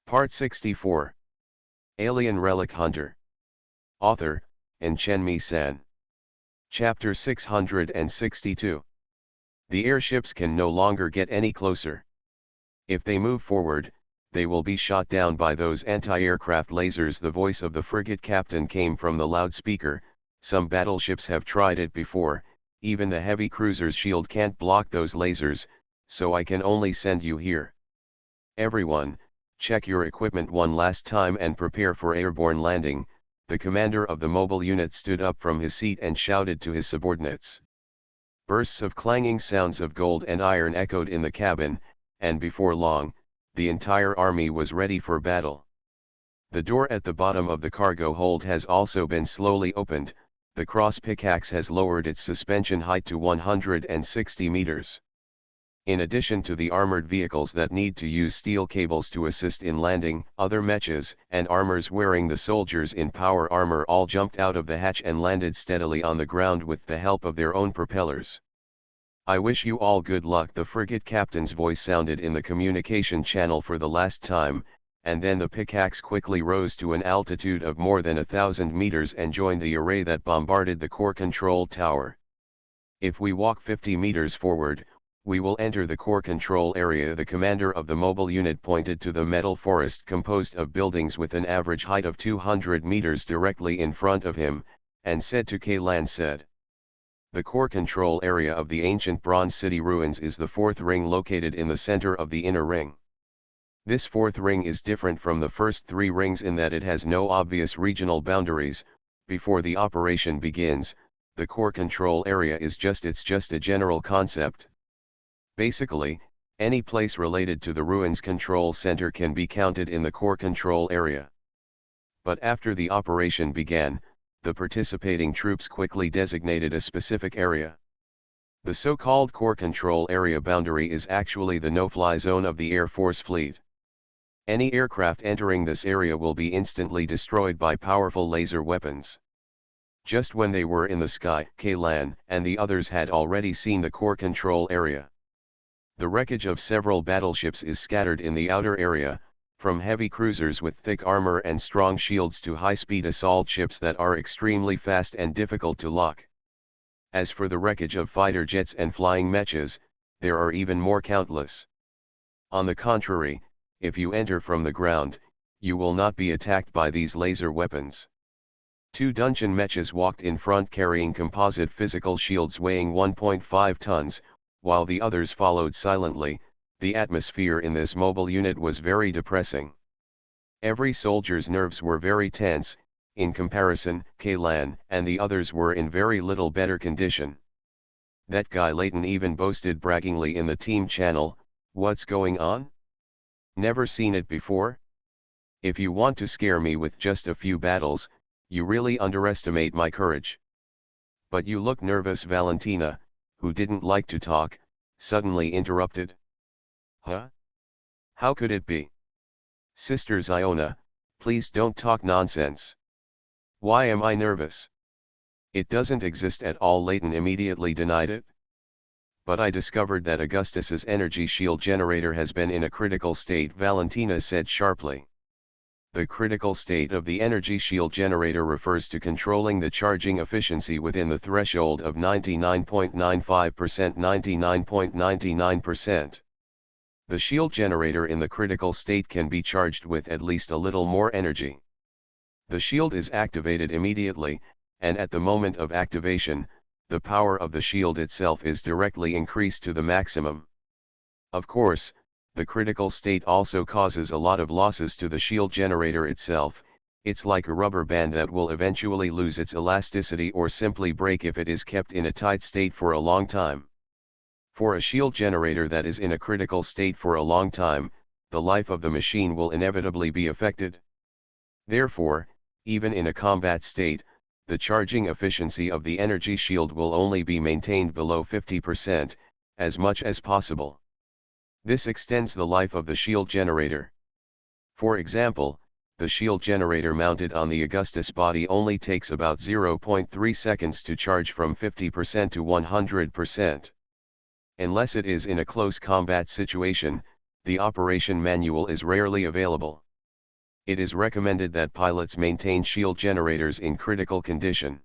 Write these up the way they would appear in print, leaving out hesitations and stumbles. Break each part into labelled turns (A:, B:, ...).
A: Part 64. Alien Relic Hunter. Author, Chen San. Chapter 662. The airships can no longer get any closer. If they move forward, they will be shot down by those anti-aircraft lasers. The voice of the frigate captain came from the loudspeaker. Some battleships have tried it before, even the heavy cruiser's shield can't block those lasers, so I can only send you here. Everyone, check your equipment one last time and prepare for airborne landing. The commander of the mobile unit stood up from his seat and shouted to his subordinates. Bursts of clanging sounds of gold and iron echoed in the cabin, and before long, the entire army was ready for battle. The door at the bottom of the cargo hold has also been slowly opened. The cross pickaxe has lowered its suspension height to 160 meters. In addition to the armored vehicles that need to use steel cables to assist in landing, other mechas and armors wearing the soldiers in power armor all jumped out of the hatch and landed steadily on the ground with the help of their own propellers. I wish you all good luck. The frigate captain's voice sounded in the communication channel for the last time, and then the pickaxe quickly rose to an altitude of more than 1,000 meters and joined the array that bombarded the core control tower. If we walk 50 meters forward, we will enter the core control area. The commander of the mobile unit pointed to the metal forest composed of buildings with an average height of 200 meters directly in front of him, and said to Kaylan said. The core control area of the ancient bronze city ruins is the fourth ring located in the center of the inner ring. This fourth ring is different from the first three rings in that it has no obvious regional boundaries. Before the operation begins, the core control area is just a general concept. Basically, any place related to the ruins control center can be counted in the core control area. But after the operation began, the participating troops quickly designated a specific area. The so-called core control area boundary is actually the no-fly zone of the Air Force fleet. Any aircraft entering this area will be instantly destroyed by powerful laser weapons. Just when they were in the sky, Kaylan and the others had already seen the core control area. The wreckage of several battleships is scattered in the outer area, from heavy cruisers with thick armor and strong shields to high-speed assault ships that are extremely fast and difficult to lock. As for the wreckage of fighter jets and flying mechas, there are even more countless. On the contrary, if you enter from the ground, you will not be attacked by these laser weapons. Two dungeon mechas walked in front carrying composite physical shields weighing 1.5 tons, while the others followed silently. The atmosphere in this mobile unit was very depressing. Every soldier's nerves were very tense. In comparison, Kaylan and the others were in very little better condition. That guy Layton even boasted braggingly in the team channel, "What's going on? Never seen it before? If you want to scare me with just a few battles, you really underestimate my courage." "But you look nervous." Valentina, who didn't like to talk, suddenly interrupted. "Huh? How could it be? Sister Ziona, please don't talk nonsense. Why am I nervous? It doesn't exist at all." Layton immediately denied it. "But I discovered that Augustus's energy shield generator has been in a critical state," Valentina said sharply. The critical state of the energy shield generator refers to controlling the charging efficiency within the threshold of 99.95%. 99.99%. The shield generator in the critical state can be charged with at least a little more energy. The shield is activated immediately, and at the moment of activation, the power of the shield itself is directly increased to the maximum. Of course, the critical state also causes a lot of losses to the shield generator itself. It's like a rubber band that will eventually lose its elasticity or simply break if it is kept in a tight state for a long time. For a shield generator that is in a critical state for a long time, the life of the machine will inevitably be affected. Therefore, even in a combat state, the charging efficiency of the energy shield will only be maintained below 50%, as much as possible. This extends the life of the shield generator. For example, the shield generator mounted on the Augustus body only takes about 0.3 seconds to charge from 50% to 100%. Unless it is in a close combat situation, the operation manual is rarely available. It is recommended that pilots maintain shield generators in critical condition.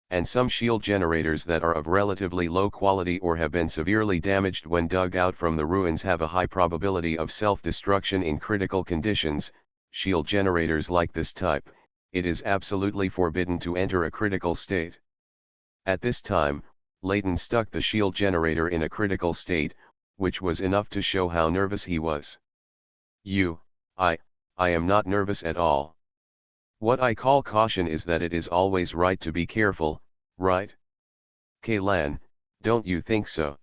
A: And some shield generators that are of relatively low quality or have been severely damaged when dug out from the ruins have a high probability of self-destruction in critical conditions. Shield generators like this type, it is absolutely forbidden to enter a critical state. At this time, Layton stuck the shield generator in a critical state, which was enough to show how nervous he was. I am not nervous at all. What I call caution is that it is always right to be careful, right? Kaylan, don't you think so?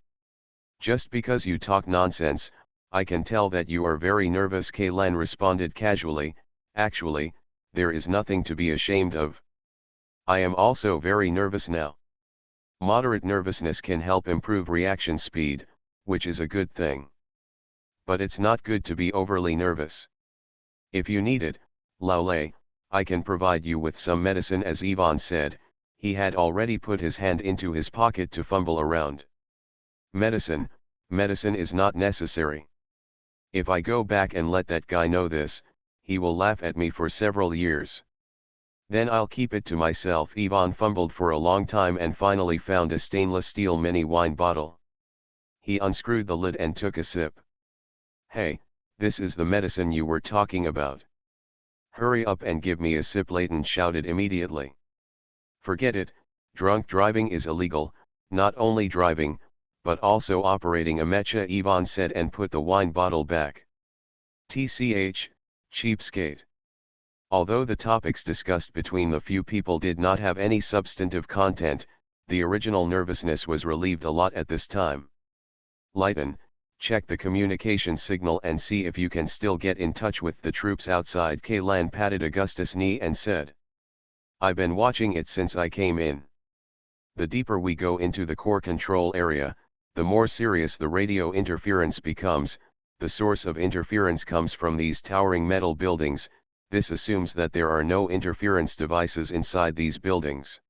A: Just because you talk nonsense, I can tell that you are very nervous. Kaylan responded casually. Actually, there is nothing to be ashamed of. I am also very nervous now. Moderate nervousness can help improve reaction speed, which is a good thing. But it's not good to be overly nervous. If you need it, Laule, I can provide you with some medicine. As Ivan said, he had already put his hand into his pocket to fumble around. Medicine is not necessary. If I go back and let that guy know this, he will laugh at me for several years. Then I'll keep it to myself. Ivan fumbled for a long time and finally found a stainless steel mini wine bottle. He unscrewed the lid and took a sip. Hey, this is the medicine you were talking about. Hurry up and give me a sip, Layton shouted immediately. Forget it, drunk driving is illegal, not only driving, but also operating a mecha, Ivan said and put the wine bottle back. TCH, cheapskate. Although the topics discussed between the few people did not have any substantive content, the original nervousness was relieved a lot at this time. Layton, check the communication signal and see if you can still get in touch with the troops outside. Kaylan patted Augustus' knee and said. I've been watching it since I came in. The deeper we go into the core control area, the more serious the radio interference becomes. The source of interference comes from these towering metal buildings. This assumes that there are no interference devices inside these buildings.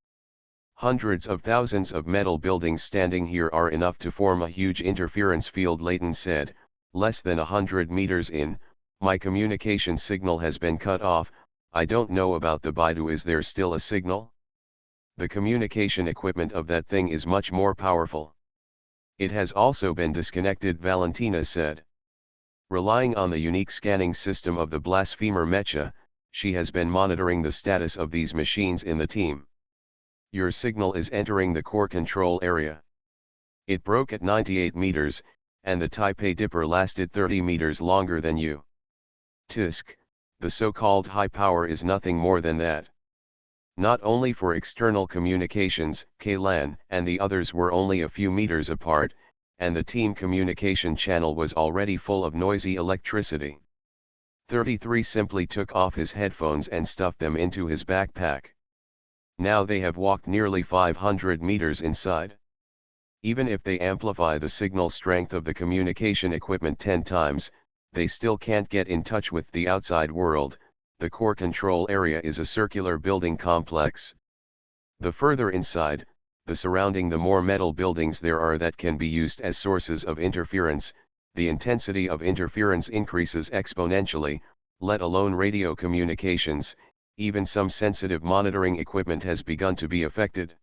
A: Hundreds of thousands of metal buildings standing here are enough to form a huge interference field, Layton said. Less than 100 meters in, my communication signal has been cut off. I don't know about the Baidu. Is there still a signal? The communication equipment of that thing is much more powerful. It has also been disconnected, Valentina said. Relying on the unique scanning system of the Blasphemer Mecha, she has been monitoring the status of these machines in the team. Your signal is entering the core control area. It broke at 98 meters, and the Taipei Dipper lasted 30 meters longer than you. Tisk, the so-called high power is nothing more than that. Not only for external communications, Kaylan and the others were only a few meters apart, and the team communication channel was already full of noisy electricity. 33 simply took off his headphones and stuffed them into his backpack. Now they have walked nearly 500 meters inside. Even if they amplify the signal strength of the communication equipment 10 times, they still can't get in touch with the outside world. The core control area is a circular building complex. The further inside, the surrounding, the more metal buildings there are that can be used as sources of interference. The intensity of interference increases exponentially, let alone radio communications. Even some sensitive monitoring equipment has begun to be affected.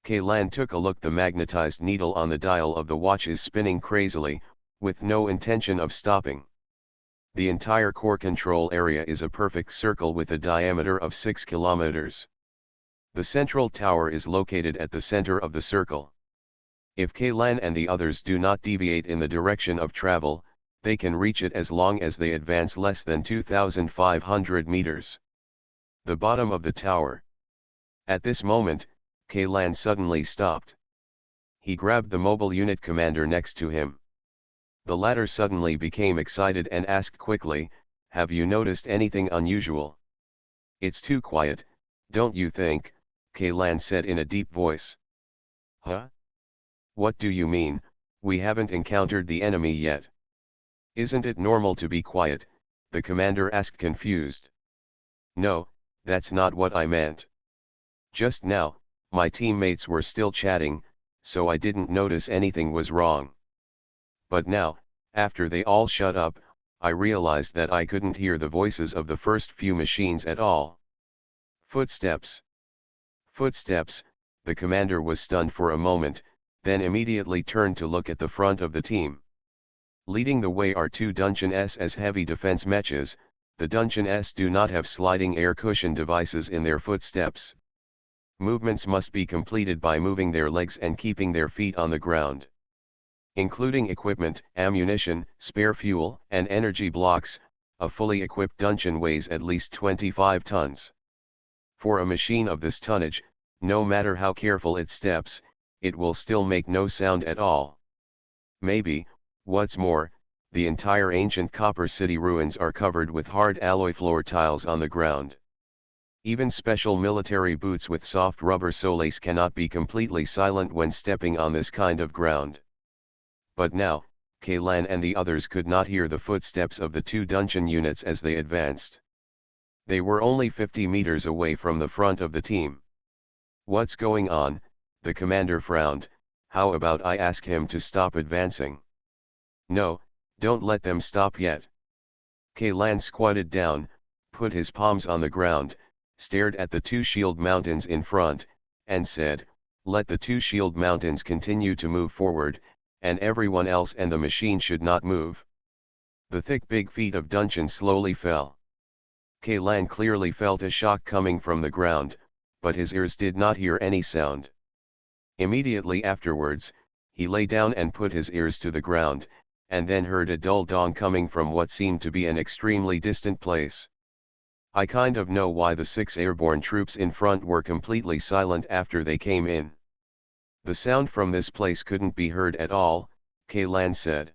A: Kaylan took a look. The magnetized needle on the dial of the watch is spinning crazily, with no intention of stopping. The entire core control area is a perfect circle with a diameter of 6 kilometers. The central tower is located at the center of the circle. If Kaylan and the others do not deviate in the direction of travel, they can reach it as long as they advance less than 2,500 meters. The bottom of the tower. At this moment, Kaylan suddenly stopped. He grabbed the mobile unit commander next to him. The latter suddenly became excited and asked quickly, "Have you noticed anything unusual?" "It's too quiet, don't you think?" Kaylan said in a deep voice. "Huh? What do you mean? We haven't encountered the enemy yet." "Isn't it normal to be quiet?" the commander asked, confused. "No, that's not what I meant. Just now, my teammates were still chatting, so I didn't notice anything was wrong. But now, after they all shut up, I realized that I couldn't hear the voices of the first few machines at all. Footsteps. Footsteps, the commander was stunned for a moment, then immediately turned to look at the front of the team. Leading the way are two Dungeon SS heavy defense mechas. The Dungeon S do not have sliding air cushion devices in their footsteps. Movements must be completed by moving their legs and keeping their feet on the ground. Including equipment, ammunition, spare fuel, and energy blocks, a fully equipped Dungeon weighs at least 25 tons. For a machine of this tonnage, no matter how careful it steps, it will still make no sound at all. Maybe, what's more, the entire ancient Copper City ruins are covered with hard alloy floor tiles on the ground. Even special military boots with soft rubber soles cannot be completely silent when stepping on this kind of ground. But now, Kaylan and the others could not hear the footsteps of the two Dungeon units as they advanced. They were only 50 meters away from the front of the team. What's going on? The commander frowned. How about I ask him to stop advancing? No, don't let them stop yet. Kaylan squatted down, put his palms on the ground, stared at the two shield mountains in front, and said, let the two shield mountains continue to move forward, and everyone else and the machine should not move. The thick big feet of Dungeon slowly fell. Kaylan clearly felt a shock coming from the ground, but his ears did not hear any sound. Immediately afterwards, he lay down and put his ears to the ground, and then heard a dull dong coming from what seemed to be an extremely distant place. I kind of know why the 6 airborne troops in front were completely silent after they came in. The sound from this place couldn't be heard at all, Kaylan said.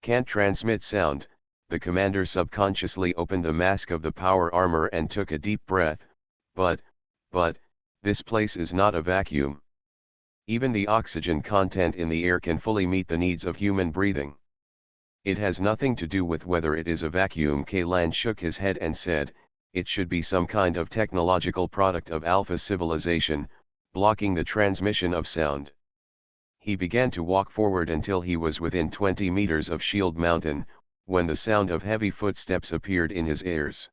A: Can't transmit sound. The commander subconsciously opened the mask of the power armor and took a deep breath, but, this place is not a vacuum. Even the oxygen content in the air can fully meet the needs of human breathing. It has nothing to do with whether it is a vacuum. Kaylan shook his head and said, it should be some kind of technological product of Alpha civilization, blocking the transmission of sound. He began to walk forward until he was within 20 meters of Shield Mountain, when the sound of heavy footsteps appeared in his ears.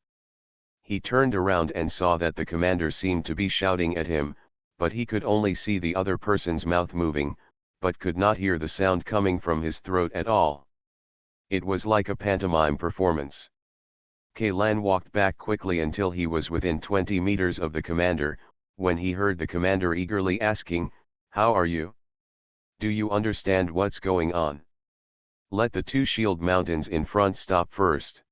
A: He turned around and saw that the commander seemed to be shouting at him, but he could only see the other person's mouth moving, but could not hear the sound coming from his throat at all. It was like a pantomime performance. Kaylan walked back quickly until he was within 20 meters of the commander, when he heard the commander eagerly asking, "How are you? Do you understand what's going on? Let the two shield mountains in front stop first."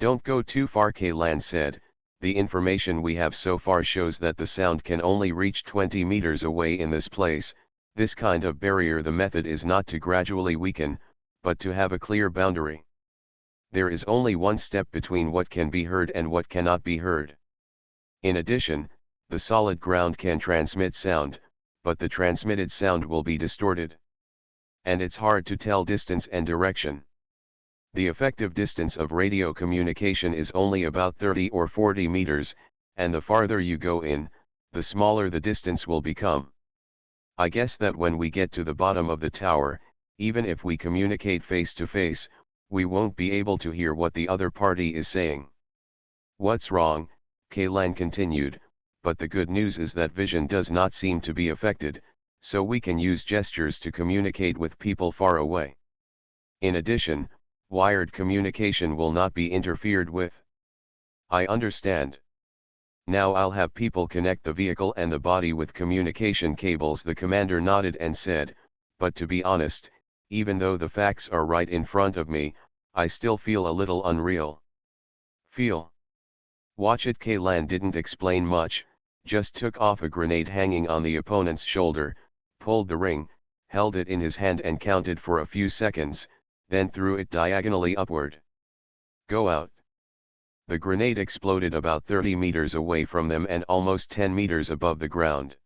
A: "Don't go too far," Kaylan said. "The information we have so far shows that the sound can only reach 20 meters away in this place. This kind of barrier, the method is not to gradually weaken, but to have a clear boundary. There is only one step between what can be heard and what cannot be heard. In addition, the solid ground can transmit sound, but the transmitted sound will be distorted. And it's hard to tell distance and direction. The effective distance of radio communication is only about 30 or 40 meters, and the farther you go in, the smaller the distance will become. I guess that when we get to the bottom of the tower, even if we communicate face to face, we won't be able to hear what the other party is saying." "What's wrong?" Kaylan continued, "but the good news is that vision does not seem to be affected, so we can use gestures to communicate with people far away. In addition, wired communication will not be interfered with." "I understand. Now I'll have people connect the vehicle and the body with communication cables." The commander nodded and said, "But to be honest, even though the facts are right in front of me, I still feel a little unreal." "Feel? Watch it." Kaylan didn't explain much, just took off a grenade hanging on the opponent's shoulder, pulled the ring, held it in his hand and counted for a few seconds, then threw it diagonally upward. "Go out." The grenade exploded about 30 meters away from them and almost 10 meters above the ground.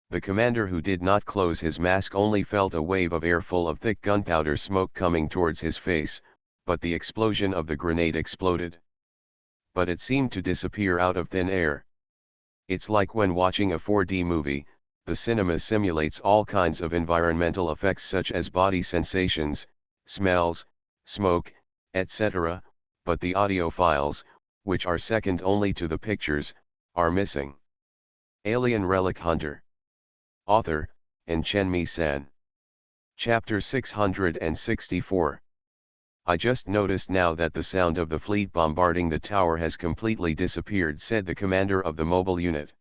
A: The commander, who did not close his mask, only felt a wave of air full of thick gunpowder smoke coming towards his face, but the explosion of the grenade exploded. But it seemed to disappear out of thin air. It's like when watching a 4D movie, the cinema simulates all kinds of environmental effects such as body sensations, smells, smoke, etc., but the audio files, which are second only to the pictures, are missing. Alien Relic Hunter. Author, Chen San. Chapter 664. I just noticed now that the sound of the fleet bombarding the tower has completely disappeared, said the commander of the mobile unit.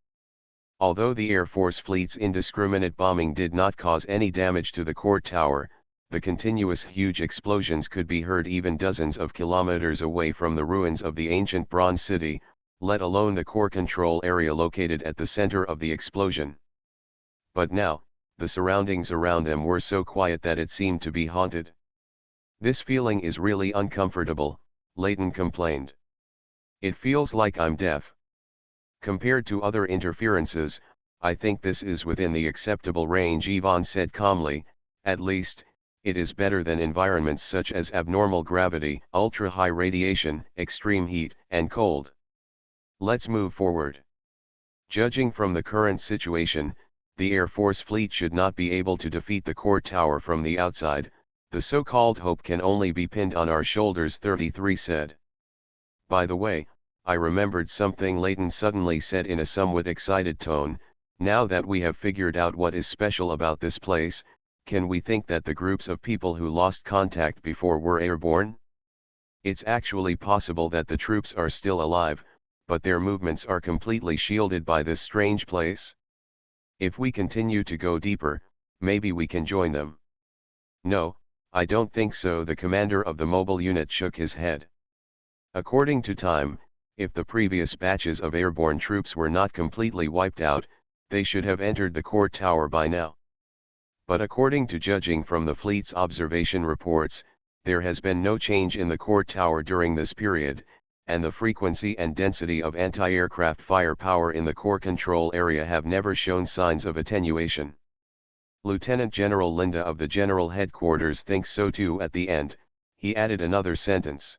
A: Although the Air Force fleet's indiscriminate bombing did not cause any damage to the core tower, the continuous huge explosions could be heard even dozens of kilometers away from the ruins of the ancient Bronze City, let alone the core control area located at the center of the explosion. But now, the surroundings around them were so quiet that it seemed to be haunted. This feeling is really uncomfortable, Layton complained. It feels like I'm deaf. Compared to other interferences, I think this is within the acceptable range, Yvonne said calmly. At least, it is better than environments such as abnormal gravity, ultra-high radiation, extreme heat, and cold. Let's move forward. Judging from the current situation, the Air Force fleet should not be able to defeat the core tower from the outside. The so-called hope can only be pinned on our shoulders, 33 said. By the way, I remembered something, Layton suddenly said in a somewhat excited tone. Now that we have figured out what is special about this place, can we think that the groups of people who lost contact before were airborne? It's actually possible that the troops are still alive, but their movements are completely shielded by this strange place. If we continue to go deeper, maybe we can join them. No, I don't think so, the commander of the mobile unit shook his head. According to time, if the previous batches of airborne troops were not completely wiped out, they should have entered the core tower by now. But according to judging from the fleet's observation reports, there has been no change in the core tower during this period, and the frequency and density of anti-aircraft firepower in the core control area have never shown signs of attenuation. Lieutenant General Linda of the General Headquarters thinks so too. At the end, he added another sentence.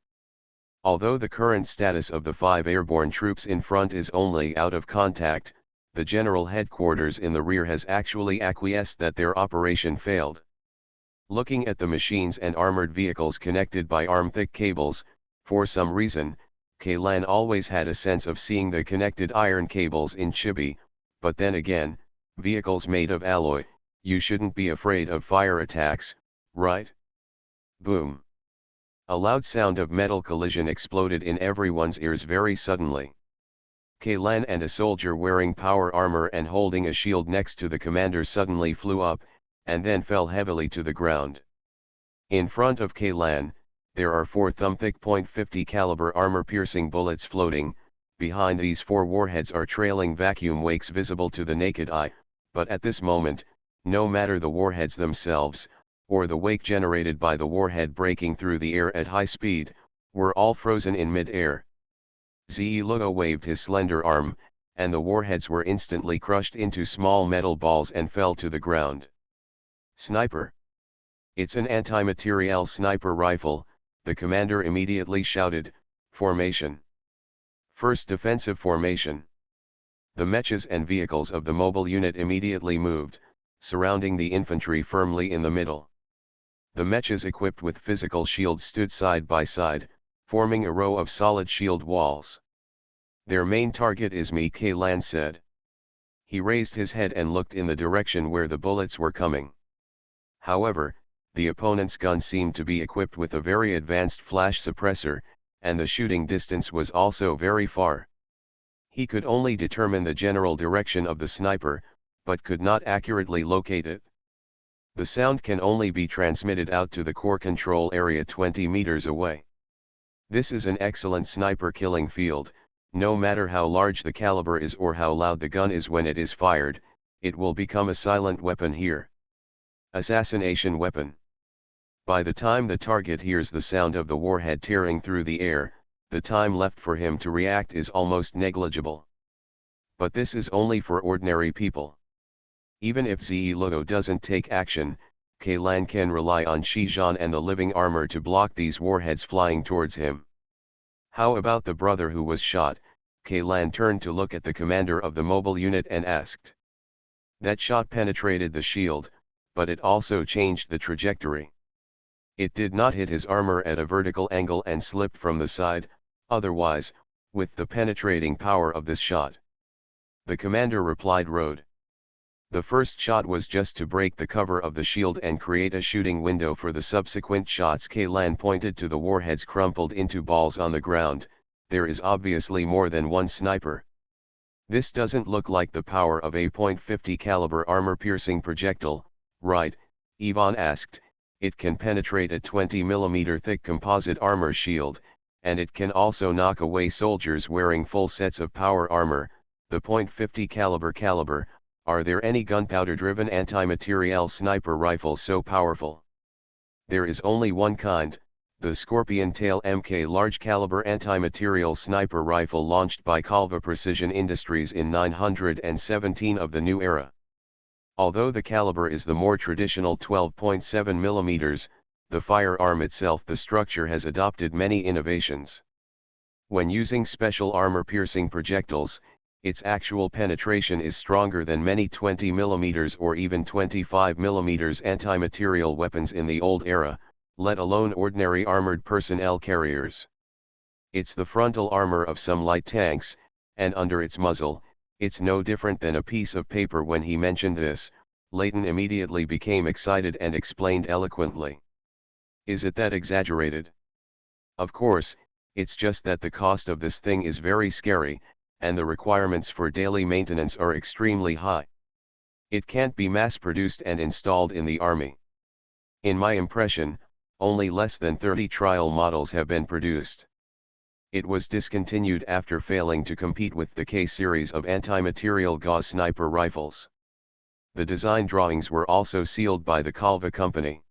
A: Although the current status of the 5 airborne troops in front is only out of contact, the General Headquarters in the rear has actually acquiesced that their operation failed. Looking at the machines and armored vehicles connected by arm-thick cables, for some reason, Kaylan always had a sense of seeing the connected iron cables in chibi, but then again, vehicles made of alloy, you shouldn't be afraid of fire attacks, right? Boom. A loud sound of metal collision exploded in everyone's ears very suddenly. Kaylan and a soldier wearing power armor and holding a shield next to the commander suddenly flew up, and then fell heavily to the ground. In front of Kaylan, there are 4 thumb-thick .50 caliber armor-piercing bullets floating. Behind these 4 warheads are trailing vacuum wakes visible to the naked eye, but at this moment, no matter the warheads themselves, or the wake generated by the warhead breaking through the air at high speed, were all frozen in mid-air. Lugo waved his slender arm, and the warheads were instantly crushed into small metal balls and fell to the ground. Sniper! It's an anti-materiel sniper rifle, the commander immediately shouted. Formation. First defensive formation. The mechas and vehicles of the mobile unit immediately moved, surrounding the infantry firmly in the middle. The mechas equipped with physical shields stood side by side, forming a row of solid shield walls. Their main target is me, Kaylan said. He raised his head and looked in the direction where the bullets were coming. However, the opponent's gun seemed to be equipped with a very advanced flash suppressor, and the shooting distance was also very far. He could only determine the general direction of the sniper, but could not accurately locate it. The sound can only be transmitted out to the core control area 20 meters away. This is an excellent sniper killing field. No matter how large the caliber is or how loud the gun is when it is fired, it will become a silent weapon here. Assassination weapon. By the time the target hears the sound of the warhead tearing through the air, the time left for him to react is almost negligible. But this is only for ordinary people. Even if Lugo doesn't take action, Kaylan can rely on Shijan and the living armor to block these warheads flying towards him. How about the brother who was shot? Kaylan turned to look at the commander of the mobile unit and asked. That shot penetrated the shield, but it also changed the trajectory. It did not hit his armor at a vertical angle and slipped from the side, otherwise, with the penetrating power of this shot. The commander replied, "Road. The first shot was just to break the cover of the shield and create a shooting window for the subsequent shots." Kaylan pointed to the warheads crumpled into balls on the ground. "There is obviously more than one sniper. This doesn't look like the power of a .50 caliber armor-piercing projectile, right?" Ivan asked. "It can penetrate a 20mm thick composite armor shield, and it can also knock away soldiers wearing full sets of power armor. The .50 caliber, are there any gunpowder-driven anti-materiel sniper rifles so powerful?" "There is only one kind, the Scorpion Tail MK large-caliber anti-materiel sniper rifle launched by Kalva Precision Industries in 917 of the new era. Although the caliber is the more traditional 12.7mm, the firearm itself, the structure has adopted many innovations. When using special armor-piercing projectiles, its actual penetration is stronger than many 20mm or even 25mm anti-materiel weapons in the old era, let alone ordinary armored personnel carriers. It's the frontal armor of some light tanks, and under its muzzle, it's no different than a piece of paper." When he mentioned this, Layton immediately became excited and explained eloquently. "Is it that exaggerated?" "Of course, it's just that the cost of this thing is very scary, and the requirements for daily maintenance are extremely high. It can't be mass-produced and installed in the army. In my impression, only less than 30 trial models have been produced. It was discontinued after failing to compete with the K-series of anti-materiel gauze sniper rifles. The design drawings were also sealed by the Kalva company.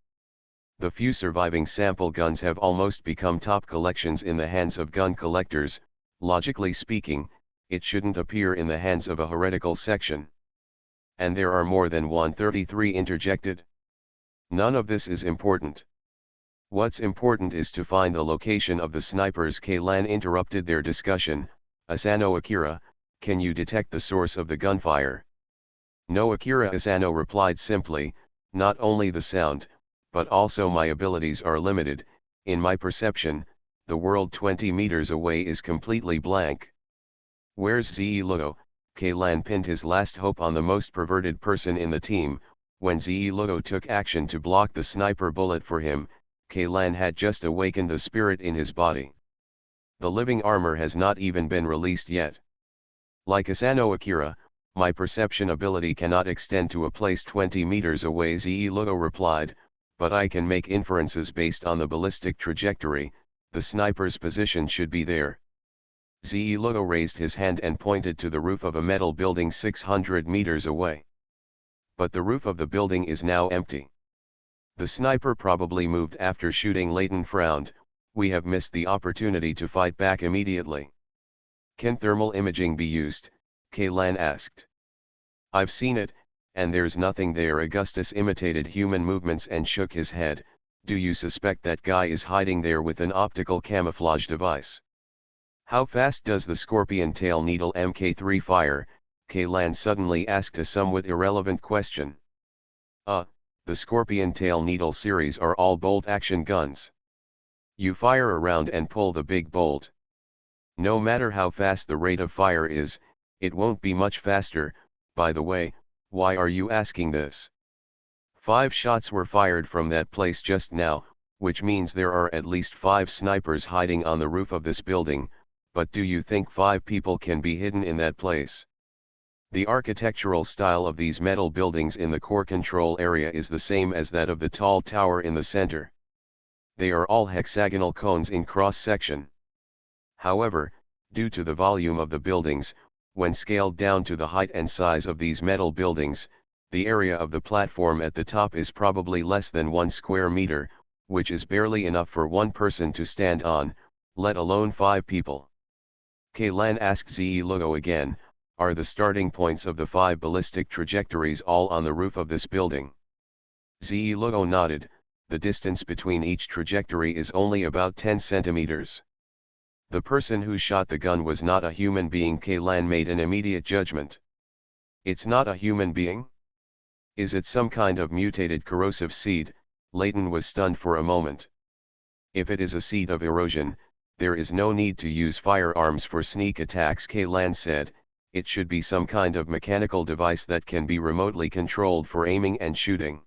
A: The few surviving sample guns have almost become top collections in the hands of gun collectors. Logically speaking, it shouldn't appear in the hands of a heretical section. And there are more than 133 interjected. None of this is important. What's important is to find the location of the snipers." Kaylan interrupted their discussion. "Asano Akira, can you detect the source of the gunfire?" "No, Akira," Asano replied simply, "not only the sound, but also my abilities are limited. In my perception, the world 20 meters away is completely blank." "Where's Ze Lugo?" Kaylan pinned his last hope on the most perverted person in the team. When Ze Lugo took action to block the sniper bullet for him, Kaylan had just awakened the spirit in his body. The living armor has not even been released yet. "Like Asano Akira, my perception ability cannot extend to a place 20 meters away," Ze Lugo replied, "but I can make inferences based on the ballistic trajectory. The sniper's position should be there." Ze Lugo raised his hand and pointed to the roof of a metal building 600 meters away. "But the roof of the building is now empty. The sniper probably moved after shooting." Layton frowned. "We have missed the opportunity to fight back immediately." "Can thermal imaging be used?" Kaylan asked. "I've seen it, and there's nothing there." Augustus imitated human movements and shook his head. "Do you suspect that guy is hiding there with an optical camouflage device?" "How fast does the Scorpion Tail Needle Mk3 fire?" Kaylan suddenly asked a somewhat irrelevant question. The Scorpion Tail Needle series are all bolt-action guns. You fire around and pull the big bolt. No matter how fast the rate of fire is, it won't be much faster. By the way, why are you asking this? 5 shots were fired from that place just now, which means there are at least 5 snipers hiding on the roof of this building, but do you think 5 people can be hidden in that place? The architectural style of these metal buildings in the core control area is the same as that of the tall tower in the center. They are all hexagonal cones in cross-section. However, due to the volume of the buildings, when scaled down to the height and size of these metal buildings, the area of the platform at the top is probably less than 1 square meter, which is barely enough for one person to stand on, let alone 5 people. Kaylan asked Ze Lugo again, "Are the starting points of the 5 ballistic trajectories all on the roof of this building?" Ze Lugo nodded. "The distance between each trajectory is only about 10 centimeters. The person who shot the gun was not a human being." Kaylan made an immediate judgment. "It's not a human being? Is it some kind of mutated corrosive seed?" Leighton was stunned for a moment. If it is a seat of erosion, there is no need to use firearms for sneak attacks, Kaylan said. It should be some kind of mechanical device that can be remotely controlled for aiming and shooting.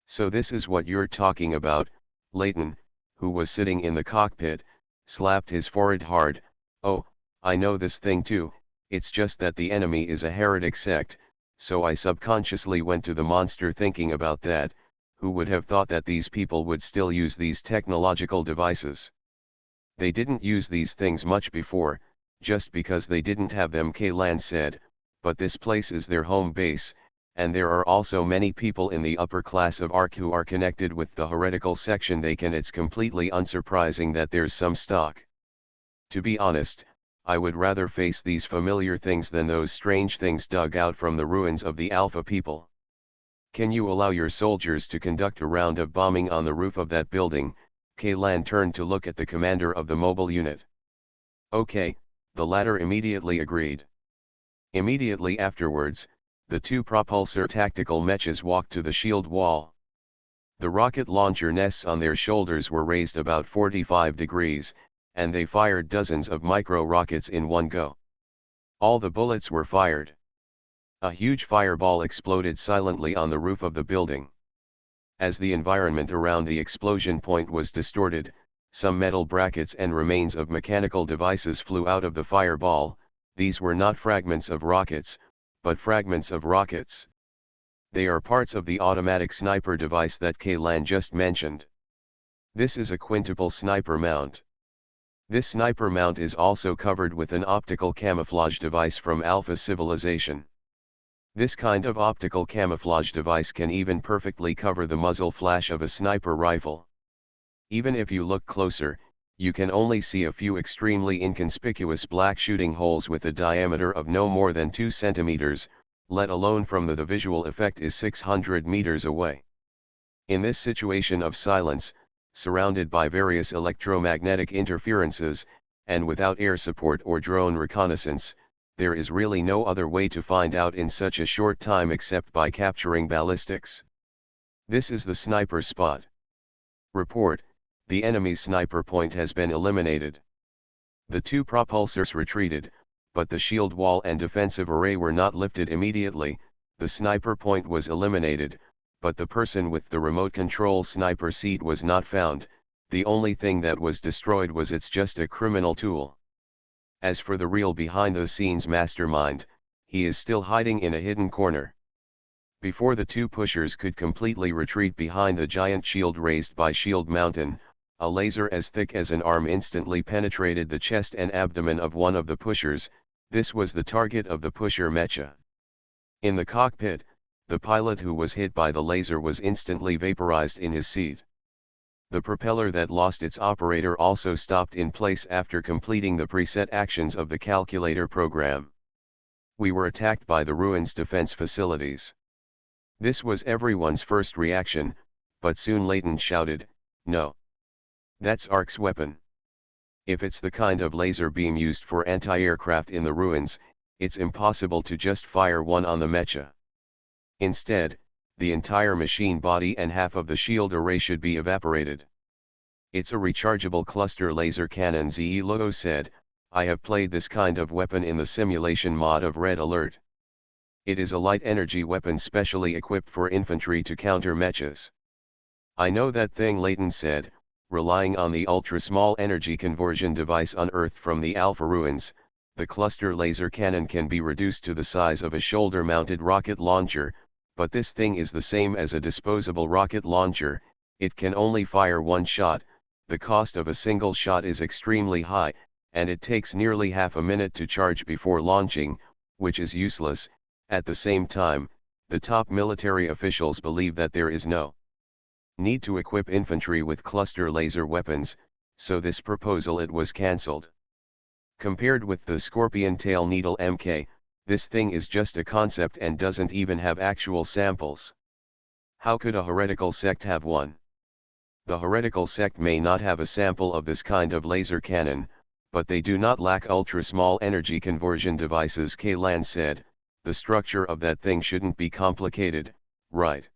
A: So this is what you're talking about. Leighton, who was sitting in the cockpit, slapped his forehead hard. Oh, I know this thing too. It's just that the enemy is a heretic sect, so I subconsciously went to the monster thinking about that. Who would have thought that these people would still use these technological devices? They didn't use these things much before, just because they didn't have them, Kaylan said, but this place is their home base, and there are also many people in the upper class of ARC who are connected with the heretical section. It's completely unsurprising that there's some stock. To be honest, I would rather face these familiar things than those strange things dug out from the ruins of the Alpha people. Can you allow your soldiers to conduct a round of bombing on the roof of that building? Kaylan turned to look at the commander of the mobile unit. Okay, the latter immediately agreed. Immediately afterwards, the two propulsor tactical mechas walked to the shield wall. The rocket launcher nests on their shoulders were raised about 45 degrees, and they fired dozens of micro-rockets in one go. All the bullets were fired. A huge fireball exploded silently on the roof of the building. As the environment around the explosion point was distorted, some metal brackets and remains of mechanical devices flew out of the fireball. These were not fragments of rockets, but fragments of rockets. They are parts of the automatic sniper device that Kaylan just mentioned. This is a quintuple sniper mount. This sniper mount is also covered with an optical camouflage device from Alpha Civilization. This kind of optical camouflage device can even perfectly cover the muzzle flash of a sniper rifle. Even if you look closer, you can only see a few extremely inconspicuous black shooting holes with a diameter of no more than 2 centimeters, let alone from the visual effect is 600 meters away. In this situation of silence, surrounded by various electromagnetic interferences, and without air support or drone reconnaissance, there is really no other way to find out in such a short time except by capturing ballistics. This is the sniper spot. Report, the enemy's sniper point has been eliminated. The two propulsors retreated, but the shield wall and defensive array were not lifted immediately. The sniper point was eliminated, but the person with the remote control sniper seat was not found. The only thing that was destroyed was it's just a criminal tool. As for the real behind-the-scenes mastermind, he is still hiding in a hidden corner. Before the two pushers could completely retreat behind the giant shield raised by Shield Mountain, a laser as thick as an arm instantly penetrated the chest and abdomen of one of the pushers. This was the target of the pusher mecha. In the cockpit, the pilot who was hit by the laser was instantly vaporized in his seat. The propeller that lost its operator also stopped in place after completing the preset actions of the calculator program. We were attacked by the ruins defense facilities. This was everyone's first reaction, but soon Leighton shouted, "No! That's ARC's weapon. If it's the kind of laser beam used for anti-aircraft in the ruins, it's impossible to just fire one on the mecha. Instead, the entire machine body and half of the shield array should be evaporated. It's a rechargeable cluster laser cannon," Ze Logo said. "I have played this kind of weapon in the simulation mod of Red Alert. It is a light energy weapon specially equipped for infantry to counter mechas." "I know that thing," Leighton said, relying on the ultra-small energy conversion device unearthed from the Alpha ruins. The cluster laser cannon can be reduced to the size of a shoulder-mounted rocket launcher, but this thing is the same as a disposable rocket launcher. It can only fire one shot. The cost of a single shot is extremely high, and it takes nearly half a minute to charge before launching, which is useless. At the same time, the top military officials believe that there is no need to equip infantry with cluster laser weapons, so this proposal it was cancelled. Compared with the Scorpion Tail Needle MK, this thing is just a concept and doesn't even have actual samples. How could a heretical sect have one? The heretical sect may not have a sample of this kind of laser cannon, but they do not lack ultra-small energy conversion devices, Kaylan said. The structure of that thing shouldn't be complicated, right?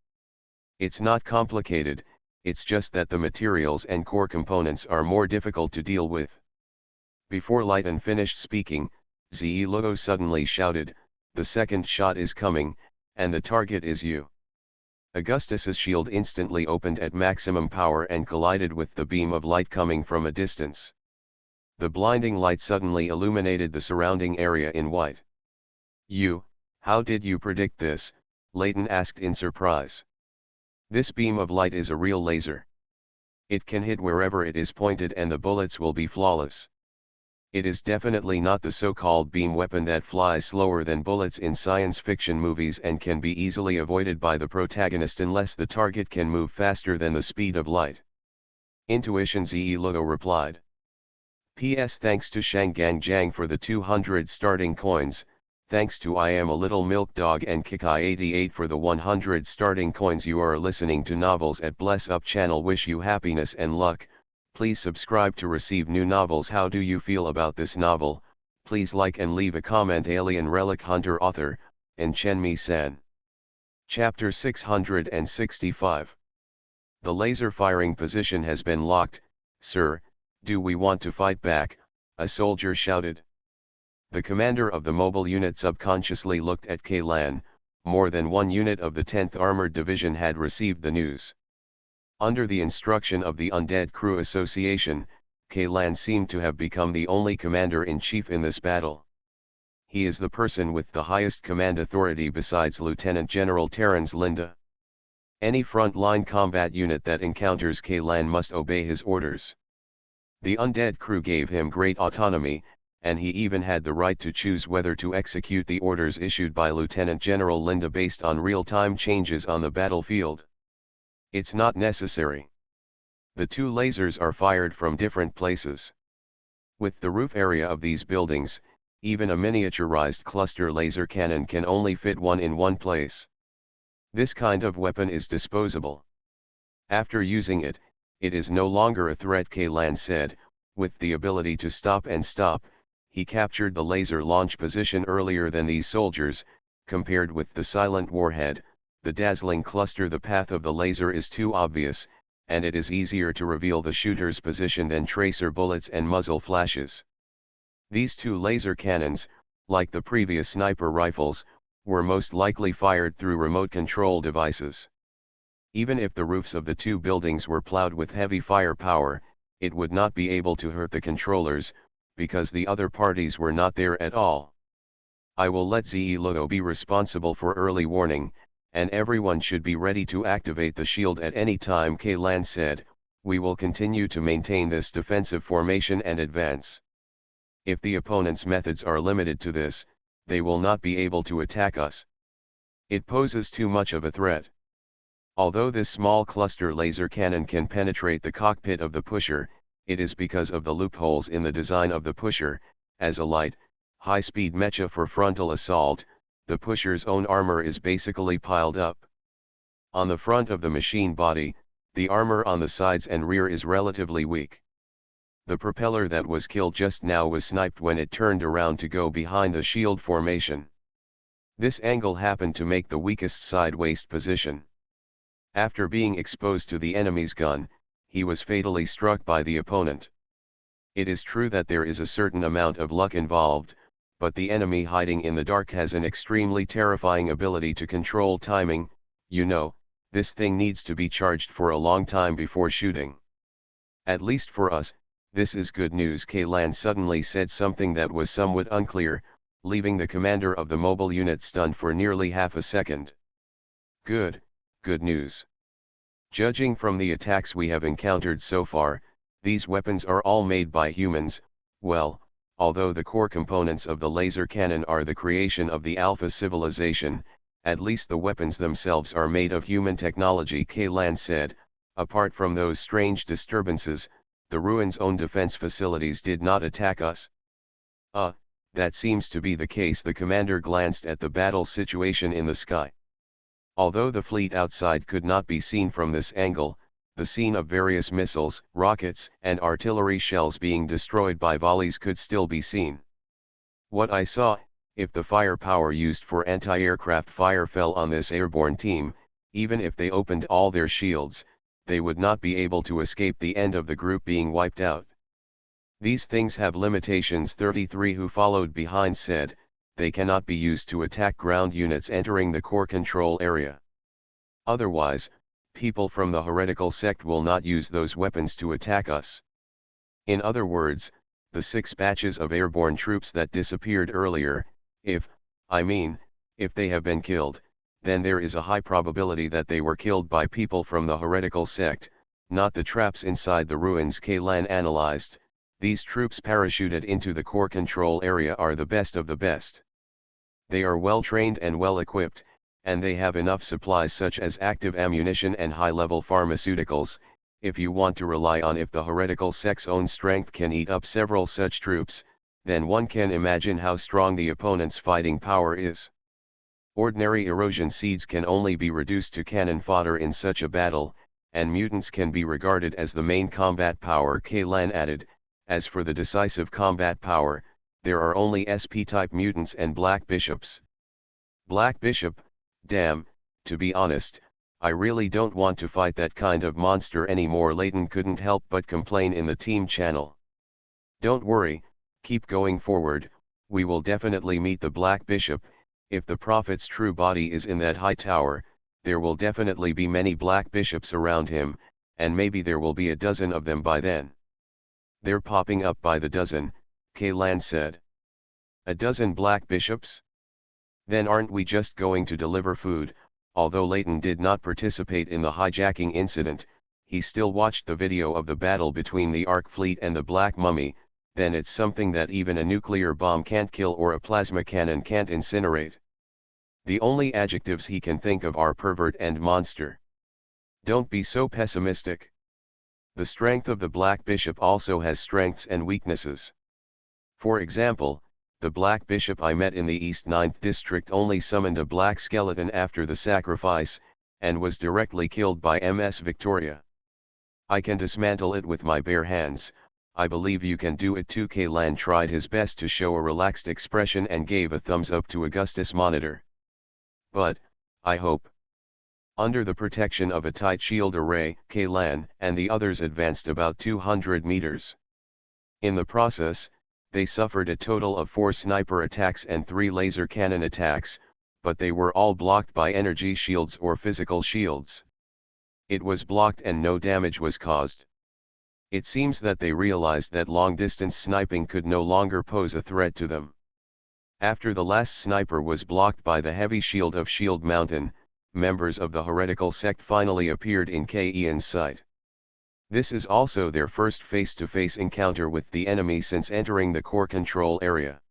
A: It's not complicated. it's just that the materials and core components are more difficult to deal with. Before Lighton finished speaking, Lugo suddenly shouted, "The second shot is coming, and the target is you." Augustus's shield instantly opened at maximum power and collided with the beam of light coming from a distance. The blinding light suddenly illuminated the surrounding area in white. How did you predict this?" Layton asked in surprise. "This beam of light is a real laser. It can hit wherever it is pointed and the bullets will be flawless. It is definitely not the so-called beam weapon that flies slower than bullets in science fiction movies and can be easily avoided by the protagonist unless the target can move faster than the speed of light." "Intuition," Lugo replied. "P.S. Thanks to Shangang Jiang for the 200 starting coins, thanks to I Am a Little Milk Dog and Kikai88 for the 100 starting coins. You are listening to Novels at Bless Up channel. Wish you happiness and luck. Please subscribe to receive new novels. How do you feel about this novel? Please like and leave a comment." Alien Relic Hunter author, and Chenmi Sen. Chapter 665. "The laser firing position has been locked, sir. Do we want to fight back?" a soldier shouted. The commander of the mobile unit subconsciously looked at Kaylan. More than one unit of the 10th Armored Division had received the news. Under the instruction of the Undead Crew Association, Kaylan seemed to have become the only commander-in-chief in this battle. He is the person with the highest command authority besides Lieutenant General Terrence Linda. Any front-line combat unit that encounters Kaylan must obey his orders. The Undead Crew gave him great autonomy, and he even had the right to choose whether to execute the orders issued by Lieutenant General Linda based on real-time changes on the battlefield. It's not necessary. The two lasers are fired from different places. With the roof area of these buildings, even a miniaturized cluster laser cannon can only fit one in one place. This kind of weapon is disposable. After using it, it is no longer a threat, Kaylan said. With the ability to stop and stop, he captured the laser launch position earlier than these soldiers. Compared with the silent warhead, the dazzling cluster, the path of the laser is too obvious, and it is easier to reveal the shooter's position than tracer bullets and muzzle flashes. These two laser cannons, like the previous sniper rifles, were most likely fired through remote control devices. Even if the roofs of the two buildings were plowed with heavy firepower, it would not be able to hurt the controllers, because the other parties were not there at all. "I will let Lugo be responsible for early warning, and everyone should be ready to activate the shield at any time," Kaylan said. "We will continue to maintain this defensive formation and advance. If the opponent's methods are limited to this, they will not be able to attack us. It poses too much of a threat. Although this small cluster laser cannon can penetrate the cockpit of the pusher, it is because of the loopholes in the design of the pusher. As a light, high-speed mecha for frontal assault, the pusher's own armor is basically piled up. On the front of the machine body, the armor on the sides and rear is relatively weak. The propeller that was killed just now was sniped when it turned around to go behind the shield formation. This angle happened to make the weakest side waist position. After being exposed to the enemy's gun, he was fatally struck by the opponent. It is true that there is a certain amount of luck involved, but the enemy hiding in the dark has an extremely terrifying ability to control timing. This thing needs to be charged for a long time before shooting. At least for us, this is good news." Kaylan suddenly said something that was somewhat unclear, leaving the commander of the mobile unit stunned for nearly half a second. Good news. Judging from the attacks we have encountered so far, these weapons are all made by humans. Well, although the core components of the laser cannon are the creation of the Alpha civilization, at least the weapons themselves are made of human technology," Kaylan said. "Apart from those strange disturbances, the ruins' own defense facilities did not attack us." That seems to be the case." The commander glanced at the battle situation in the sky. Although the fleet outside could not be seen from this angle, the scene of various missiles, rockets, and artillery shells being destroyed by volleys could still be seen. "What I saw, if the firepower used for anti-aircraft fire fell on this airborne team, even if they opened all their shields, they would not be able to escape the end of the group being wiped out. These things have limitations. 33 who followed behind said, they cannot be used to attack ground units entering the core control area. Otherwise, people from the heretical sect will not use those weapons to attack us. In other words, the 6 batches of airborne troops that disappeared earlier, if they have been killed, then there is a high probability that they were killed by people from the heretical sect, not the traps inside the ruins. Kaylan analyzed. These troops parachuted into the core control area are the best of the best. They are well trained and well equipped, and they have enough supplies such as active ammunition and high-level pharmaceuticals. If you want to rely on if the heretical sect's own strength can eat up several such troops, then one can imagine how strong the opponent's fighting power is. Ordinary erosion seeds can only be reduced to cannon fodder in such a battle, and mutants can be regarded as the main combat power. Kaylan added, as for the decisive combat power, there are only SP-type mutants and Black Bishops. Black Bishop, damn, to be honest, I really don't want to fight that kind of monster anymore. Layton couldn't help but complain in the team channel. Don't worry, keep going forward, we will definitely meet the Black Bishop. If the Prophet's true body is in that high tower, there will definitely be many Black Bishops around him, and maybe there will be a dozen of them by then. They're popping up by the dozen, Kaylan said. A dozen Black Bishops? Then aren't we just going to deliver food? Although Layton did not participate in the hijacking incident, he still watched the video of the battle between the Ark fleet and the Black Mummy. Then it's something that even a nuclear bomb can't kill or a plasma cannon can't incinerate. The only adjectives he can think of are pervert and monster. Don't be so pessimistic. The strength of the Black Bishop also has strengths and weaknesses. For example, the Black Bishop I met in the East 9th District only summoned a black skeleton after the sacrifice, and was directly killed by MS Victoria. I can dismantle it with my bare hands. I believe you can do it too. Kaylan tried his best to show a relaxed expression and gave a thumbs up to Augustus' monitor. But, I hope. Under the protection of a tight shield array, Kaylan and the others advanced about 200 meters. In the process, they suffered a total of 4 sniper attacks and 3 laser cannon attacks, but they were all blocked by energy shields or physical shields. It was blocked and no damage was caused. It seems that they realized that long-distance sniping could no longer pose a threat to them. After the last sniper was blocked by the heavy shield of Shield Mountain, members of the heretical sect finally appeared in Ian's sight. This is also their first face-to-face encounter with the enemy since entering the core control area.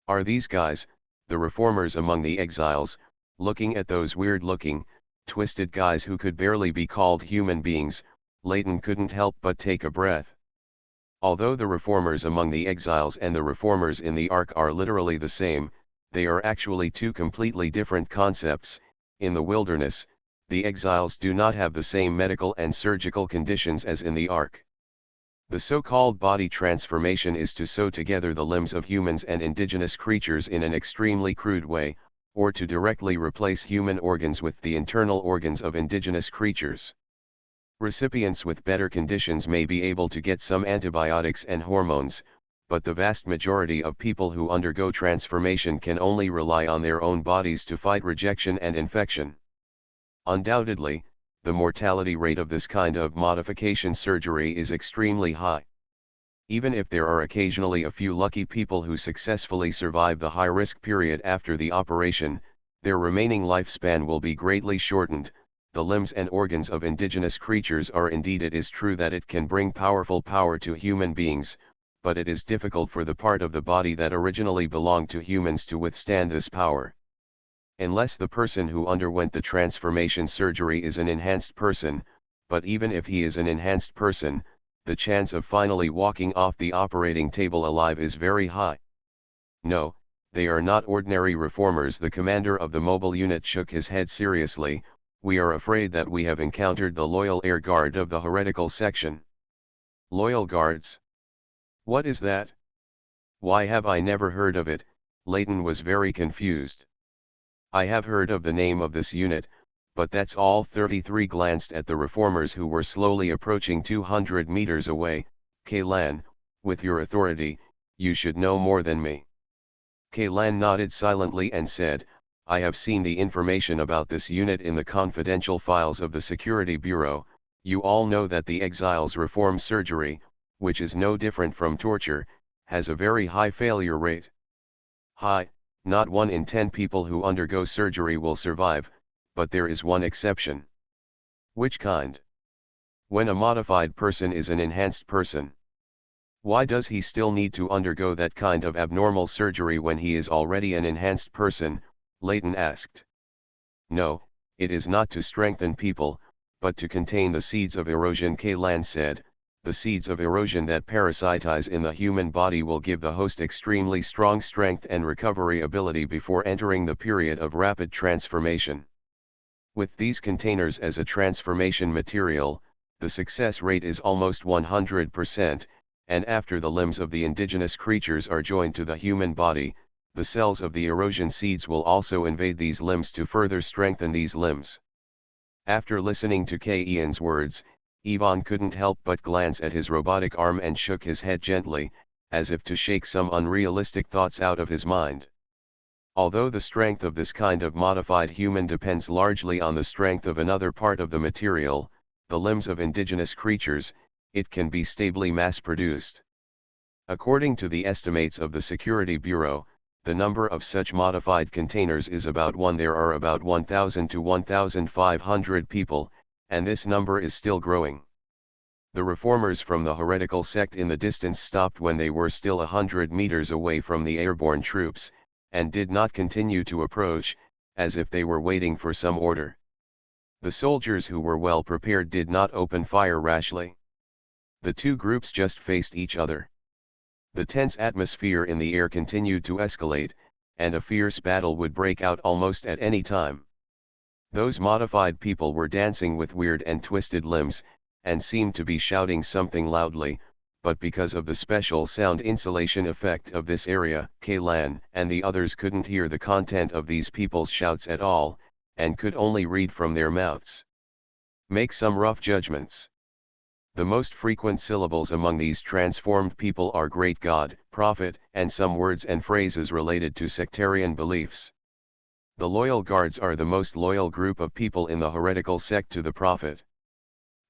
A: Are these guys, the reformers among the exiles, looking at those weird-looking, twisted guys who could barely be called human beings? Layton couldn't help but take a breath. Although the reformers among the exiles and the reformers in the Ark are literally the same, they are actually 2 completely different concepts. In the wilderness, the exiles do not have the same medical and surgical conditions as in the Ark. The so-called body transformation is to sew together the limbs of humans and indigenous creatures in an extremely crude way, or to directly replace human organs with the internal organs of indigenous creatures. Recipients with better conditions may be able to get some antibiotics and hormones, but the vast majority of people who undergo transformation can only rely on their own bodies to fight rejection and infection. Undoubtedly, the mortality rate of this kind of modification surgery is extremely high. Even if there are occasionally a few lucky people who successfully survive the high-risk period after the operation, their remaining lifespan will be greatly shortened. The limbs and organs of indigenous creatures are indeed, it is true that it can bring powerful power to human beings, but it is difficult for the part of the body that originally belonged to humans to withstand this power. Unless the person who underwent the transformation surgery is an enhanced person, but even if he is an enhanced person, the chance of finally walking off the operating table alive is very high. No, they are not ordinary reformers. The commander of the mobile unit shook his head seriously. We are afraid that we have encountered the Loyal Air Guard of the heretical section. Loyal Guards? What is that? Why have I never heard of it? Layton was very confused. I have heard of the name of this unit, but that's all. 33 glanced at the reformers who were slowly approaching 200 meters away. Kaylan, with your authority, you should know more than me. Kaylan nodded silently and said, I have seen the information about this unit in the confidential files of the Security Bureau. You all know that the exiles reform surgery, which is no different from torture, has a very high failure rate. High, not 1 in 10 people who undergo surgery will survive, but there is one exception. Which kind? When a modified person is an enhanced person. Why does he still need to undergo that kind of abnormal surgery when he is already an enhanced person? Layton asked. No, it is not to strengthen people, but to contain the seeds of erosion. Kaylan said, the seeds of erosion that parasitize in the human body will give the host extremely strong strength and recovery ability before entering the period of rapid transformation. With these containers as a transformation material, the success rate is almost 100%, and after the limbs of the indigenous creatures are joined to the human body, the cells of the erosion seeds will also invade these limbs to further strengthen these limbs. After listening to Ian's words, Ivan couldn't help but glance at his robotic arm and shook his head gently, as if to shake some unrealistic thoughts out of his mind. Although the strength of this kind of modified human depends largely on the strength of another part of the material, the limbs of indigenous creatures, it can be stably mass-produced. According to the estimates of the Security Bureau, the number of such modified containers is about 1. There are about 1,000 to 1,500 people, and this number is still growing. The reformers from the heretical sect in the distance stopped when they were still 100 meters away from the airborne troops, and did not continue to approach, as if they were waiting for some order. The soldiers who were well prepared did not open fire rashly. The two groups just faced each other. The tense atmosphere in the air continued to escalate, and a fierce battle would break out almost at any time. Those modified people were dancing with weird and twisted limbs, and seemed to be shouting something loudly, but because of the special sound insulation effect of this area, Kaylan and the others couldn't hear the content of these people's shouts at all, and could only read from their mouths. Make some rough judgments. The most frequent syllables among these transformed people are Great God, Prophet, and some words and phrases related to sectarian beliefs. The loyal guards are the most loyal group of people in the heretical sect to the Prophet.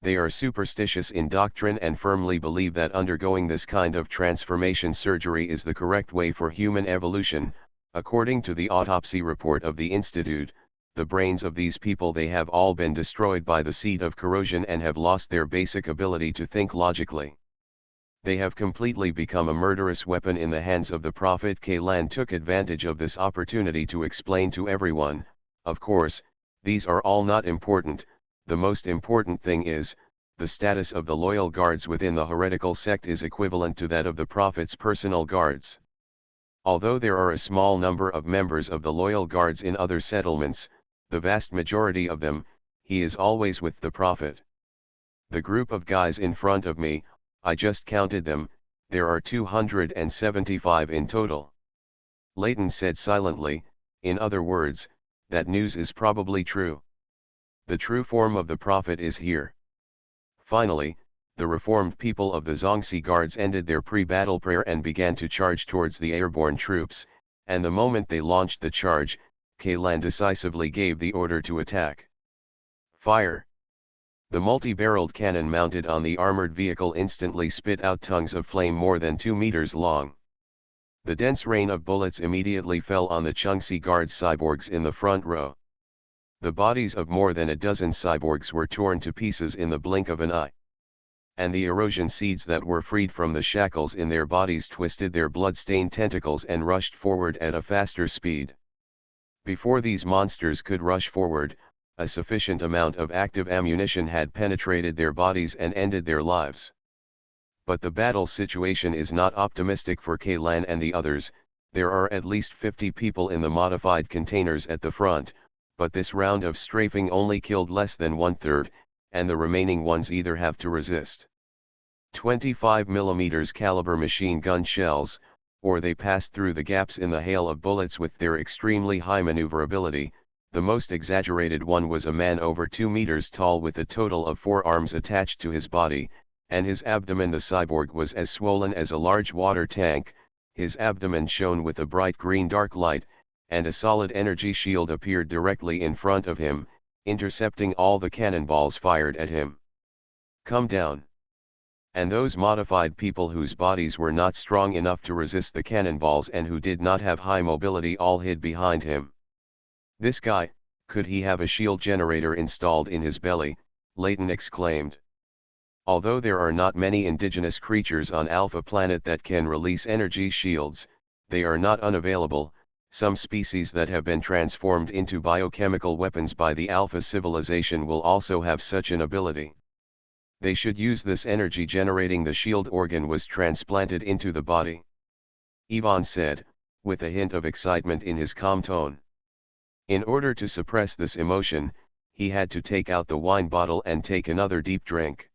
A: They are superstitious in doctrine and firmly believe that undergoing this kind of transformation surgery is the correct way for human evolution. According to the autopsy report of the Institute, the brains of these people they have all been destroyed by the seed of corrosion and have lost their basic ability to think logically. They have completely become a murderous weapon in the hands of the Prophet. Kaylan took advantage of this opportunity to explain to everyone, of course, these are all not important. The most important thing is, the status of the loyal guards within the heretical sect is equivalent to that of the Prophet's personal guards. Although there are a small number of members of the loyal guards in other settlements, the vast majority of them, he is always with the Prophet. The group of guys in front of me, I just counted them, there are 275 in total. Layton said silently, in other words, that news is probably true. The true form of the Prophet is here. Finally, the reformed people of the Zongsi Guards ended their pre-battle prayer and began to charge towards the airborne troops, and the moment they launched the charge, Kaylan decisively gave the order to attack. Fire! The multi-barreled cannon mounted on the armored vehicle instantly spit out tongues of flame more than 2 meters long. The dense rain of bullets immediately fell on the Zongsi Guards cyborgs in the front row. The bodies of more than a dozen cyborgs were torn to pieces in the blink of an eye. And the erosion seeds that were freed from the shackles in their bodies twisted their blood-stained tentacles and rushed forward at a faster speed. Before these monsters could rush forward, a sufficient amount of active ammunition had penetrated their bodies and ended their lives. But the battle situation is not optimistic for Kaylan and the others. There are at least 50 people in the modified containers at the front, but this round of strafing only killed less than 1/3, and the remaining ones either have to resist 25mm caliber machine gun shells, or they pass through the gaps in the hail of bullets with their extremely high maneuverability. The most exaggerated one was a man over 2 meters tall with a total of 4 arms attached to his body, and his abdomen. The cyborg was as swollen as a large water tank, his abdomen shone with a bright green dark light, and a solid energy shield appeared directly in front of him, intercepting all the cannonballs fired at him. "Come down." And those modified people whose bodies were not strong enough to resist the cannonballs and who did not have high mobility all hid behind him. "This guy, could he have a shield generator installed in his belly?" Layton exclaimed. Although there are not many indigenous creatures on Alpha Planet that can release energy shields, they are not unavailable. Some species that have been transformed into biochemical weapons by the Alpha civilization will also have such an ability. They should use this energy generating. The shield organ was transplanted into the body, Ivan said, with a hint of excitement in his calm tone. In order to suppress this emotion, he had to take out the wine bottle and take another deep drink.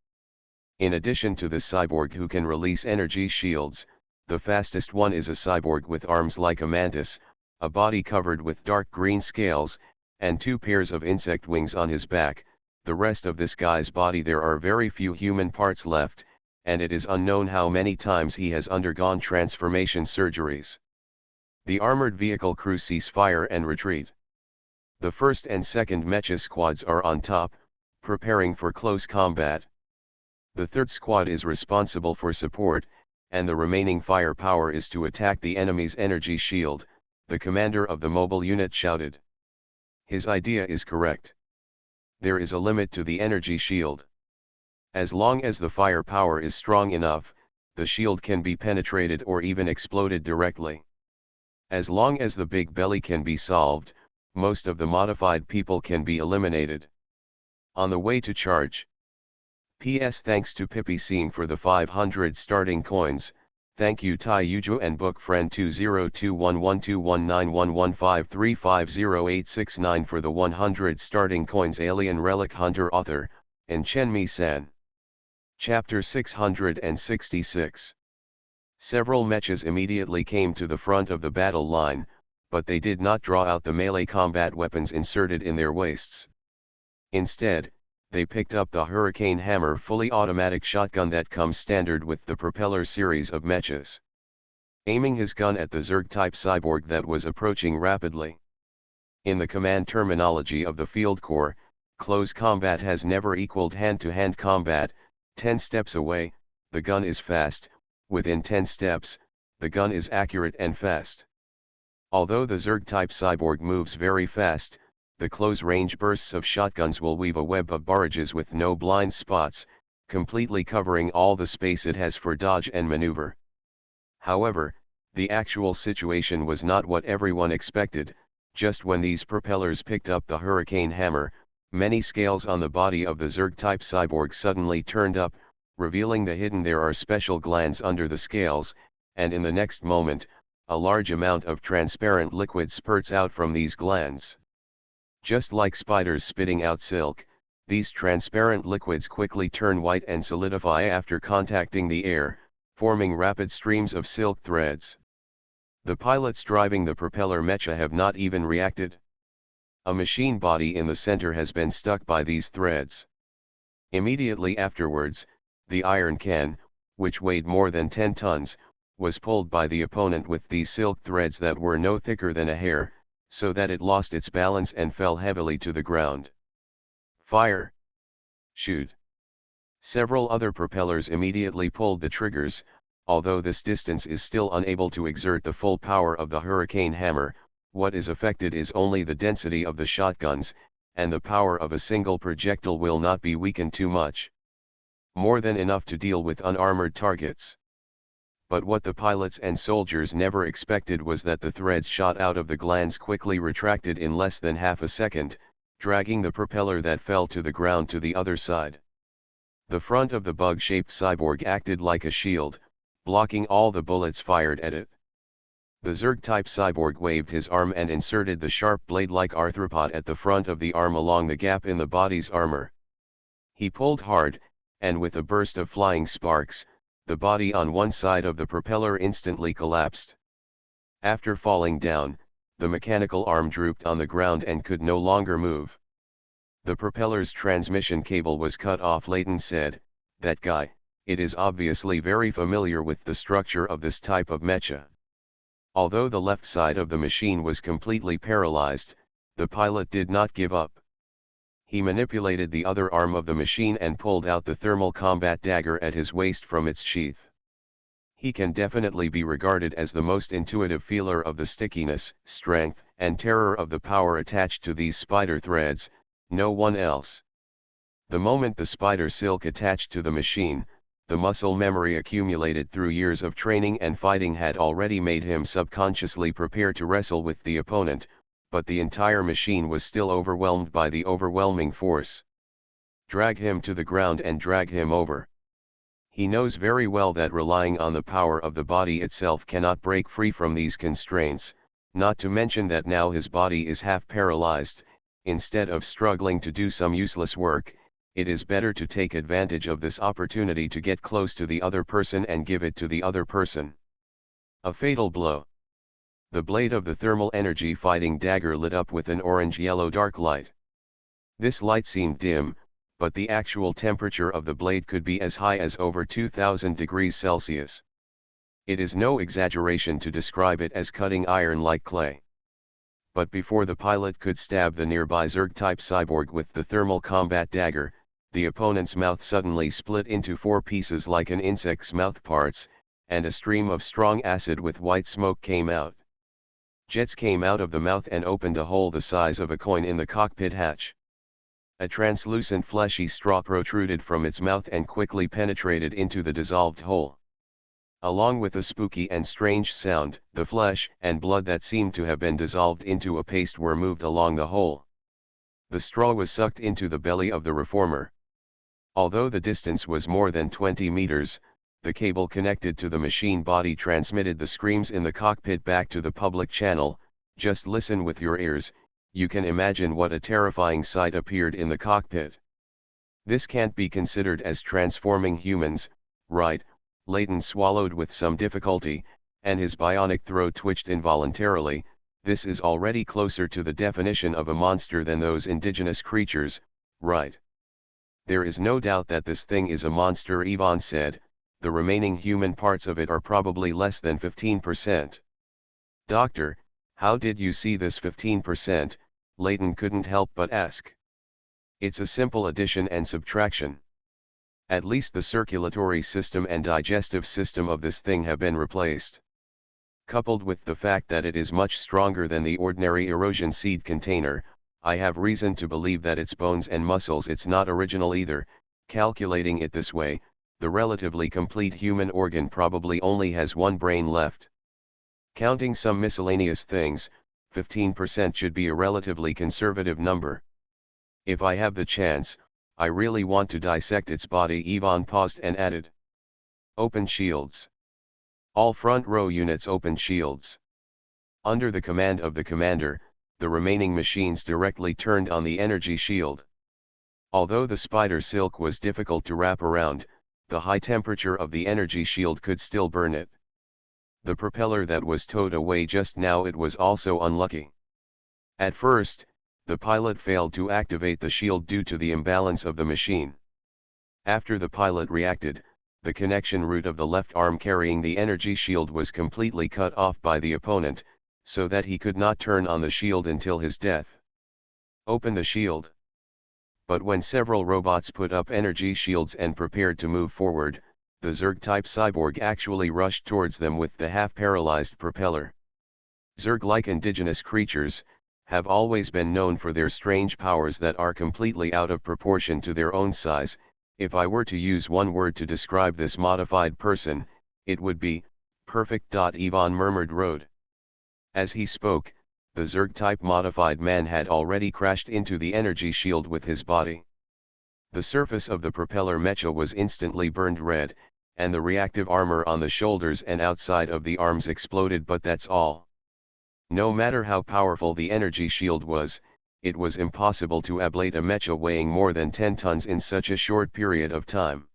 A: In addition to the cyborg who can release energy shields, the fastest one is a cyborg with arms like a mantis, a body covered with dark green scales, and 2 pairs of insect wings on his back. The rest of this guy's body, there are very few human parts left, and it is unknown how many times he has undergone transformation surgeries. The armored vehicle crew cease fire and retreat. The first and second mecha squads are on top, preparing for close combat. The third squad is responsible for support, and the remaining firepower is to attack the enemy's energy shield, the commander of the mobile unit shouted. His idea is correct. There is a limit to the energy shield. As long as the firepower is strong enough, the shield can be penetrated or even exploded directly. As long as the big belly can be solved, most of the modified people can be eliminated. On the way to charge. P.S. Thanks to Pippi Seen for the 500 starting coins. Thank you Tai Yuju and book friend 2021219115350869 for the 100 starting coins. Alien Relic Hunter author, and Chen-Mi-san. Chapter 666. Several mechas immediately came to the front of the battle line, but they did not draw out the melee combat weapons inserted in their waists. Instead, they picked up the Hurricane Hammer fully automatic shotgun that comes standard with the Propeller series of mechas. Aiming his gun at the Zerg-type cyborg that was approaching rapidly. In the command terminology of the Field Corps, close combat has never equaled hand-to-hand combat. 10 steps away, the gun is fast; within 10 steps, the gun is accurate and fast. Although the Zerg-type cyborg moves very fast, the close-range bursts of shotguns will weave a web of barrages with no blind spots, completely covering all the space it has for dodge and maneuver. However, the actual situation was not what everyone expected. Just when these propellers picked up the Hurricane Hammer, many scales on the body of the Zerg-type cyborg suddenly turned up, revealing the hidden. There are special glands under the scales, and in the next moment, a large amount of transparent liquid spurts out from these glands. Just like spiders spitting out silk, these transparent liquids quickly turn white and solidify after contacting the air, forming rapid streams of silk threads. The pilots driving the propeller mecha have not even reacted. A machine body in the center has been stuck by these threads. Immediately afterwards, the iron can, which weighed more than 10 tons, was pulled by the opponent with these silk threads that were no thicker than a hair, so that it lost its balance and fell heavily to the ground. Fire! Shoot! Several other propellers immediately pulled the triggers. Although this distance is still unable to exert the full power of the Hurricane Hammer, what is affected is only the density of the shotguns, and the power of a single projectile will not be weakened too much. More than enough to deal with unarmored targets. But what the pilots and soldiers never expected was that the threads shot out of the glands quickly retracted in less than half a second, dragging the propeller that fell to the ground to the other side. The front of the bug-shaped cyborg acted like a shield, blocking all the bullets fired at it. The Zerg-type cyborg waved his arm and inserted the sharp blade-like arthropod at the front of the arm along the gap in the body's armor. He pulled hard, and with a burst of flying sparks, the body on one side of the propeller instantly collapsed. After falling down, the mechanical arm drooped on the ground and could no longer move. The propeller's transmission cable was cut off. Layton said, "That guy, it is obviously very familiar with the structure of this type of mecha." Although the left side of the machine was completely paralyzed, the pilot did not give up. He manipulated the other arm of the machine and pulled out the thermal combat dagger at his waist from its sheath. He can definitely be regarded as the most intuitive feeler of the stickiness, strength, and terror of the power attached to these spider threads, no one else. The moment the spider silk attached to the machine, the muscle memory accumulated through years of training and fighting had already made him subconsciously prepare to wrestle with the opponent, but the entire machine was still overwhelmed by the overwhelming force. Drag him to the ground and drag him over. He knows very well that relying on the power of the body itself cannot break free from these constraints, not to mention that now his body is half paralyzed. Instead of struggling to do some useless work, it is better to take advantage of this opportunity to get close to the other person and give it to the other person. A fatal blow. The blade of the thermal energy fighting dagger lit up with an orange-yellow dark light. This light seemed dim, but the actual temperature of the blade could be as high as over 2000 degrees Celsius. It is no exaggeration to describe it as cutting iron like clay. But before the pilot could stab the nearby Zerg-type cyborg with the thermal combat dagger, the opponent's mouth suddenly split into 4 pieces like an insect's mouth parts, and a stream of strong acid with white smoke came out. Jets came out of the mouth and opened a hole the size of a coin in the cockpit hatch. A translucent fleshy straw protruded from its mouth and quickly penetrated into the dissolved hole. Along with a spooky and strange sound, the flesh and blood that seemed to have been dissolved into a paste were moved along the hole. The straw was sucked into the belly of the reformer. Although the distance was more than 20 meters, the cable connected to the machine body transmitted the screams in the cockpit back to the public channel. Just listen with your ears, you can imagine what a terrifying sight appeared in the cockpit. This can't be considered as transforming humans, right? Layton swallowed with some difficulty, and his bionic throat twitched involuntarily. This is already closer to the definition of a monster than those indigenous creatures, right? There is no doubt that this thing is a monster, Yvonne said. The remaining human parts of it are probably less than 15%. Doctor, how did you see this 15%? Layton couldn't help but ask. It's a simple addition and subtraction. At least the circulatory system and digestive system of this thing have been replaced. Coupled with the fact that it is much stronger than the ordinary erosion seed container, I have reason to believe that its bones and muscles it's not original either. Calculating it this way, the relatively complete human organ probably only has one brain left. Counting some miscellaneous things, 15% should be a relatively conservative number. If I have the chance, I really want to dissect its body. Yvonne paused and added. Open shields. All front row units open shields. Under the command of the commander, the remaining machines directly turned on the energy shield. Although the spider silk was difficult to wrap around, the high temperature of the energy shield could still burn it. The propeller that was towed away just now, it was also unlucky. At first, the pilot failed to activate the shield due to the imbalance of the machine. After the pilot reacted, the connection route of the left arm carrying the energy shield was completely cut off by the opponent, so that he could not turn on the shield until his death. Open the shield. But when several robots put up energy shields and prepared to move forward, the Zerg-type cyborg actually rushed towards them with the half-paralyzed propeller. Zerg-like indigenous creatures have always been known for their strange powers that are completely out of proportion to their own size. If I were to use one word to describe this modified person, it would be perfect. Yvonne murmured Road. As he spoke, the Zerg-type modified man had already crashed into the energy shield with his body. The surface of the propeller mecha was instantly burned red, and the reactive armor on the shoulders and outside of the arms exploded, but that's all. No matter how powerful the energy shield was, it was impossible to ablate a mecha weighing more than 10 tons in such a short period of time.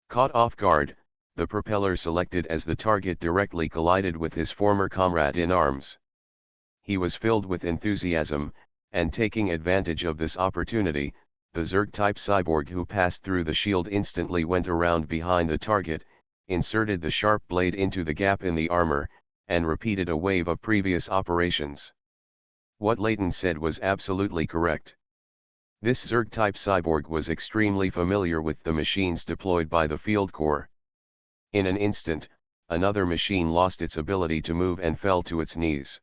A: Caught off guard, the propeller selected as the target directly collided with his former comrade in arms. He was filled with enthusiasm, and taking advantage of this opportunity, the Zerg-type cyborg who passed through the shield instantly went around behind the target, inserted the sharp blade into the gap in the armor, and repeated a wave of previous operations. What Layton said was absolutely correct. This Zerg-type cyborg was extremely familiar with the machines deployed by the field corps. In an instant, another machine lost its ability to move and fell to its knees.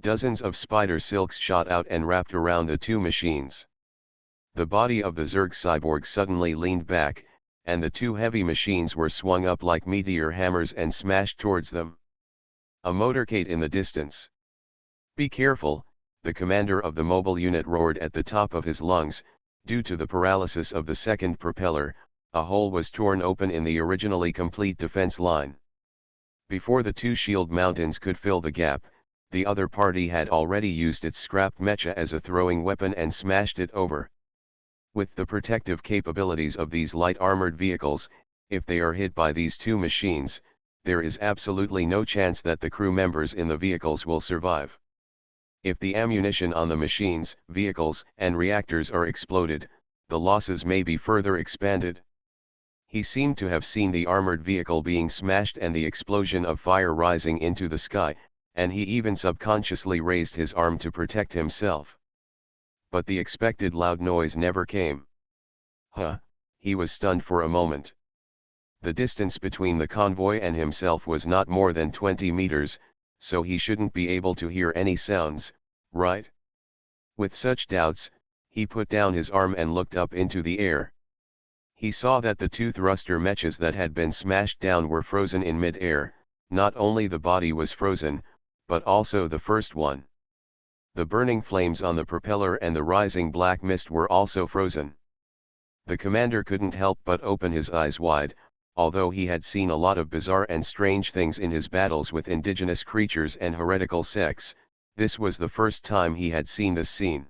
A: Dozens of spider silks shot out and wrapped around the two machines. The body of the Zerg cyborg suddenly leaned back, and the two heavy machines were swung up like meteor hammers and smashed towards them. A motorcade in the distance. "Be careful," the commander of the mobile unit roared at the top of his lungs. Due to the paralysis of the second propeller, a hole was torn open in the originally complete defense line. Before the two shield mountains could fill the gap, the other party had already used its scrapped mecha as a throwing weapon and smashed it over. With the protective capabilities of these light armored vehicles, if they are hit by these two machines, there is absolutely no chance that the crew members in the vehicles will survive. If the ammunition on the machines, vehicles, and reactors are exploded, the losses may be further expanded. He seemed to have seen the armored vehicle being smashed and the explosion of fire rising into the sky, and he even subconsciously raised his arm to protect himself. But the expected loud noise never came. He was stunned for a moment. The distance between the convoy and himself was not more than 20 meters, so he shouldn't be able to hear any sounds, right? With such doubts, he put down his arm and looked up into the air. He saw that the two thruster mechas that had been smashed down were frozen in mid-air. Not only the body was frozen, but also the first one. The burning flames on the propeller and the rising black mist were also frozen. The commander couldn't help but open his eyes wide. Although he had seen a lot of bizarre and strange things in his battles with indigenous creatures and heretical sects, this was the first time he had seen this scene.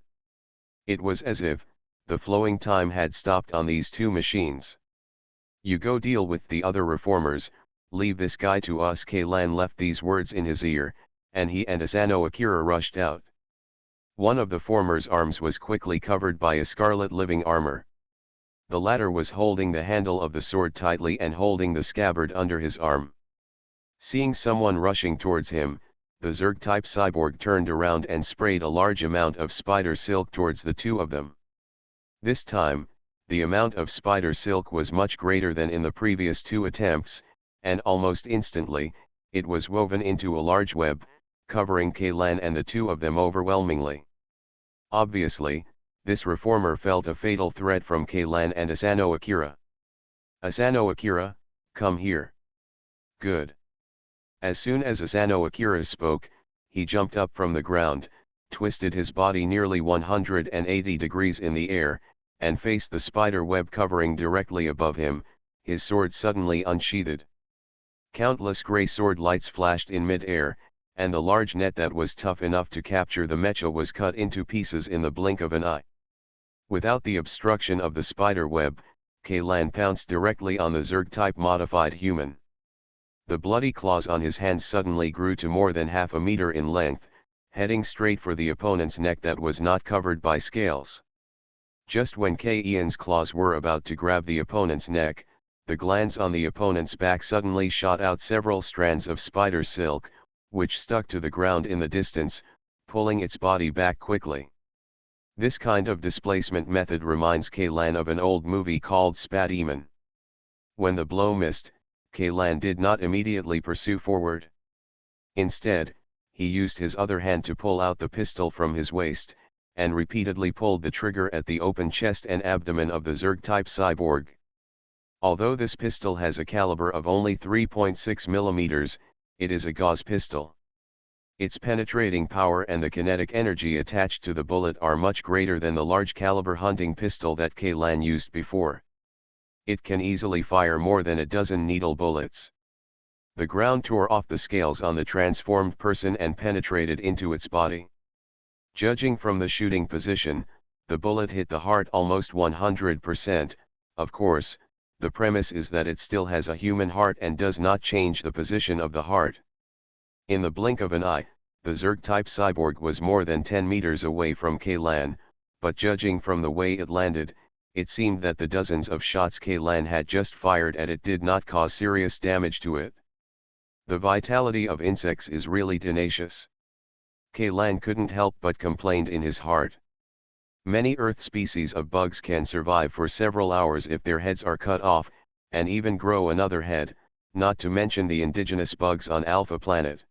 A: It was as if the flowing time had stopped on these two machines. "You go deal with the other reformers, leave this guy to us." Kaylan left these words in his ear, and he and Asano Akira rushed out. One of the former's arms was quickly covered by a scarlet living armor. The latter was holding the handle of the sword tightly and holding the scabbard under his arm. Seeing someone rushing towards him, the Zerg-type cyborg turned around and sprayed a large amount of spider silk towards the two of them. This time, the amount of spider silk was much greater than in the previous two attempts, and almost instantly, it was woven into a large web, covering Kaylan and the two of them overwhelmingly. Obviously, this reformer felt a fatal threat from Kaylan and Asano Akira. "Asano Akira, come here." "Good." As soon as Asano Akira spoke, he jumped up from the ground, twisted his body nearly 180 degrees in the air, and faced the spider web covering directly above him, his sword suddenly unsheathed. Countless gray sword lights flashed in mid-air, and the large net that was tough enough to capture the mecha was cut into pieces in the blink of an eye. Without the obstruction of the spider web, Kaylan pounced directly on the Zerg-type modified human. The bloody claws on his hands suddenly grew to more than half a meter in length, heading straight for the opponent's neck that was not covered by scales. Just when Ian's claws were about to grab the opponent's neck, the glands on the opponent's back suddenly shot out several strands of spider silk, which stuck to the ground in the distance, pulling its body back quickly. This kind of displacement method reminds Kaylan of an old movie called Spademon. When the blow missed, Kaylan did not immediately pursue forward. Instead, he used his other hand to pull out the pistol from his waist, and repeatedly pulled the trigger at the open chest and abdomen of the Zerg-type cyborg. Although this pistol has a caliber of only 3.6 mm, it is a gauze pistol. Its penetrating power and the kinetic energy attached to the bullet are much greater than the large caliber hunting pistol that Kaylan used before. It can easily fire more than a dozen needle bullets. The ground tore off the scales on the transformed person and penetrated into its body. Judging from the shooting position, the bullet hit the heart almost 100%, of course. The premise is that it still has a human heart and does not change the position of the heart. In the blink of an eye, The Zerg-type cyborg was more than 10 meters away from Kaylan, but judging from the way it landed, it seemed that the dozens of shots Kaylan had just fired at it did not cause serious damage to it. The vitality of insects is really tenacious. Kaylan couldn't help but complained in his heart. Many Earth species of bugs can survive for several hours if their heads are cut off, and even grow another head, not to mention the indigenous bugs on Alpha Planet.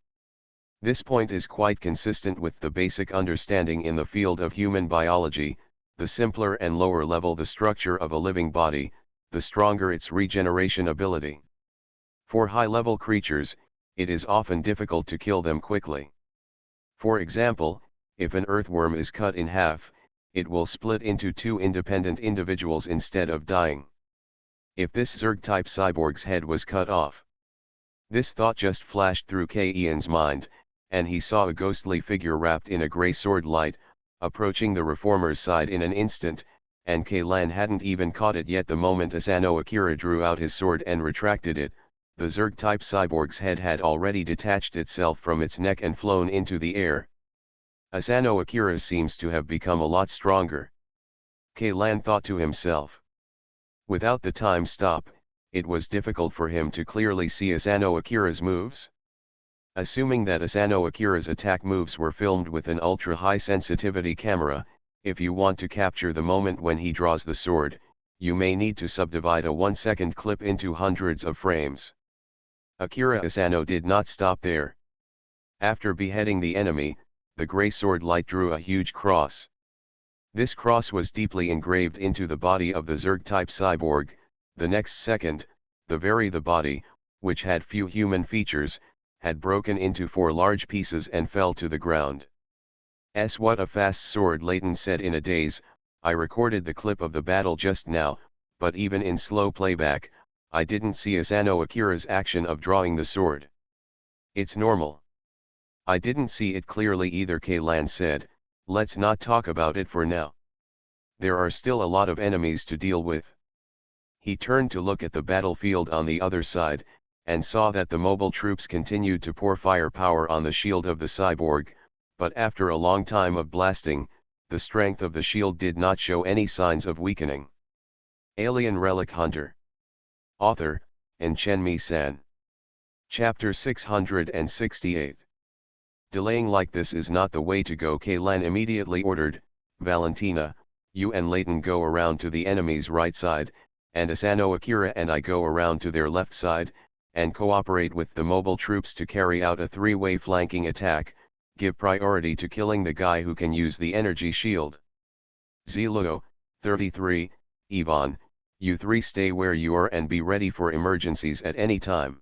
A: This point is quite consistent with the basic understanding in the field of human biology: the simpler and lower level the structure of a living body, the stronger its regeneration ability. For high-level creatures, it is often difficult to kill them quickly. For example, if an earthworm is cut in half, it will split into two independent individuals instead of dying. If this Zerg-type cyborg's head was cut off. This thought just flashed through Ian's mind, and he saw a ghostly figure wrapped in a grey sword light, approaching the reformer's side in an instant, and Kaylan hadn't even caught it yet. The moment Asano Akira drew out his sword and retracted it, the Zerg-type cyborg's head had already detached itself from its neck and flown into the air. Asano Akira seems to have become a lot stronger. Kaylan thought to himself. Without the time stop, it was difficult for him to clearly see Asano Akira's moves. Assuming that Asano Akira's attack moves were filmed with an ultra-high sensitivity camera, if you want to capture the moment when he draws the sword, you may need to subdivide a 1-second clip into hundreds of frames. Akira Asano did not stop there. After beheading the enemy, the grey sword light drew a huge cross. This cross was deeply engraved into the body of the Zerg-type cyborg. The next second, the body, which had few human features, had broken into 4 large pieces and fell to the ground. What a fast sword, Layton said in a daze. I recorded the clip of the battle just now, but even in slow playback, I didn't see Asano Akira's action of drawing the sword. It's normal. I didn't see it clearly either, Kaylan said. Let's not talk about it for now. There are still a lot of enemies to deal with. He turned to look at the battlefield on the other side, and saw that the mobile troops continued to pour firepower on the shield of the cyborg, but after a long time of blasting, the strength of the shield did not show any signs of weakening. Alien Relic Hunter. Author, Chenmi-san. Chapter 668. Delaying like this is not the way to go, Kaylan immediately ordered. Valentina, you and Layton go around to the enemy's right side, and Asano Akira and I go around to their left side, and cooperate with the mobile troops to carry out a 3-way flanking attack. Give priority to killing the guy who can use the energy shield. Ziluo, 33, Ivan, you 3 stay where you are and be ready for emergencies at any time.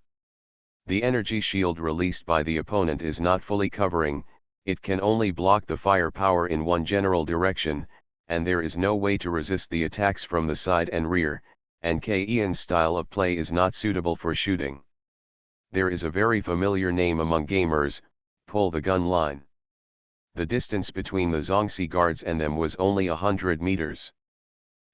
A: The energy shield released by the opponent is not fully covering, it can only block the firepower in one general direction, and there is no way to resist the attacks from the side and rear, and Ian's style of play is not suitable for shooting. There is a very familiar name among gamers: pull the gun line. The distance between the Zongxi guards and them was only 100 meters.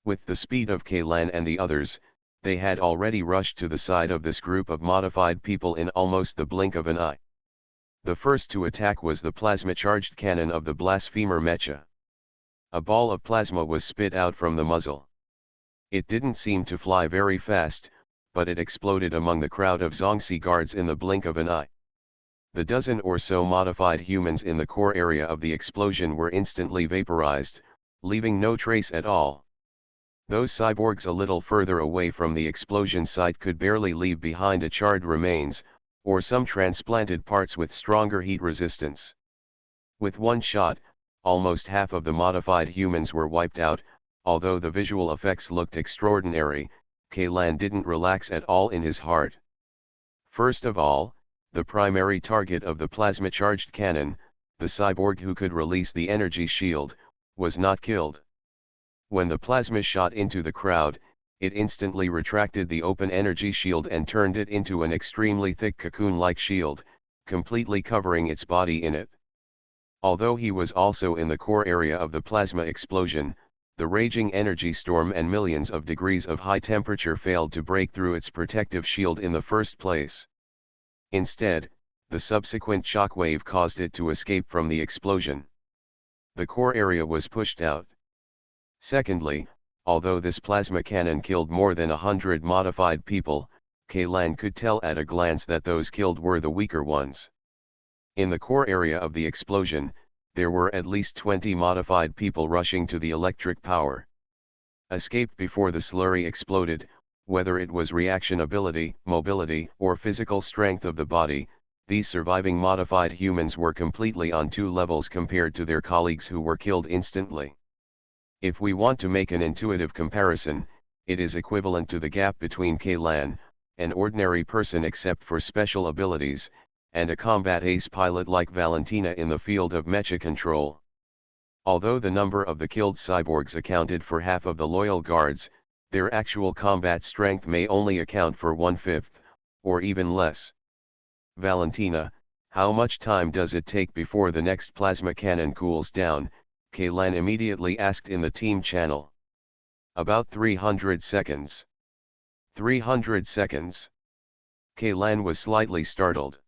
A: With the speed of Kaylan and the others, they had already rushed to the side of this group of modified people in almost the blink of an eye. The first to attack was the plasma-charged cannon of the blasphemer Mecha. A ball of plasma was spit out from the muzzle. It didn't seem to fly very fast, but it exploded among the crowd of Zongxi guards in the blink of an eye. The dozen or so modified humans in the core area of the explosion were instantly vaporized, leaving no trace at all. Those cyborgs a little further away from the explosion site could barely leave behind a charred remains, or some transplanted parts with stronger heat resistance. With one shot, almost half of the modified humans were wiped out. Although the visual effects looked extraordinary, Kaylan didn't relax at all in his heart. First of all, the primary target of the plasma-charged cannon, the cyborg who could release the energy shield, was not killed. When the plasma shot into the crowd, it instantly retracted the open energy shield and turned it into an extremely thick cocoon-like shield, completely covering its body in it. Although he was also in the core area of the plasma explosion, the raging energy storm and millions of degrees of high temperature failed to break through its protective shield in the first place. Instead, The subsequent shockwave caused it to escape from the explosion. The core area was pushed out. Secondly, although this plasma cannon killed more than 100 modified people, Kaylan could tell at a glance that those killed were the weaker ones. In the core area of the explosion, there were at least 20 modified people rushing to the electric power. Escaped before the slurry exploded. Whether it was reaction ability, mobility, or physical strength of the body, these surviving modified humans were completely on two levels compared to their colleagues who were killed instantly. If we want to make an intuitive comparison, it is equivalent to the gap between Kaylan, an ordinary person except for special abilities, and a combat ace pilot like Valentina in the field of mecha control. Although the number of the killed cyborgs accounted for half of the loyal guards, their actual combat strength may only account for 1/5, or even less. Valentina, how much time does it take before the next plasma cannon cools down? Kaylan immediately asked in the team channel. About 300 seconds. 300 seconds. Kaylan was slightly startled.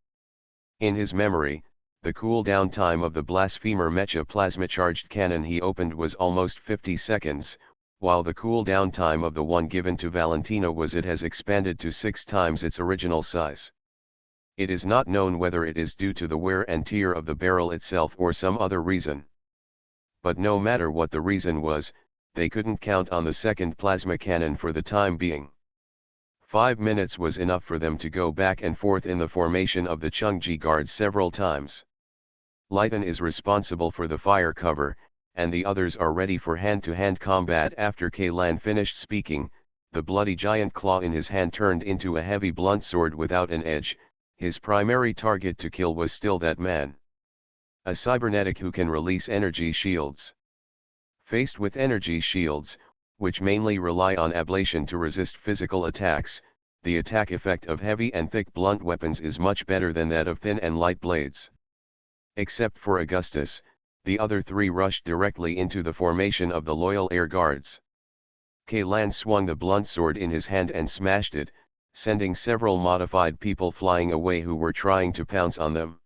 A: In his memory, the cooldown time of the Blasphemer Mecha plasma-charged cannon he opened was almost 50 seconds, while the cooldown time of the one given to Valentina has expanded to 6 times its original size. It is not known whether it is due to the wear and tear of the barrel itself or some other reason. But no matter what the reason was, they couldn't count on the second plasma cannon for the time being. 5 minutes was enough for them to go back and forth in the formation of the Chungji guards several times. Leighton is responsible for the fire cover, and the others are ready for hand-to-hand combat. After Kaylan finished speaking, the bloody giant claw in his hand turned into a heavy blunt sword without an edge. His primary target to kill was still that man. A cybernetic who can release energy shields. Faced with energy shields, which mainly rely on ablation to resist physical attacks, the attack effect of heavy and thick blunt weapons is much better than that of thin and light blades. Except for Augustus, the other three rushed directly into the formation of the loyal air guards. Kaylan swung the blunt sword in his hand and smashed it, sending several modified people flying away who were trying to pounce on them.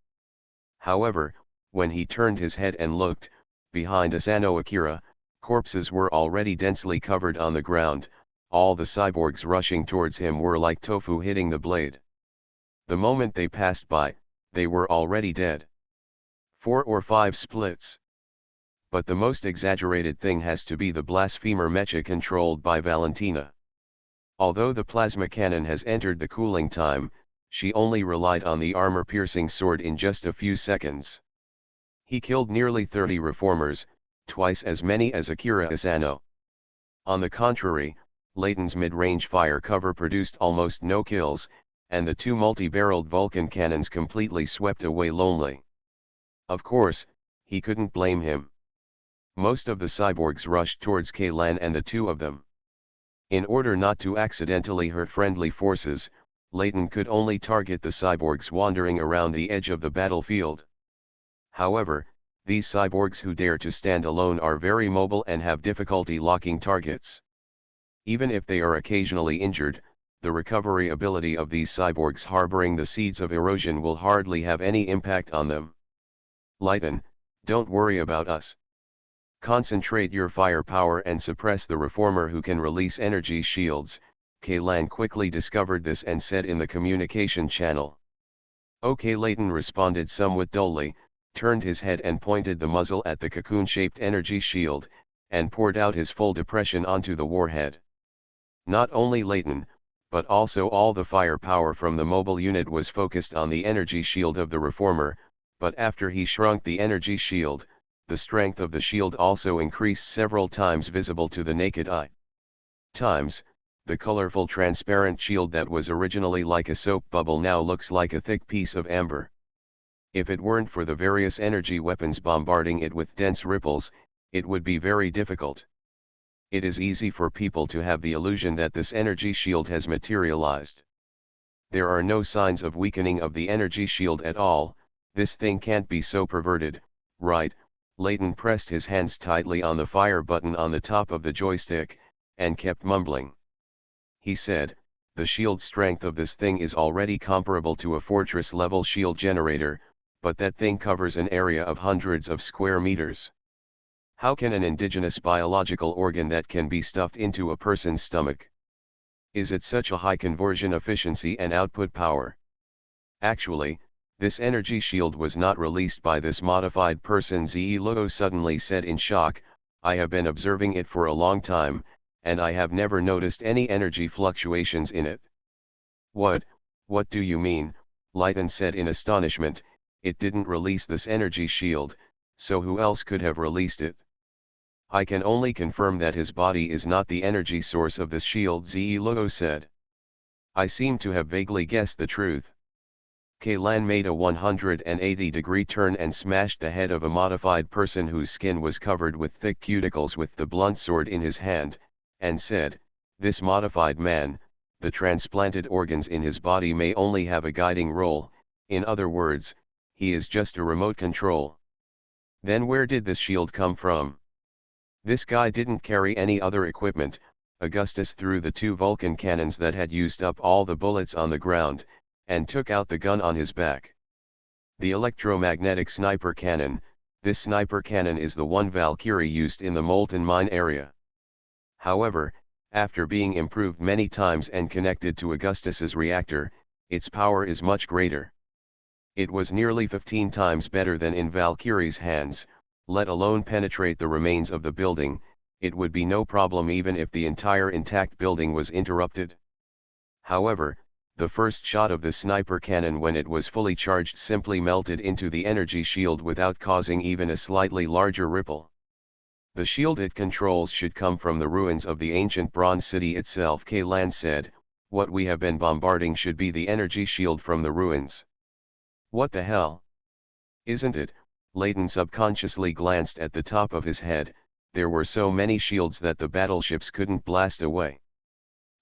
A: However, when he turned his head and looked, behind Asano Akira, corpses were already densely covered on the ground. All the cyborgs rushing towards him were like tofu hitting the blade. The moment they passed by, they were already dead. 4 or 5 splits. But the most exaggerated thing has to be the Blasphemer Mecha controlled by Valentina. Although the plasma cannon has entered the cooling time, she only relied on the armor-piercing sword in just a few seconds. He killed nearly 30 reformers, twice as many as Akira Asano. On the contrary, Leighton's mid-range fire cover produced almost no kills, and the 2 multi-barreled Vulcan cannons completely swept away Lonely. Of course, he couldn't blame him. Most of the cyborgs rushed towards Kaylan and the two of them. In order not to accidentally hurt friendly forces, Leighton could only target the cyborgs wandering around the edge of the battlefield. However, these cyborgs who dare to stand alone are very mobile and have difficulty locking targets. Even if they are occasionally injured, the recovery ability of these cyborgs harboring the seeds of erosion will hardly have any impact on them. Leighton, don't worry about us. Concentrate your firepower and suppress the reformer who can release energy shields. Kaylan quickly discovered this and said in the communication channel. Okay, Leighton responded somewhat dully, turned his head and pointed the muzzle at the cocoon-shaped energy shield, and poured out his full depression onto the warhead. Not only Leighton, but also all the firepower from the mobile unit was focused on the energy shield of the reformer, but after he shrunk the energy shield, the strength of the shield also increased several times, visible to the naked eye. The colorful transparent shield that was originally like a soap bubble now looks like a thick piece of amber. If it weren't for the various energy weapons bombarding it with dense ripples, it would be very difficult. It is easy for people to have the illusion that this energy shield has materialized. There are no signs of weakening of the energy shield at all. This thing can't be so perverted, right? Leighton pressed his hands tightly on the fire button on the top of the joystick, and kept mumbling. He said, the shield strength of this thing is already comparable to a fortress-level shield generator, but that thing covers an area of hundreds of square meters. How can an indigenous biological organ that can be stuffed into a person's stomach? Is it such a high conversion efficiency and output power? Actually, this energy shield was not released by this modified person. Zelo suddenly said in shock, I have been observing it for a long time, and I have never noticed any energy fluctuations in it. What do you mean? Leighton said in astonishment, it didn't release this energy shield, so who else could have released it? I can only confirm that his body is not the energy source of this shield, Zelo said. I seem to have vaguely guessed the truth. Kaylan made a 180-degree turn and smashed the head of a modified person whose skin was covered with thick cuticles with the blunt sword in his hand, and said, this modified man, the transplanted organs in his body may only have a guiding role, in other words, he is just a remote control. Then where did this shield come from? This guy didn't carry any other equipment. Augustus threw the 2 Vulcan cannons that had used up all the bullets on the ground, and took out the gun on his back. The electromagnetic sniper cannon, this sniper cannon is the one Valkyrie used in the molten mine area. However, after being improved many times and connected to Augustus's reactor, its power is much greater. It was nearly 15 times better than in Valkyrie's hands, let alone penetrate the remains of the building. It would be no problem even if the entire intact building was interrupted. However, the first shot of the sniper cannon when it was fully charged simply melted into the energy shield without causing even a slightly larger ripple. The shield it controls should come from the ruins of the ancient bronze city itself, Kaylan said. What we have been bombarding should be the energy shield from the ruins. What the hell? Isn't it? Leighton subconsciously glanced at the top of his head. There were so many shields that the battleships couldn't blast away.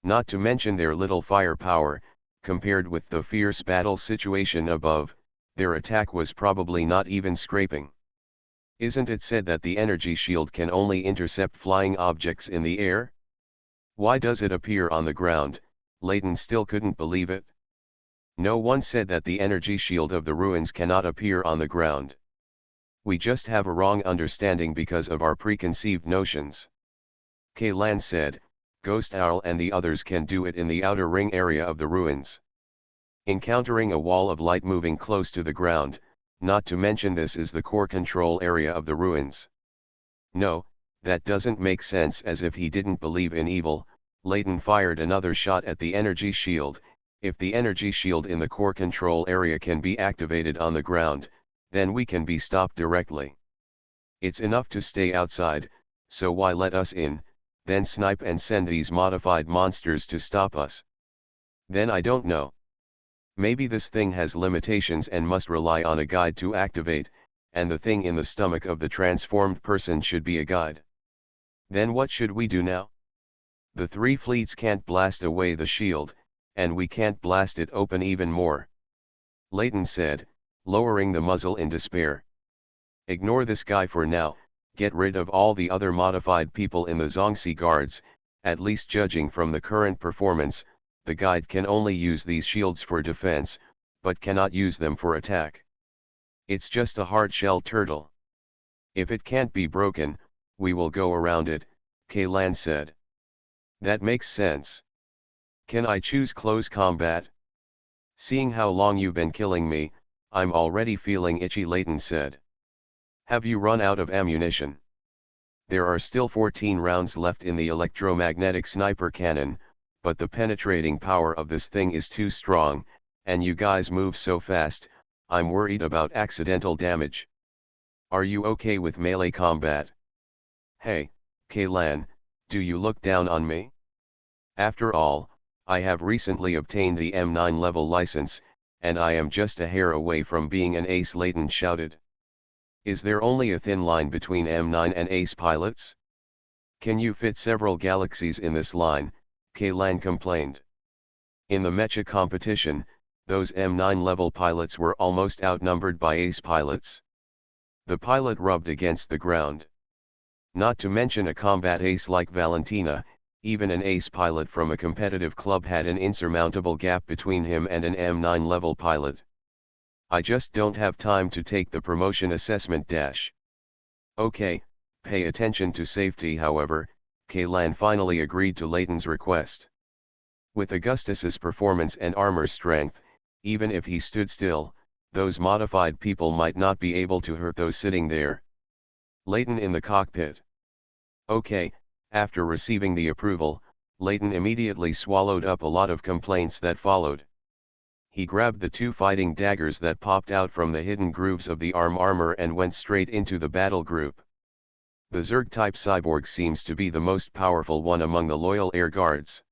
A: Not to mention their little firepower, compared with the fierce battle situation above, their attack was probably not even scraping. Isn't it said that the energy shield can only intercept flying objects in the air? Why does it appear on the ground? Leighton still couldn't believe it. No one said that the energy shield of the ruins cannot appear on the ground. We just have a wrong understanding because of our preconceived notions. Kaylan said, Ghost Owl and the others can do it in the outer ring area of the ruins. Encountering a wall of light moving close to the ground, not to mention this is the core control area of the ruins. No, that doesn't make sense. As if he didn't believe in evil, Leighton fired another shot at the energy shield. If the energy shield in the core control area can be activated on the ground, then we can be stopped directly. It's enough to stay outside, so why let us in, then snipe and send these modified monsters to stop us? Then I don't know. Maybe this thing has limitations and must rely on a guide to activate, and the thing in the stomach of the transformed person should be a guide. Then what should we do now? The 3 fleets can't blast away the shield, and we can't blast it open even more. Leighton said, lowering the muzzle in despair. Ignore this guy for now, get rid of all the other modified people in the Zongxi guards. At least judging from the current performance, the guide can only use these shields for defense, but cannot use them for attack. It's just a hard-shell turtle. If it can't be broken, we will go around it, Kaylan said. That makes sense. Can I choose close combat? Seeing how long you've been killing me, I'm already feeling itchy, Leighton said. Have you run out of ammunition? There are still 14 rounds left in the electromagnetic sniper cannon, but the penetrating power of this thing is too strong, and you guys move so fast, I'm worried about accidental damage. Are you okay with melee combat? Hey, Kaylan, do you look down on me? After all, I have recently obtained the M9 level license, and I am just a hair away from being an ace, Leighton shouted. Is there only a thin line between M9 and ace pilots? Can you fit several galaxies in this line? Kaylan complained. In the mecha competition, those M9 level pilots were almost outnumbered by ace pilots. The pilot rubbed against the ground. Not to mention a combat ace like Valentina, even an ace pilot from a competitive club had an insurmountable gap between him and an M9 level pilot. I just don't have time to take the promotion assessment dash. Okay, pay attention to safety. However, Kaylan finally agreed to Layton's request. With Augustus's performance and armor strength, even if he stood still, those modified people might not be able to hurt those sitting there. Layton in the cockpit. Okay, after receiving the approval, Layton immediately swallowed up a lot of complaints that followed. He grabbed the 2 fighting daggers that popped out from the hidden grooves of the armor and went straight into the battle group. The Zerg-type cyborg seems to be the most powerful one among the loyal air guards.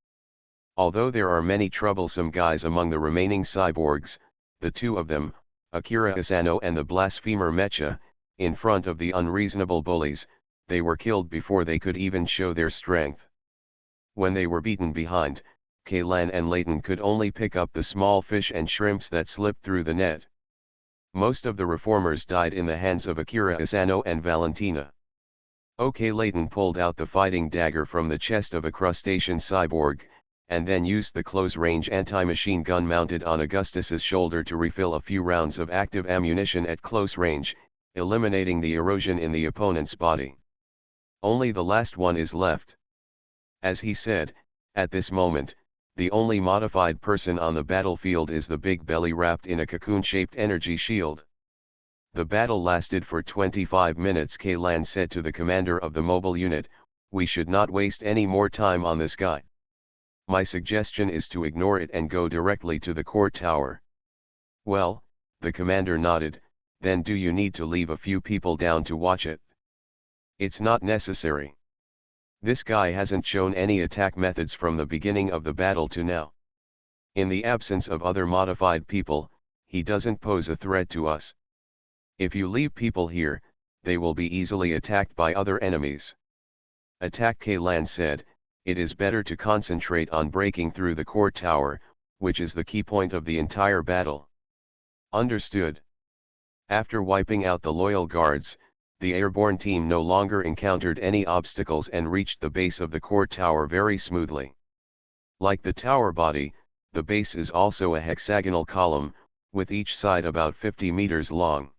A: Although there are many troublesome guys among the remaining cyborgs, the 2 of them, Akira Asano and the blasphemer Mecha, in front of the unreasonable bullies, they were killed before they could even show their strength. When they were beaten behind, Kaylan and Layton could only pick up the small fish and shrimps that slipped through the net. Most of the reformers died in the hands of Akira Asano and Valentina. OK, Layton pulled out the fighting dagger from the chest of a crustacean cyborg, and then used the close-range anti-machine gun mounted on Augustus's shoulder to refill a few rounds of active ammunition at close range, eliminating the erosion in the opponent's body. Only the last one is left. As he said, at this moment, the only modified person on the battlefield is the big belly wrapped in a cocoon-shaped energy shield. The battle lasted for 25 minutes. Kaylan said to the commander of the mobile unit, "We should not waste any more time on this guy. My suggestion is to ignore it and go directly to the court tower." "Well," the commander nodded, "then do you need to leave a few people down to watch it?" "It's not necessary. This guy hasn't shown any attack methods from the beginning of the battle to now. In the absence of other modified people, he doesn't pose a threat to us. If you leave people here, they will be easily attacked by other enemies." "Attack," Kaylan said. "It is better to concentrate on breaking through the court tower, which is the key point of the entire battle." "Understood." After wiping out the loyal guards, the airborne team no longer encountered any obstacles and reached the base of the court tower very smoothly. Like the tower body, the base is also a hexagonal column, with each side about 50 meters long.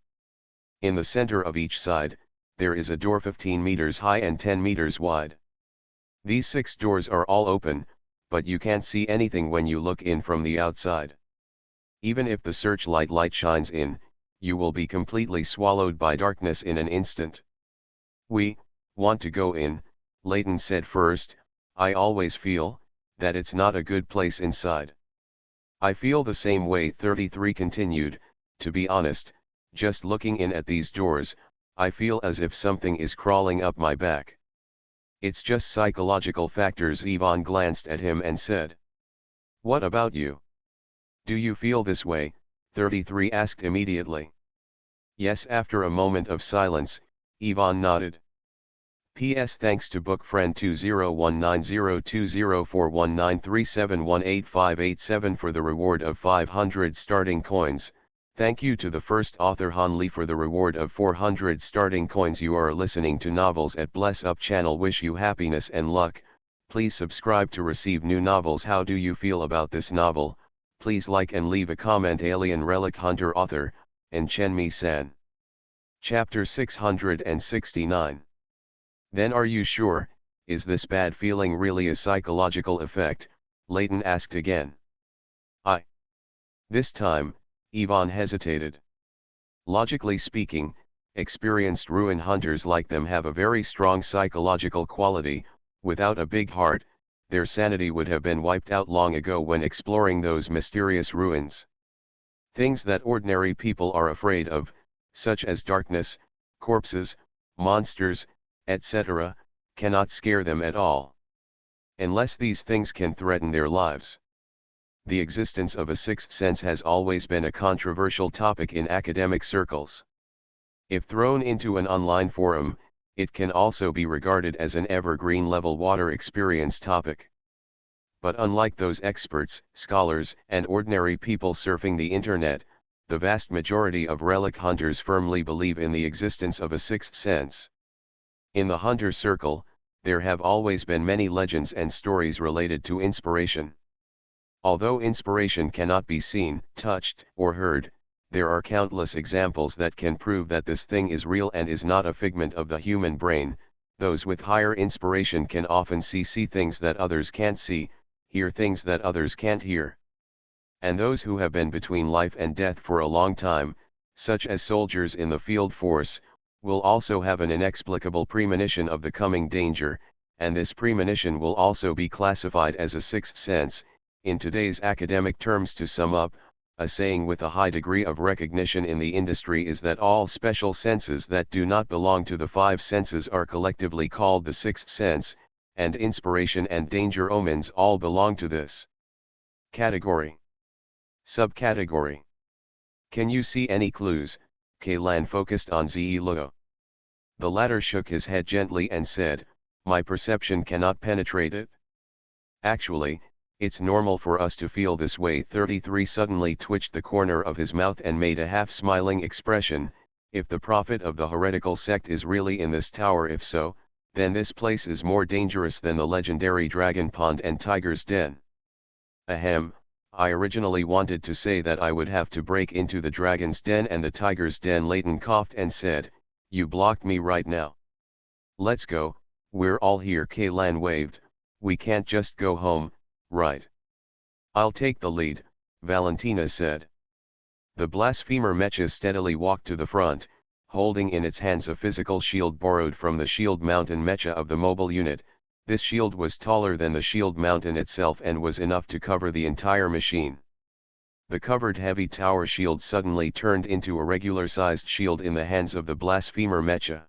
A: In the center of each side, there is a door 15 meters high and 10 meters wide. These 6 doors are all open, but you can't see anything when you look in from the outside. Even if the searchlight light shines in, you will be completely swallowed by darkness in an instant. "We want to go in," Layton said first. "I always feel that it's not a good place inside." "I feel the same way," 33 continued. "To be honest, just looking in at these doors, I feel as if something is crawling up my back." "It's just psychological factors." Yvonne glanced at him and said. "What about you? Do you feel this way?" 33 asked immediately. "Yes." After a moment of silence, Yvonne nodded. "P.S. Thanks to book friend 201902041937185887 for the reward of 500 starting coins. Thank you to the first author Han Lee for the reward of 400 starting coins. You are listening to Novels at Bless Up channel. Wish you happiness and luck. Please subscribe to receive new novels. How do you feel about this novel? Please like and leave a comment. Alien Relic Hunter author, and Chen-Mi-san. Chapter 669. Then are you sure, is this bad feeling really a psychological effect? Layton asked again. This time, Yvonne hesitated. Logically speaking, experienced ruin hunters like them have a very strong psychological quality. Without a big heart, their sanity would have been wiped out long ago when exploring those mysterious ruins. Things that ordinary people are afraid of, such as darkness, corpses, monsters, etc., cannot scare them at all. Unless these things can threaten their lives. The existence of a sixth sense has always been a controversial topic in academic circles. If thrown into an online forum, it can also be regarded as an evergreen level water experience topic. But unlike those experts, scholars, and ordinary people surfing the internet, the vast majority of relic hunters firmly believe in the existence of a sixth sense. In the hunter circle, there have always been many legends and stories related to inspiration. Although inspiration cannot be seen, touched, or heard, there are countless examples that can prove that this thing is real and is not a figment of the human brain. Those with higher inspiration can often see things that others can't see, hear things that others can't hear. And those who have been between life and death for a long time, such as soldiers in the field force, will also have an inexplicable premonition of the coming danger, and this premonition will also be classified as a sixth sense. In today's academic terms, to sum up, a saying with a high degree of recognition in the industry is that all special senses that do not belong to the five senses are collectively called the sixth sense, and inspiration and danger omens all belong to this category. Subcategory. Can you see any clues? Kaylan focused on Ziluo. The latter shook his head gently and said, my perception cannot penetrate it. Actually, it's normal for us to feel this way. 33 suddenly twitched the corner of his mouth and made a half-smiling expression. If the prophet of the heretical sect is really in this tower, if so, then this place is more dangerous than the legendary Dragon Pond and Tiger's Den. Ahem, I originally wanted to say that I would have to break into the Dragon's Den and the Tiger's Den. Layton coughed and said, you blocked me right now. Let's go, we're all here. Kaylan waved, we can't just go home, right? I'll take the lead, Valentina said. The blasphemer mecha steadily walked to the front, holding in its hands a physical shield borrowed from the shield mountain mecha of the mobile unit. This shield was taller than the shield mountain itself and was enough to cover the entire machine. The covered heavy tower shield suddenly turned into a regular-sized shield in the hands of the blasphemer mecha.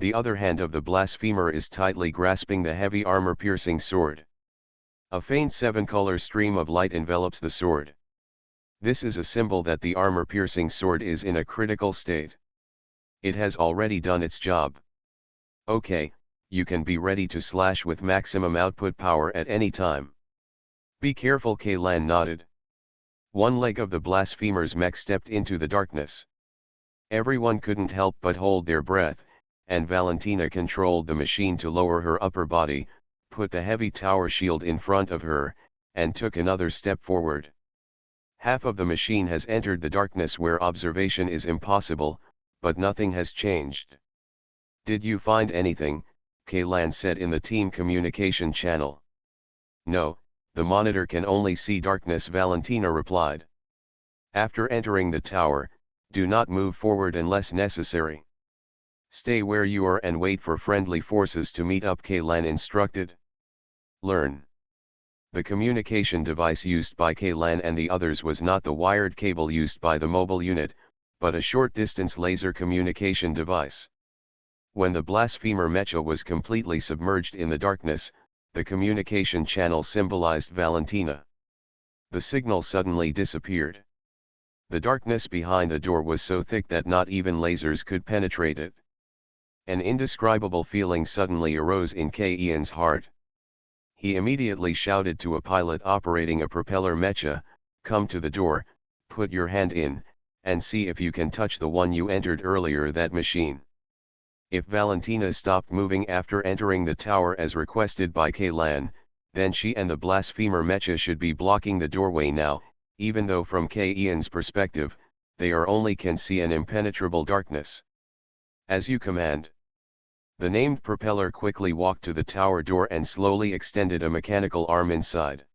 A: The other hand of the blasphemer is tightly grasping the heavy armor-piercing sword. A faint seven-color stream of light envelops the sword. This is a symbol that the armor-piercing sword is in a critical state. It has already done its job. Okay, you can be ready to slash with maximum output power at any time. Be careful. Kaylan nodded. One leg of the blasphemer's mech stepped into the darkness. Everyone couldn't help but hold their breath, and Valentina controlled the machine to lower her upper body, put the heavy tower shield in front of her, and took another step forward. Half of the machine has entered the darkness where observation is impossible, but nothing has changed. Did you find anything? Kaylan said in the team communication channel. No, the monitor can only see darkness, Valentina replied. After entering the tower, do not move forward unless necessary. Stay where you are and wait for friendly forces to meet up, Kaylan instructed. Learn. The communication device used by Kaylan and the others was not the wired cable used by the mobile unit, but a short-distance laser communication device. When the blasphemer mecha was completely submerged in the darkness, the communication channel symbolized Valentina. The signal suddenly disappeared. The darkness behind the door was so thick that not even lasers could penetrate it. An indescribable feeling suddenly arose in Ian's heart. He immediately shouted to a pilot operating a propeller mecha, come to the door, put your hand in, and see if you can touch the one you entered earlier, that machine. If Valentina stopped moving after entering the tower as requested by Kaylan, then she and the blasphemer mecha should be blocking the doorway now, even though from Ian's perspective, they only can see an impenetrable darkness. As you command. The named propeller quickly walked to the tower door and slowly extended a mechanical arm inside.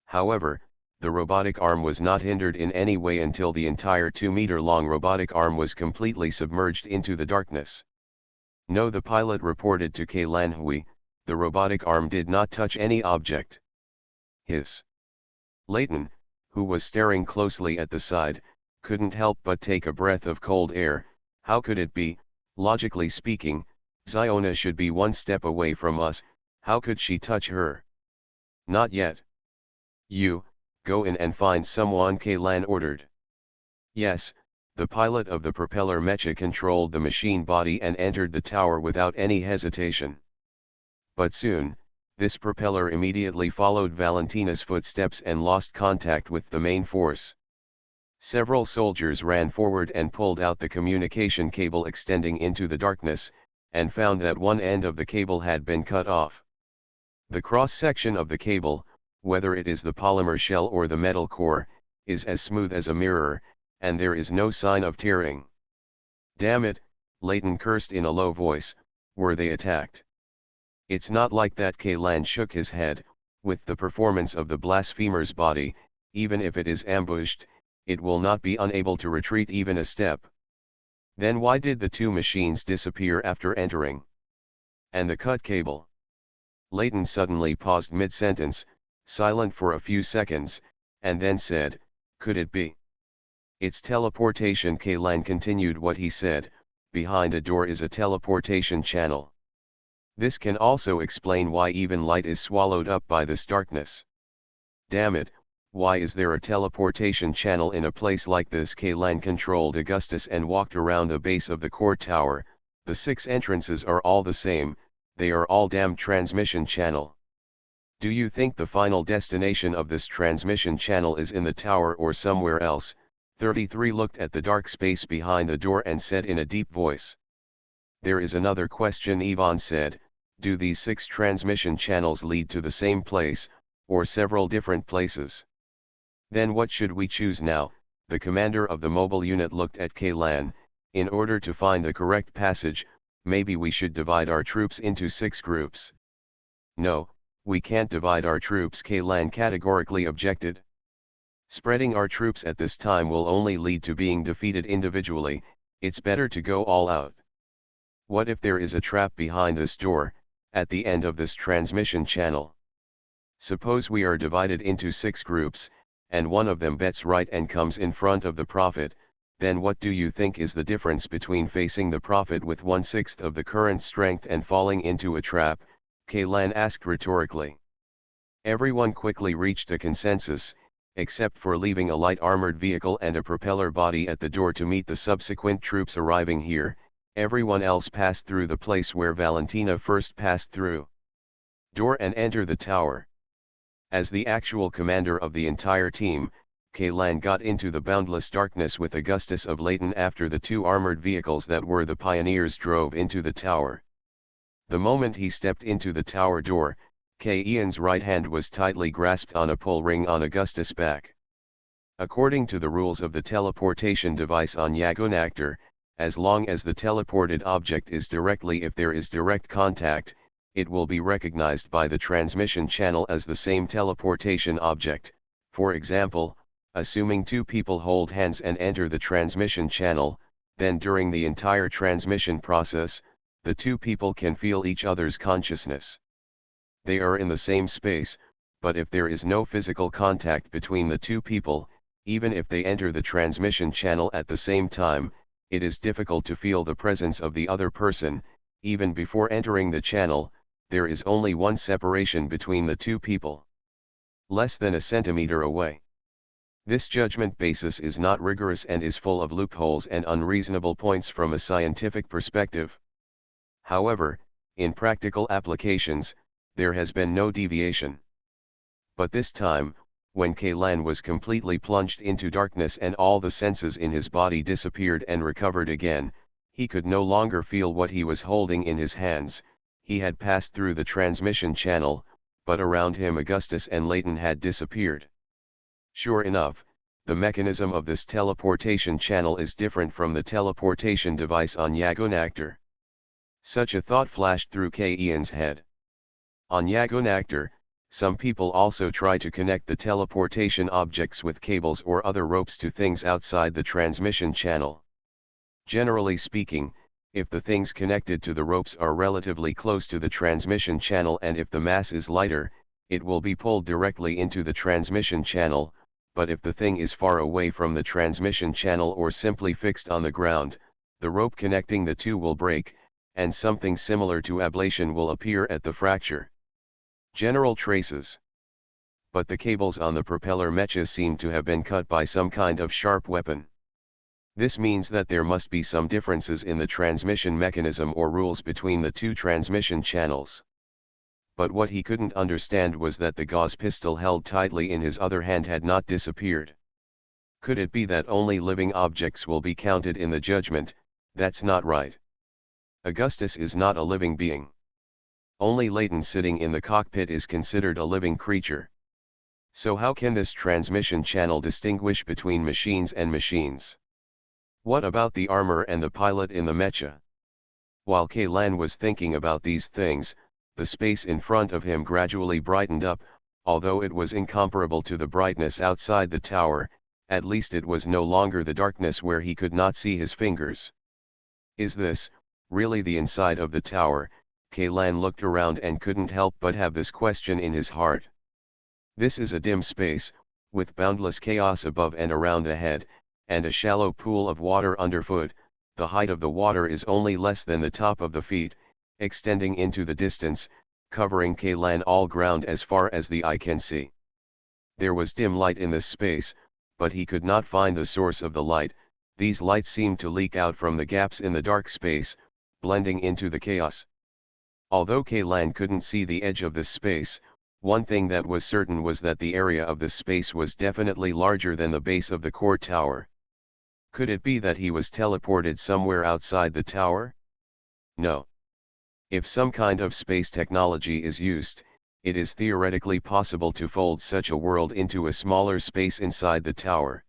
A: However, the robotic arm was not hindered in any way until the entire 2-meter-long robotic arm was completely submerged into the darkness. No, the pilot reported to Kaylan Hui, the robotic arm did not touch any object. Hiss. Layton, who was staring closely at the side, couldn't help but take a breath of cold air. How could it be? Logically speaking, Ziona should be one step away from us. How could she touch her? Not yet. You, go in and find someone, Kaylan ordered. Yes, the pilot of the propeller mecha controlled the machine body and entered the tower without any hesitation. But soon, this propeller immediately followed Valentina's footsteps and lost contact with the main force. Several soldiers ran forward and pulled out the communication cable extending into the darkness, and found that one end of the cable had been cut off. The cross-section of the cable, whether it is the polymer shell or the metal core, is as smooth as a mirror, and there is no sign of tearing. "Damn it," Layton cursed in a low voice, "were they attacked?" "It's not like that." Kaylan shook his head. "With the performance of the blasphemer's body, even if it is ambushed, it will not be unable to retreat even a step." "Then why did the two machines disappear after entering? And the cut cable?" Layton suddenly paused mid-sentence, silent for a few seconds, and then said, "Could it be?" "It's teleportation." Kaylan continued what he said. "Behind a door is a teleportation channel. This can also explain why even light is swallowed up by this darkness." "Damn it, why is there a teleportation channel in a place like this?" Kaylan controlled Augustus and walked around the base of the core tower. "The 6 entrances are all the same, they are all damn transmission channel. Do you think the final destination of this transmission channel is in the tower or somewhere else?" 33 looked at the dark space behind the door and said in a deep voice. "There is another question," Yvonne said. "Do these 6 transmission channels lead to the same place, or several different places?" "Then what should we choose now?" The commander of the mobile unit looked at Kaylan. "In order to find the correct passage, maybe we should divide our troops into 6 groups." "No, we can't divide our troops," Kaylan categorically objected. "Spreading our troops at this time will only lead to being defeated individually. It's better to go all out." "What if there is a trap behind this door, at the end of this transmission channel? Suppose we are divided into 6 groups, and one of them bets right and comes in front of the Prophet, then what do you think is the difference between facing the Prophet with 1/6 of the current strength and falling into a trap?" Kaylan asked rhetorically. Everyone quickly reached a consensus, except for leaving a light armored vehicle and a propeller body at the door to meet the subsequent troops arriving here. Everyone else passed through the place where Valentina first passed through. Door and enter the tower. As the actual commander of the entire team, Kaylan got into the boundless darkness with Augustus of Layton after the 2 armored vehicles that were the pioneers drove into the tower. The moment he stepped into the tower door, Ian's right hand was tightly grasped on a pull ring on Augustus' back. According to the rules of the teleportation device on Yagunactor, as long as the teleported object is directly, if there is direct contact, it will be recognized by the transmission channel as the same teleportation object. For example, assuming 2 people hold hands and enter the transmission channel, then during the entire transmission process, the 2 people can feel each other's consciousness. They are in the same space, but if there is no physical contact between the 2 people, even if they enter the transmission channel at the same time, it is difficult to feel the presence of the other person. Even before entering the channel, there is only one separation between the 2 people. Less than a centimeter away. This judgment basis is not rigorous and is full of loopholes and unreasonable points from a scientific perspective. However, in practical applications, there has been no deviation. But this time, when Kaylan was completely plunged into darkness and all the senses in his body disappeared and recovered again, he could no longer feel what he was holding in his hands. He had passed through the transmission channel, but around him Augustus and Layton had disappeared. Sure enough, the mechanism of this teleportation channel is different from the teleportation device on Yagunactor. Such a thought flashed through Ian's head. On Yagunactor, some people also try to connect the teleportation objects with cables or other ropes to things outside the transmission channel. Generally speaking, if the things connected to the ropes are relatively close to the transmission channel and if the mass is lighter, it will be pulled directly into the transmission channel, but if the thing is far away from the transmission channel or simply fixed on the ground, the rope connecting the 2 will break, and something similar to ablation will appear at the fracture. General traces. But the cables on the propeller mecha seem to have been cut by some kind of sharp weapon. This means that there must be some differences in the transmission mechanism or rules between the 2 transmission channels. But what he couldn't understand was that the gauze pistol held tightly in his other hand had not disappeared. Could it be that only living objects will be counted in the judgment? That's not right. Augustus is not a living being. Only Leighton sitting in the cockpit is considered a living creature. So how can this transmission channel distinguish between machines and machines? What about the armor and the pilot in the mecha? While Kaylan was thinking about these things, the space in front of him gradually brightened up, although it was incomparable to the brightness outside the tower. At least it was no longer the darkness where he could not see his fingers. Is this really the inside of the tower? Kaylan looked around and couldn't help but have this question in his heart. This is a dim space, with boundless chaos above and around ahead, and a shallow pool of water underfoot. The height of the water is only less than the top of the feet, extending into the distance, covering Kaylan all ground as far as the eye can see. There was dim light in this space, but he could not find the source of the light. These lights seemed to leak out from the gaps in the dark space, blending into the chaos. Although Kaylan couldn't see the edge of this space, one thing that was certain was that the area of this space was definitely larger than the base of the core tower. Could it be that he was teleported somewhere outside the tower? No. If some kind of space technology is used, it is theoretically possible to fold such a world into a smaller space inside the tower.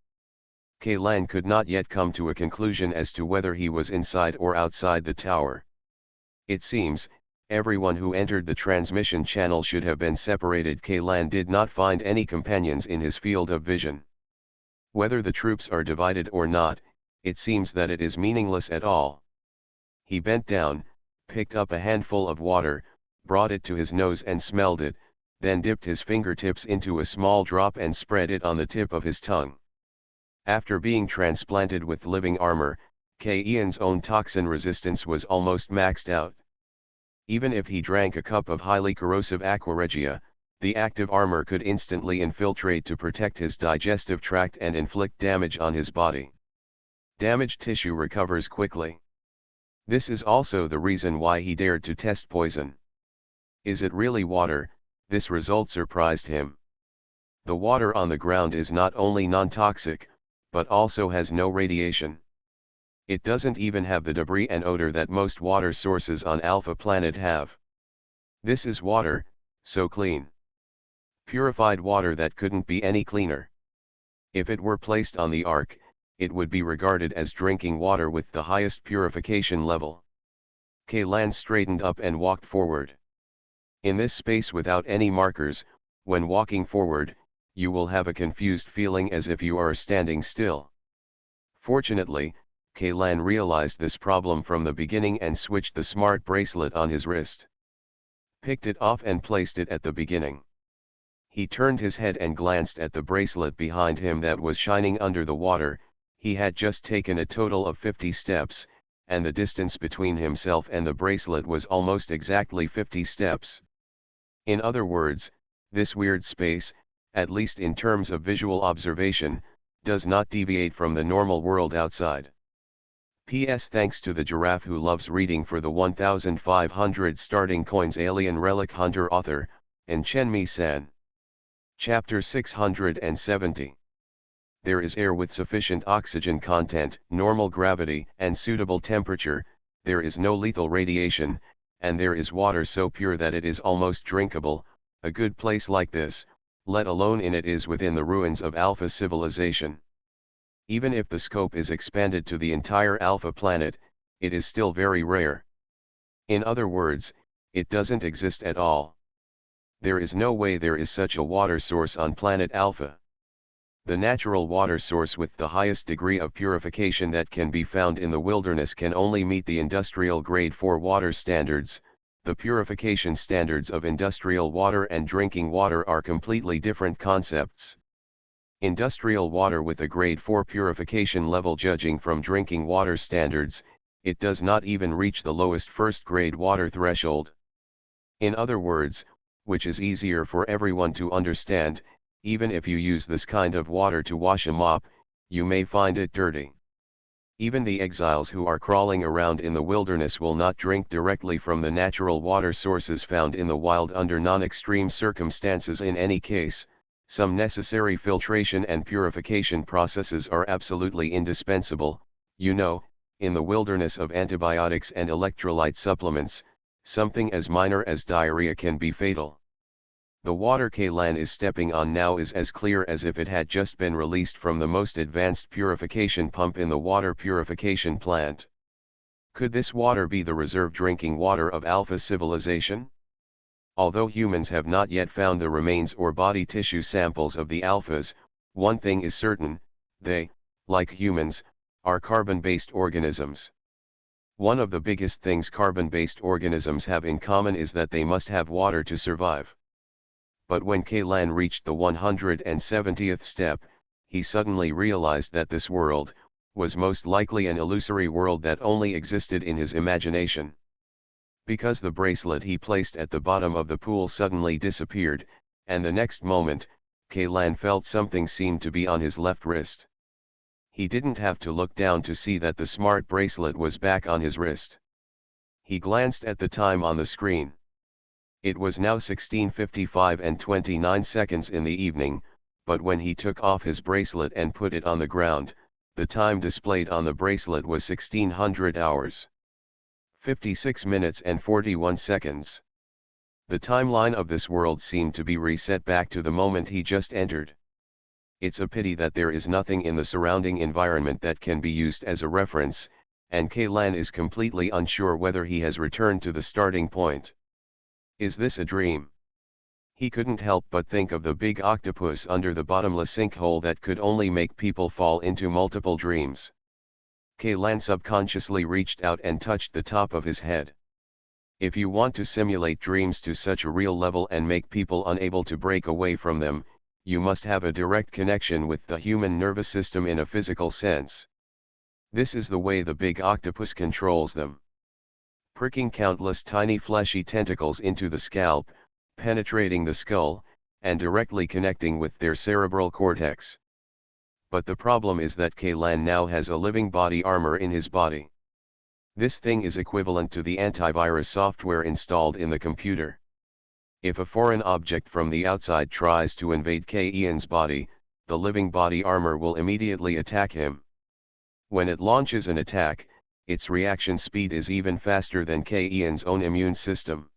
A: Kaylan could not yet come to a conclusion as to whether he was inside or outside the tower. It seems, everyone who entered the transmission channel should have been separated. Kaylan did not find any companions in his field of vision. Whether the troops are divided or not, it seems that it is meaningless at all. He bent down, picked up a handful of water, brought it to his nose and smelled it, then dipped his fingertips into a small drop and spread it on the tip of his tongue. After being transplanted with living armor, Ian's own toxin resistance was almost maxed out. Even if he drank a cup of highly corrosive aqua regia, the active armor could instantly infiltrate to protect his digestive tract and inflict damage on his body. Damaged tissue recovers quickly. This is also the reason why he dared to test poison. Is it really water? This result surprised him. The water on the ground is not only non-toxic, but also has no radiation. It doesn't even have the debris and odor that most water sources on Alpha Planet have. This is water, so clean. Purified water that couldn't be any cleaner. If it were placed on the Ark, it would be regarded as drinking water with the highest purification level. Kaylan straightened up and walked forward. In this space without any markers, when walking forward, you will have a confused feeling as if you are standing still. Fortunately, Kaylan realized this problem from the beginning and switched the smart bracelet on his wrist. Picked it off and placed it at the beginning. He turned his head and glanced at the bracelet behind him that was shining under the water. He had just taken a total of 50 steps, and the distance between himself and the bracelet was almost exactly 50 steps. In other words, this weird space, at least in terms of visual observation, does not deviate from the normal world outside. P.S. Thanks to the giraffe who loves reading for the 1,500 starting coins. Alien Relic Hunter author, and Chenmi-san. Chapter 670. There is air with sufficient oxygen content, normal gravity, and suitable temperature. There is no lethal radiation, and there is water so pure that it is almost drinkable. A good place like this, let alone in it, is within the ruins of Alpha civilization. Even if the scope is expanded to the entire Alpha planet, it is still very rare. In other words, it doesn't exist at all. There is no way there is such a water source on planet Alpha. The natural water source with the highest degree of purification that can be found in the wilderness can only meet the industrial grade 4 water standards. The purification standards of industrial water and drinking water are completely different concepts. Industrial water with a grade 4 purification level, judging from drinking water standards, it does not even reach the lowest first grade water threshold. In other words, which is easier for everyone to understand, even if you use this kind of water to wash a mop, you may find it dirty. Even the exiles who are crawling around in the wilderness will not drink directly from the natural water sources found in the wild under non-extreme circumstances. In any case, some necessary filtration and purification processes are absolutely indispensable. in the wilderness of antibiotics and electrolyte supplements, something as minor as diarrhea can be fatal. The water Kaylan is stepping on now is as clear as if it had just been released from the most advanced purification pump in the water purification plant. Could this water be the reserve drinking water of Alpha civilization? Although humans have not yet found the remains or body tissue samples of the Alphas, one thing is certain: they, like humans, are carbon-based organisms. One of the biggest things carbon-based organisms have in common is that they must have water to survive. But when Kaylan reached the 170th step, he suddenly realized that this world was most likely an illusory world that only existed in his imagination. Because the bracelet he placed at the bottom of the pool suddenly disappeared, and the next moment, Kaylan felt something seemed to be on his left wrist. He didn't have to look down to see that the smart bracelet was back on his wrist. He glanced at the time on the screen. It was now 16:55 and 29 seconds in the evening, but when he took off his bracelet and put it on the ground, the time displayed on the bracelet was 1600 hours. 56 minutes and 41 seconds. The timeline of this world seemed to be reset back to the moment he just entered. It's a pity that there is nothing in the surrounding environment that can be used as a reference, and Kaylan is completely unsure whether he has returned to the starting point. Is this a dream? He couldn't help but think of the big octopus under the bottomless sinkhole that could only make people fall into multiple dreams. Kaylan subconsciously reached out and touched the top of his head. If you want to simulate dreams to such a real level and make people unable to break away from them, you must have a direct connection with the human nervous system in a physical sense. This is the way the big octopus controls them. Pricking countless tiny fleshy tentacles into the scalp, penetrating the skull, and directly connecting with their cerebral cortex. But the problem is that Kaylan now has a living body armor in his body. This thing is equivalent to the antivirus software installed in the computer. If a foreign object from the outside tries to invade Kaylan's body, the living body armor will immediately attack him. When it launches an attack, its reaction speed is even faster than Kaylan's own immune system.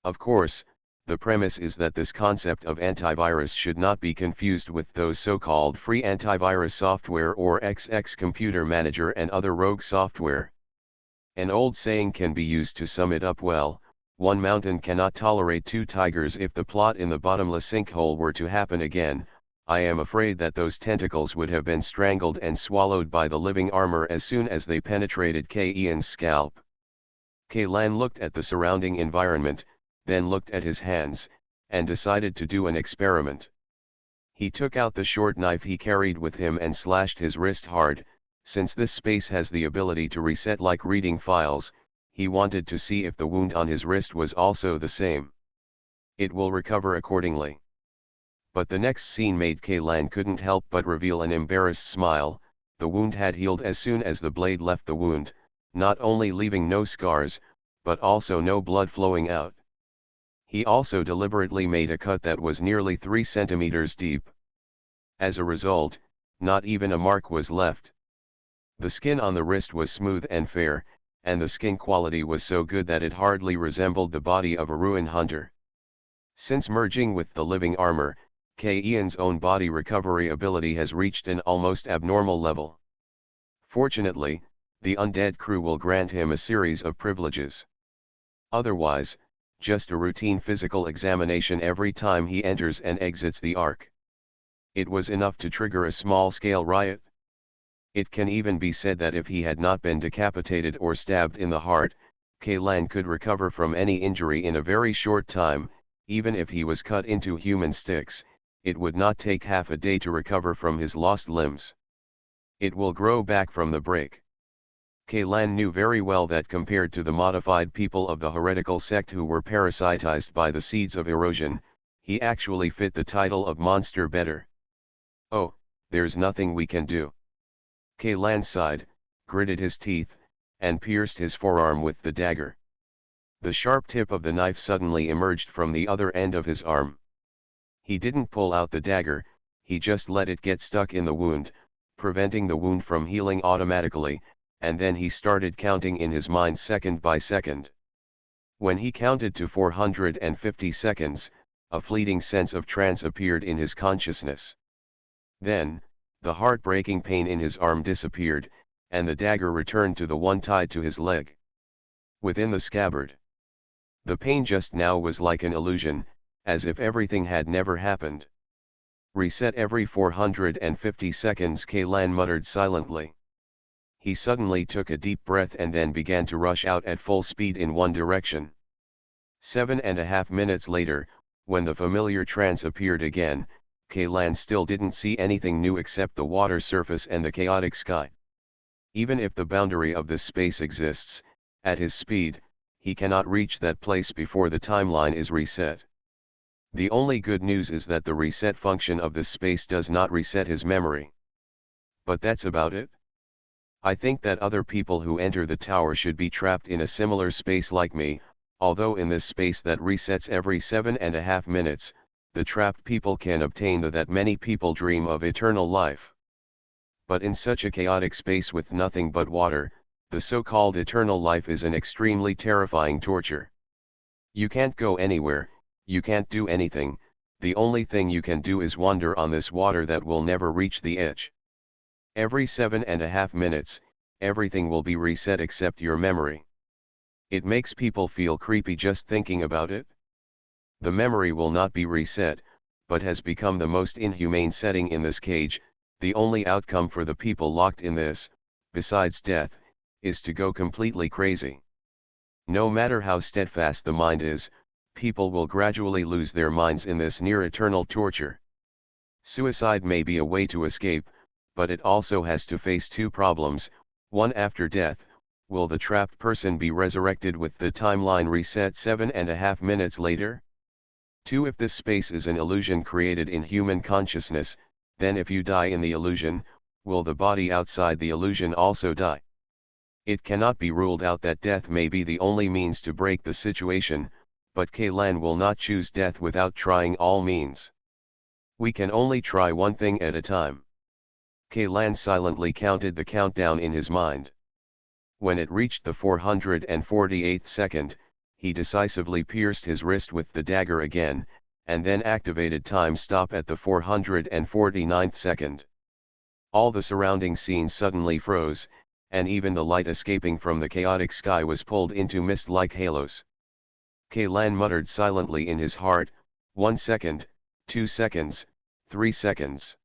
A: Of course, the premise is that this concept of antivirus should not be confused with those so-called free antivirus software or XX Computer Manager and other rogue software. An old saying can be used to sum it up well: one mountain cannot tolerate two tigers. If the plot in the bottomless sinkhole were to happen again, I am afraid that those tentacles would have been strangled and swallowed by the living armor as soon as they penetrated Kaylan's scalp. Kaylan looked at the surrounding environment, then looked at his hands, and decided to do an experiment. He took out the short knife he carried with him and slashed his wrist hard. Since this space has the ability to reset like reading files, he wanted to see if the wound on his wrist was also the same. It will recover accordingly. But the next scene made Kaylan couldn't help but reveal an embarrassed smile. The wound had healed as soon as the blade left the wound, not only leaving no scars, but also no blood flowing out. He also deliberately made a cut that was nearly 3 centimeters deep. As a result, not even a mark was left. The skin on the wrist was smooth and fair, and the skin quality was so good that it hardly resembled the body of a ruin hunter. Since merging with the living armor, Kaylan's own body recovery ability has reached an almost abnormal level. Fortunately, the undead crew will grant him a series of privileges. Otherwise, just a routine physical examination every time he enters and exits the Ark. It was enough to trigger a small-scale riot. It can even be said that if he had not been decapitated or stabbed in the heart, Kaylan could recover from any injury in a very short time. Even if he was cut into human sticks, it would not take half a day to recover from his lost limbs. It will grow back from the break. Kaylan knew very well that compared to the modified people of the heretical sect who were parasitized by the seeds of erosion, he actually fit the title of monster better. Oh, there's nothing we can do. Kaylan sighed, gritted his teeth, and pierced his forearm with the dagger. The sharp tip of the knife suddenly emerged from the other end of his arm. He didn't pull out the dagger, he just let it get stuck in the wound, preventing the wound from healing automatically, and then he started counting in his mind second by second. When he counted to 450 seconds, a fleeting sense of trance appeared in his consciousness. Then, the heartbreaking pain in his arm disappeared, and the dagger returned to the one tied to his leg. Within the scabbard. The pain just now was like an illusion, as if everything had never happened. Reset every 450 seconds, Kaylan muttered silently. He suddenly took a deep breath and then began to rush out at full speed in one direction. 7.5 minutes later, when the familiar trance appeared again, Kaylan still didn't see anything new except the water surface and the chaotic sky. Even if the boundary of this space exists, at his speed, he cannot reach that place before the timeline is reset. The only good news is that the reset function of this space does not reset his memory. But that's about it. I think that other people who enter the tower should be trapped in a similar space like me, although in this space that resets every 7.5 minutes, the trapped people can obtain that many people dream of eternal life. But in such a chaotic space with nothing but water, the so-called eternal life is an extremely terrifying torture. You can't go anywhere, you can't do anything, the only thing you can do is wander on this water that will never reach the edge. Every 7.5 minutes, everything will be reset except your memory. It makes people feel creepy just thinking about it. The memory will not be reset, but has become the most inhumane setting in this cage. The only outcome for the people locked in this, besides death, is to go completely crazy. No matter how steadfast the mind is, people will gradually lose their minds in this near-eternal torture. Suicide may be a way to escape, but it also has to face two problems. One, after death, will the trapped person be resurrected with the timeline reset 7.5 minutes later? 2, if this space is an illusion created in human consciousness, then if you die in the illusion, will the body outside the illusion also die? It cannot be ruled out that death may be the only means to break the situation, but Kaylan will not choose death without trying all means. We can only try one thing at a time. Kaylan silently counted the countdown in his mind. When it reached the 448th second, he decisively pierced his wrist with the dagger again, and then activated time stop at the 449th second. All the surrounding scene suddenly froze, and even the light escaping from the chaotic sky was pulled into mist like halos. Kaylan muttered silently in his heart, 1 second, 2 seconds, 3 seconds.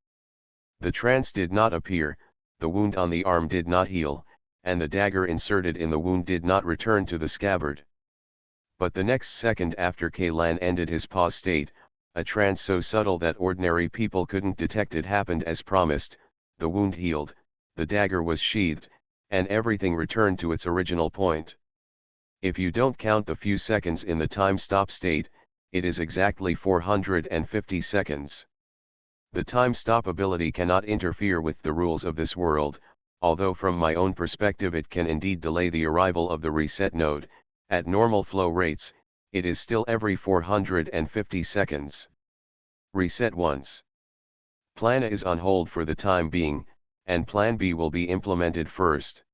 A: The trance did not appear, the wound on the arm did not heal, and the dagger inserted in the wound did not return to the scabbard. But the next second after Kaylan ended his pause state, a trance so subtle that ordinary people couldn't detect it happened as promised. The wound healed, the dagger was sheathed, and everything returned to its original point. If you don't count the few seconds in the time stop state, it is exactly 450 seconds. The time stop ability cannot interfere with the rules of this world, although from my own perspective it can indeed delay the arrival of the reset node. At normal flow rates, it is still every 450 seconds. Reset once. Plan A is on hold for the time being, and Plan B will be implemented first.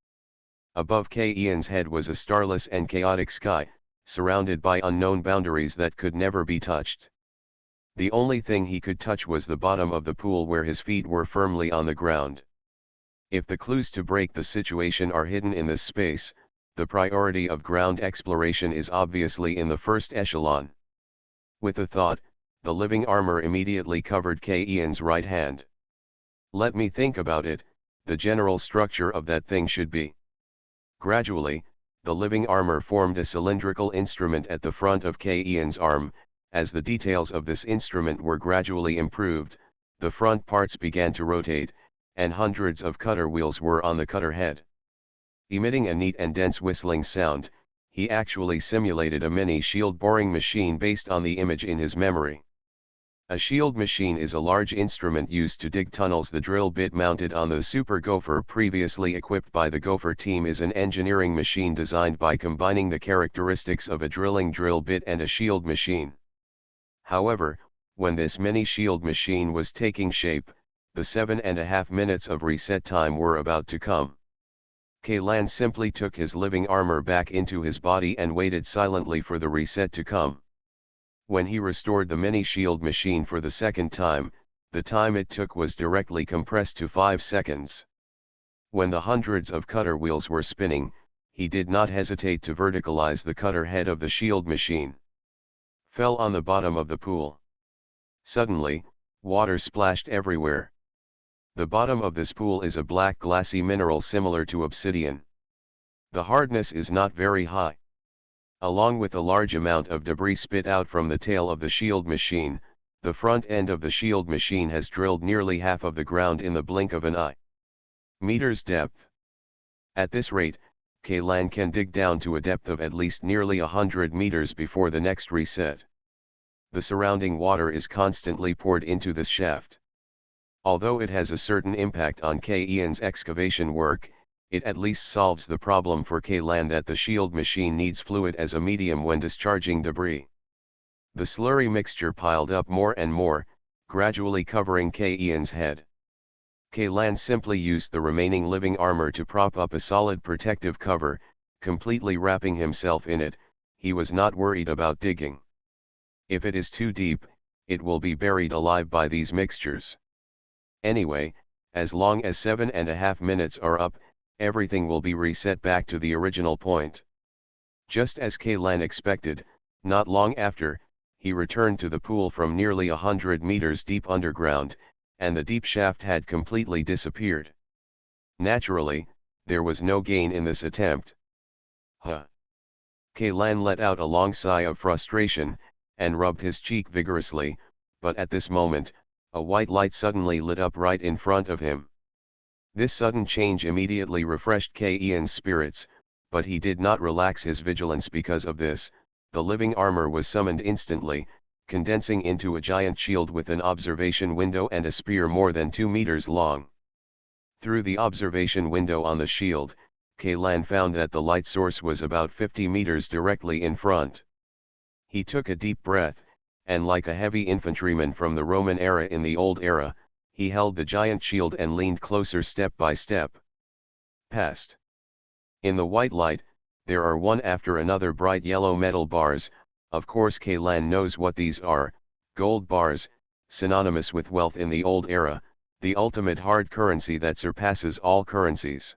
A: Above Ian's head was a starless and chaotic sky, surrounded by unknown boundaries that could never be touched. The only thing he could touch was the bottom of the pool where his feet were firmly on the ground. If the clues to break the situation are hidden in this space, the priority of ground exploration is obviously in the first echelon. With a thought, the living armor immediately covered Ian's right hand. Let me think about it, the general structure of that thing should be. Gradually, the living armor formed a cylindrical instrument at the front of Ian's arm. As the details of this instrument were gradually improved, the front parts began to rotate, and hundreds of cutter wheels were on the cutter head. Emitting a neat and dense whistling sound, he actually simulated a mini shield boring machine based on the image in his memory. A shield machine is a large instrument used to dig tunnels. The drill bit mounted on the Super Gopher previously equipped by the Gopher team is an engineering machine designed by combining the characteristics of a drilling drill bit and a shield machine. However, when this mini shield machine was taking shape, the 7.5 minutes of reset time were about to come. Kaylan simply took his living armor back into his body and waited silently for the reset to come. When he restored the mini-shield machine for the second time, the time it took was directly compressed to 5 seconds. When the hundreds of cutter wheels were spinning, he did not hesitate to verticalize the cutter head of the shield machine. Fell on the bottom of the pool. Suddenly, water splashed everywhere. The bottom of this pool is a black glassy mineral similar to obsidian. The hardness is not very high. Along with a large amount of debris spit out from the tail of the shield machine, the front end of the shield machine has drilled nearly half of the ground in the blink of an eye. Meters depth. At this rate, Kaylan can dig down to a depth of at least nearly 100 meters before the next reset. The surrounding water is constantly poured into this shaft. Although it has a certain impact on Kaylan's excavation work, it at least solves the problem for Kaylan that the shield machine needs fluid as a medium when discharging debris. The slurry mixture piled up more and more, gradually covering Kaylan's head. Kaylan simply used the remaining living armor to prop up a solid protective cover, completely wrapping himself in it. He was not worried about digging. If it is too deep, it will be buried alive by these mixtures. Anyway, as long as 7.5 minutes are up, everything will be reset back to the original point. Just as Kaylan expected, not long after, he returned to the pool from nearly 100 meters deep underground, and the deep shaft had completely disappeared. Naturally, there was no gain in this attempt. Kaylan let out a long sigh of frustration, and rubbed his cheek vigorously, but at this moment, a white light suddenly lit up right in front of him. This sudden change immediately refreshed Kaylan's spirits, but he did not relax his vigilance because of this. The living armor was summoned instantly, condensing into a giant shield with an observation window and a spear more than 2 meters long. Through the observation window on the shield, Kaylan found that the light source was about 50 meters directly in front. He took a deep breath, and like a heavy infantryman from the Roman era in the Old Era, he held the giant shield and leaned closer step by step. Past. In the white light, there are one after another bright yellow metal bars. Of course Kaylan knows what these are: gold bars, synonymous with wealth in the Old Era, the ultimate hard currency that surpasses all currencies.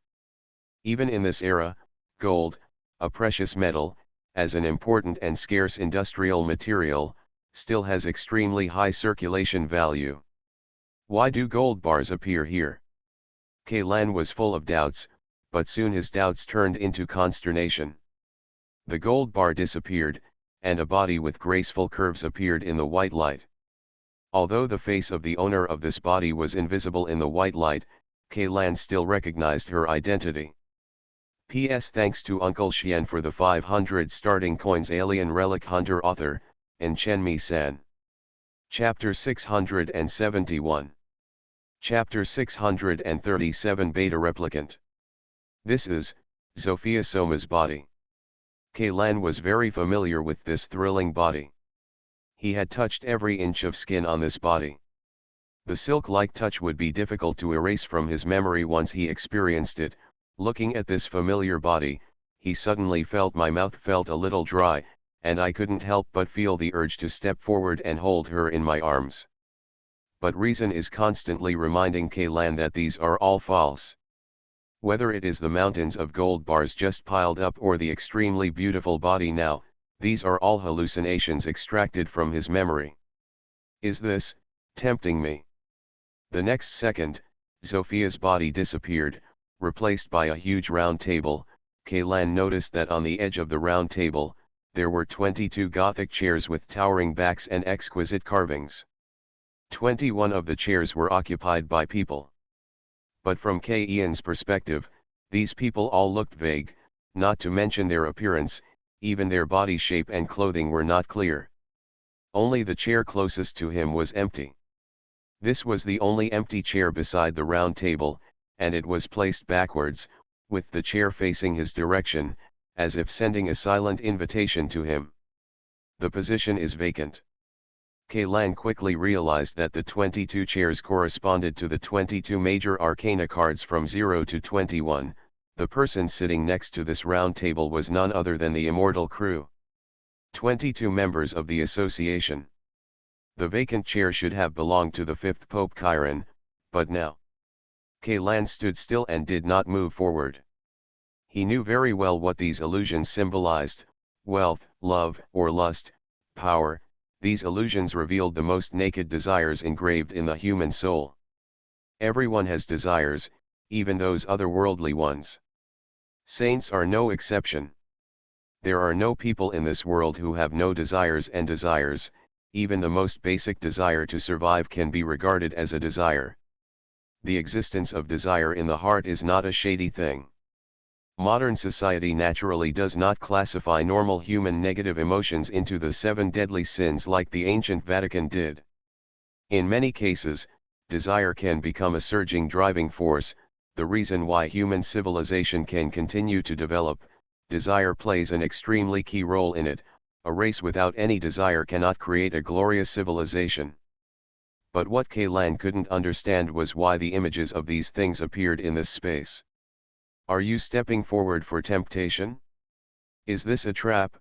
A: Even in this era, gold, a precious metal, as an important and scarce industrial material, still has extremely high circulation value. Why do gold bars appear here? Kaylan was full of doubts, but soon his doubts turned into consternation. The gold bar disappeared, and a body with graceful curves appeared in the white light. Although the face of the owner of this body was invisible in the white light, Kaylan still recognized her identity. P.S. Thanks to Uncle Xian for the 500 starting coins. Alien Relic Hunter. Author, Chen-Mi-san. Chapter 671. Chapter 637. Beta Replicant. This is Zofia Soma's body. Kaylan was very familiar with this thrilling body. He had touched every inch of skin on this body. The silk-like touch would be difficult to erase from his memory once he experienced it. Looking at this familiar body, he suddenly felt my mouth felt a little dry, and I couldn't help but feel the urge to step forward and hold her in my arms. But reason is constantly reminding Kaylan that these are all false. Whether it is the mountains of gold bars just piled up or the extremely beautiful body now, these are all hallucinations extracted from his memory. Is this tempting me? The next second, Zofia's body disappeared, replaced by a huge round table. Kaylan noticed that on the edge of the round table, there were 22 Gothic chairs with towering backs and exquisite carvings. 21 of the chairs were occupied by people. But from Kaylan's perspective, these people all looked vague, not to mention their appearance. Even their body shape and clothing were not clear. Only the chair closest to him was empty. This was the only empty chair beside the round table, and it was placed backwards, with the chair facing his direction, as if sending a silent invitation to him. The position is vacant. Kaylan quickly realized that the 22 chairs corresponded to the 22 major arcana cards from 0 to 21, The person sitting next to this round table was none other than the immortal crew. 22 members of the association. The vacant chair should have belonged to the fifth Pope Chiron, but now. Kalan stood still and did not move forward. He knew very well what these illusions symbolized: wealth, love, or lust, power. These illusions revealed the most naked desires engraved in the human soul. Everyone has desires, even those otherworldly ones. Saints are no exception. There are no people in this world who have no desires, and desires, even the most basic desire to survive, can be regarded as a desire. The existence of desire in the heart is not a shady thing. Modern society naturally does not classify normal human negative emotions into the 7 deadly sins like the ancient Vatican did. In many cases, desire can become a surging driving force, the reason why human civilization can continue to develop. Desire plays an extremely key role in it. A race without any desire cannot create a glorious civilization. But what Kalan couldn't understand was why the images of these things appeared in this space. Are you stepping forward for temptation? Is this a trap?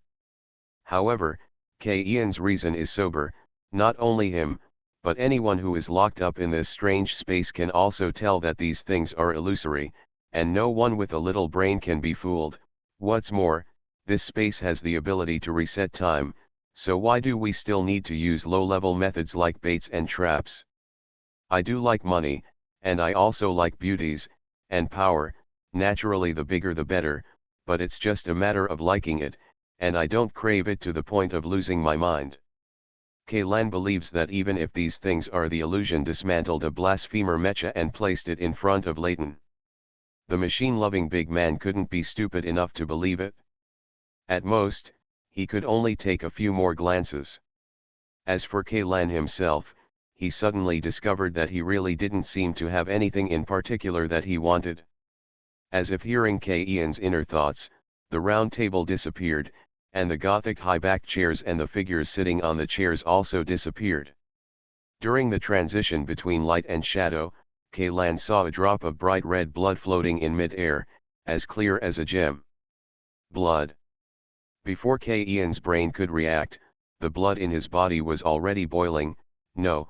A: However, Ian's reason is sober. Not only him, but anyone who is locked up in this strange space can also tell that these things are illusory, and no one with a little brain can be fooled. What's more, this space has the ability to reset time, so why do we still need to use low-level methods like baits and traps? I do like money, and I also like beauties, and power. Naturally the bigger the better, but it's just a matter of liking it, and I don't crave it to the point of losing my mind. Kalan believes that even if these things are the illusion, dismantled a blasphemer mecha and placed it in front of Leighton. The machine-loving big man couldn't be stupid enough to believe it. At most, he could only take a few more glances. As for Kalan himself, he suddenly discovered that he really didn't seem to have anything in particular that he wanted. As if hearing Ian's inner thoughts, the round table disappeared, and the Gothic high-backed chairs and the figures sitting on the chairs also disappeared. During the transition between light and shadow, Kalan saw a drop of bright red blood floating in mid-air, as clear as a gem. Blood. Before Ian's brain could react, the blood in his body was already boiling. No,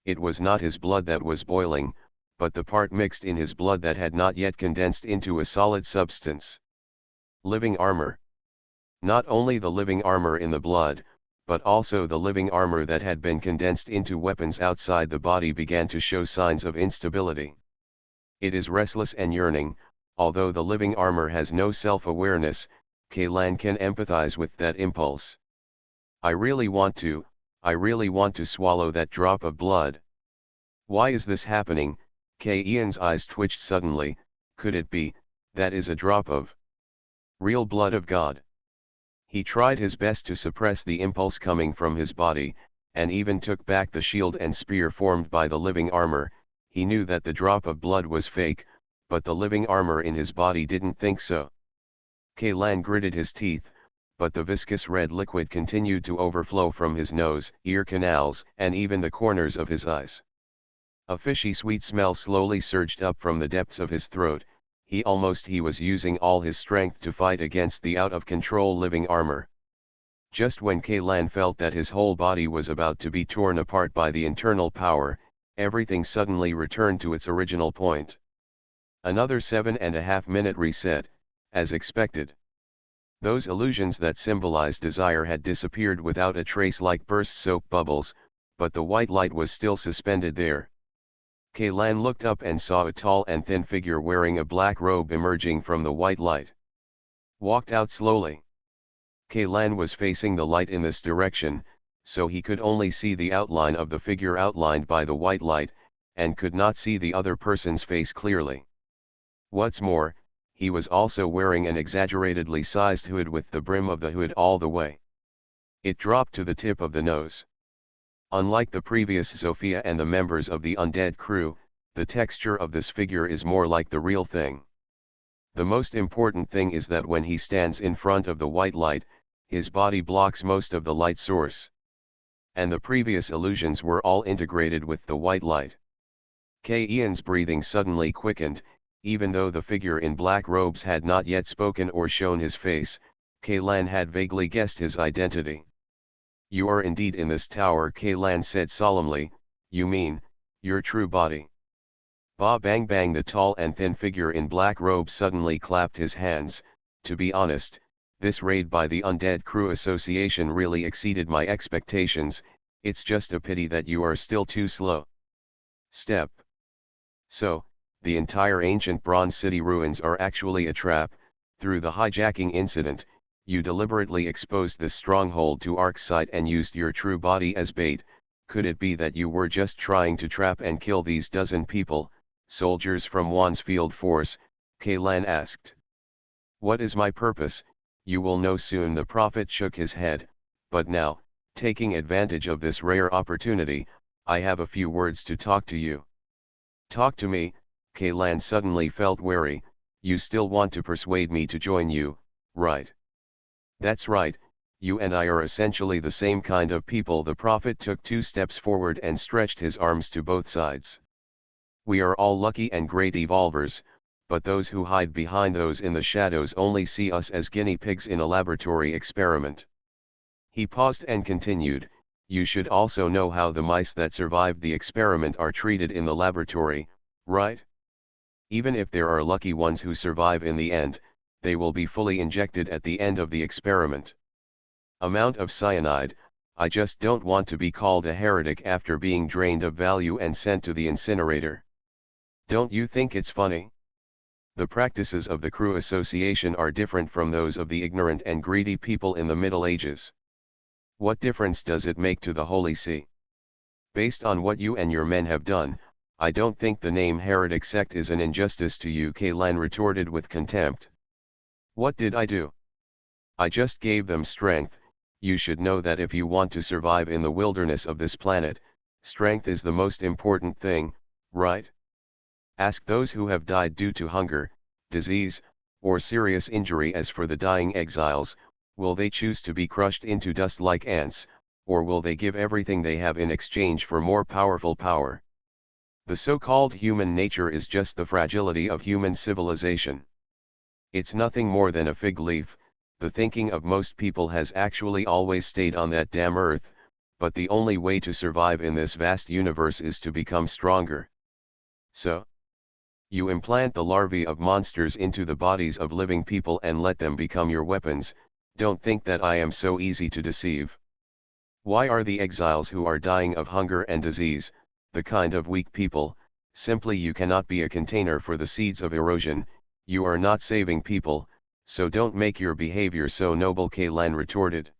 A: it was not his blood that was boiling, but the part mixed in his blood that had not yet condensed into a solid substance. Living armor. Not only the living armor in the blood, but also the living armor that had been condensed into weapons outside the body began to show signs of instability. It is restless and yearning. Although the living armor has no self-awareness, Kalan can empathize with that impulse. I really want to swallow that drop of blood. Why is this happening? Ian's eyes twitched suddenly. Could it be that is a drop of real blood of God? He tried his best to suppress the impulse coming from his body, and even took back the shield and spear formed by the living armor. He knew that the drop of blood was fake, but the living armor in his body didn't think so. Kalan gritted his teeth, but the viscous red liquid continued to overflow from his nose, ear canals, and even the corners of his eyes. A fishy sweet smell slowly surged up from the depths of his throat. He was using all his strength to fight against the out-of-control living armor. Just when Kalan felt that his whole body was about to be torn apart by the internal power, everything suddenly returned to its original point. Another 7.5-minute reset, as expected. Those illusions that symbolized desire had disappeared without a trace like burst soap bubbles, but the white light was still suspended there. Kalan looked up and saw a tall and thin figure wearing a black robe emerging from the white light. Walked out slowly. Kalan was facing the light in this direction, so he could only see the outline of the figure outlined by the white light, and could not see the other person's face clearly. What's more, he was also wearing an exaggeratedly sized hood with the brim of the hood all the way. It dropped to the tip of the nose. Unlike the previous Sophia and the members of the undead crew, the texture of this figure is more like the real thing. The most important thing is that when he stands in front of the white light, his body blocks most of the light source. And the previous illusions were all integrated with the white light. Ian's breathing suddenly quickened. Even though the figure in black robes had not yet spoken or shown his face, Kaylan had vaguely guessed his identity. "You are indeed in this tower," Kaylan said solemnly. "You mean, your true body?" Ba Bang Bang, the tall and thin figure in black robe, suddenly clapped his hands. "To be honest, this raid by the Undead Crew Association really exceeded my expectations. It's just a pity that you are still too slow." Step. So, the entire ancient Bronze City ruins are actually a trap. Through the hijacking incident, you deliberately exposed this stronghold to Arcsight and used your true body as bait. Could it be that you were just trying to trap and kill these dozen people, soldiers from Wan's field force? Kaylan asked. "What is my purpose? You will know soon." The prophet shook his head. "But now, taking advantage of this rare opportunity, I have a few words to talk to you." "Talk to me." Kaylan suddenly felt wary. "You still want to persuade me to join you, right?" "That's right, you and I are essentially the same kind of people." The prophet took 2 steps forward and stretched his arms to both sides. "We are all lucky and great evolvers, but those who hide behind those in the shadows only see us as guinea pigs in a laboratory experiment." He paused and continued, "You should also know how the mice that survived the experiment are treated in the laboratory, right? Even if there are lucky ones who survive in the end, they will be fully injected at the end of the experiment. Amount of cyanide. I just don't want to be called a heretic after being drained of value and sent to the incinerator. Don't you think it's funny? The practices of the Crew Association are different from those of the ignorant and greedy people in the Middle Ages. What difference does it make to the Holy See? Based on what you and your men have done, I don't think the name heretic sect is an injustice to you," Kaylan retorted with contempt. "What did I do? I just gave them strength. You should know that if you want to survive in the wilderness of this planet, strength is the most important thing, right? Ask those who have died due to hunger, disease, or serious injury. As for the dying exiles, will they choose to be crushed into dust like ants, or will they give everything they have in exchange for more powerful power? The so-called human nature is just the fragility of human civilization. It's nothing more than a fig leaf. The thinking of most people has actually always stayed on that damn earth, but the only way to survive in this vast universe is to become stronger. So, you implant the larvae of monsters into the bodies of living people and let them become your weapons. Don't think that I am so easy to deceive. Why are the exiles who are dying of hunger and disease, the kind of weak people? Simply you cannot be a container for the seeds of erosion. You are not saving people, so don't make your behavior so noble," Kaylan retorted.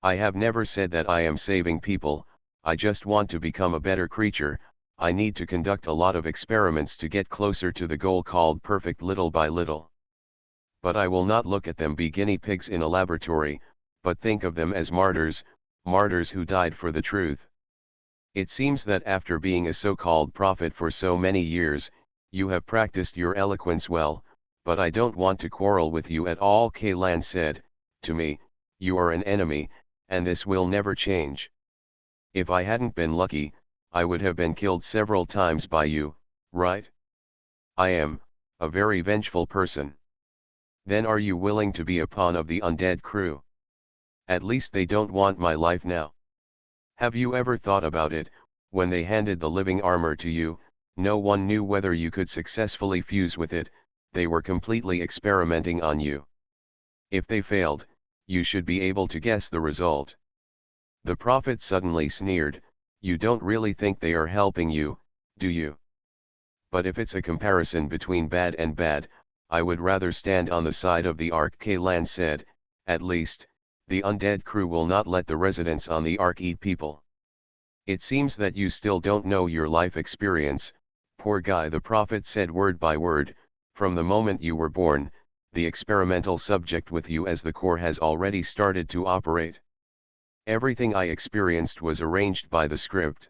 A: "I have never said that I am saving people. I just want to become a better creature. I need to conduct a lot of experiments to get closer to the goal called perfect little by little. But I will not look at them be guinea pigs in a laboratory, but think of them as martyrs, martyrs who died for the truth. It seems that after being a so-called prophet for so many years, you have practiced your eloquence well, but I don't want to quarrel with you at all," Kaylan said. "To me, you are an enemy, and this will never change. If I hadn't been lucky, I would have been killed several times by you, right? I am a very vengeful person." "Then are you willing to be a pawn of the undead crew? At least they don't want my life now. Have you ever thought about it? When they handed the living armor to you, no one knew whether you could successfully fuse with it. They were completely experimenting on you. If they failed, you should be able to guess the result." The prophet suddenly sneered. "You don't really think they are helping you, do you? But if it's a comparison between bad and bad, I would rather stand on the side of the Ark," Kaylan said. "At least, the undead crew will not let the residents on the Ark eat people." "It seems that you still don't know your life experience, poor guy," the prophet said word by word. "From the moment you were born, the experimental subject with you as the core has already started to operate. Everything I experienced was arranged by the script."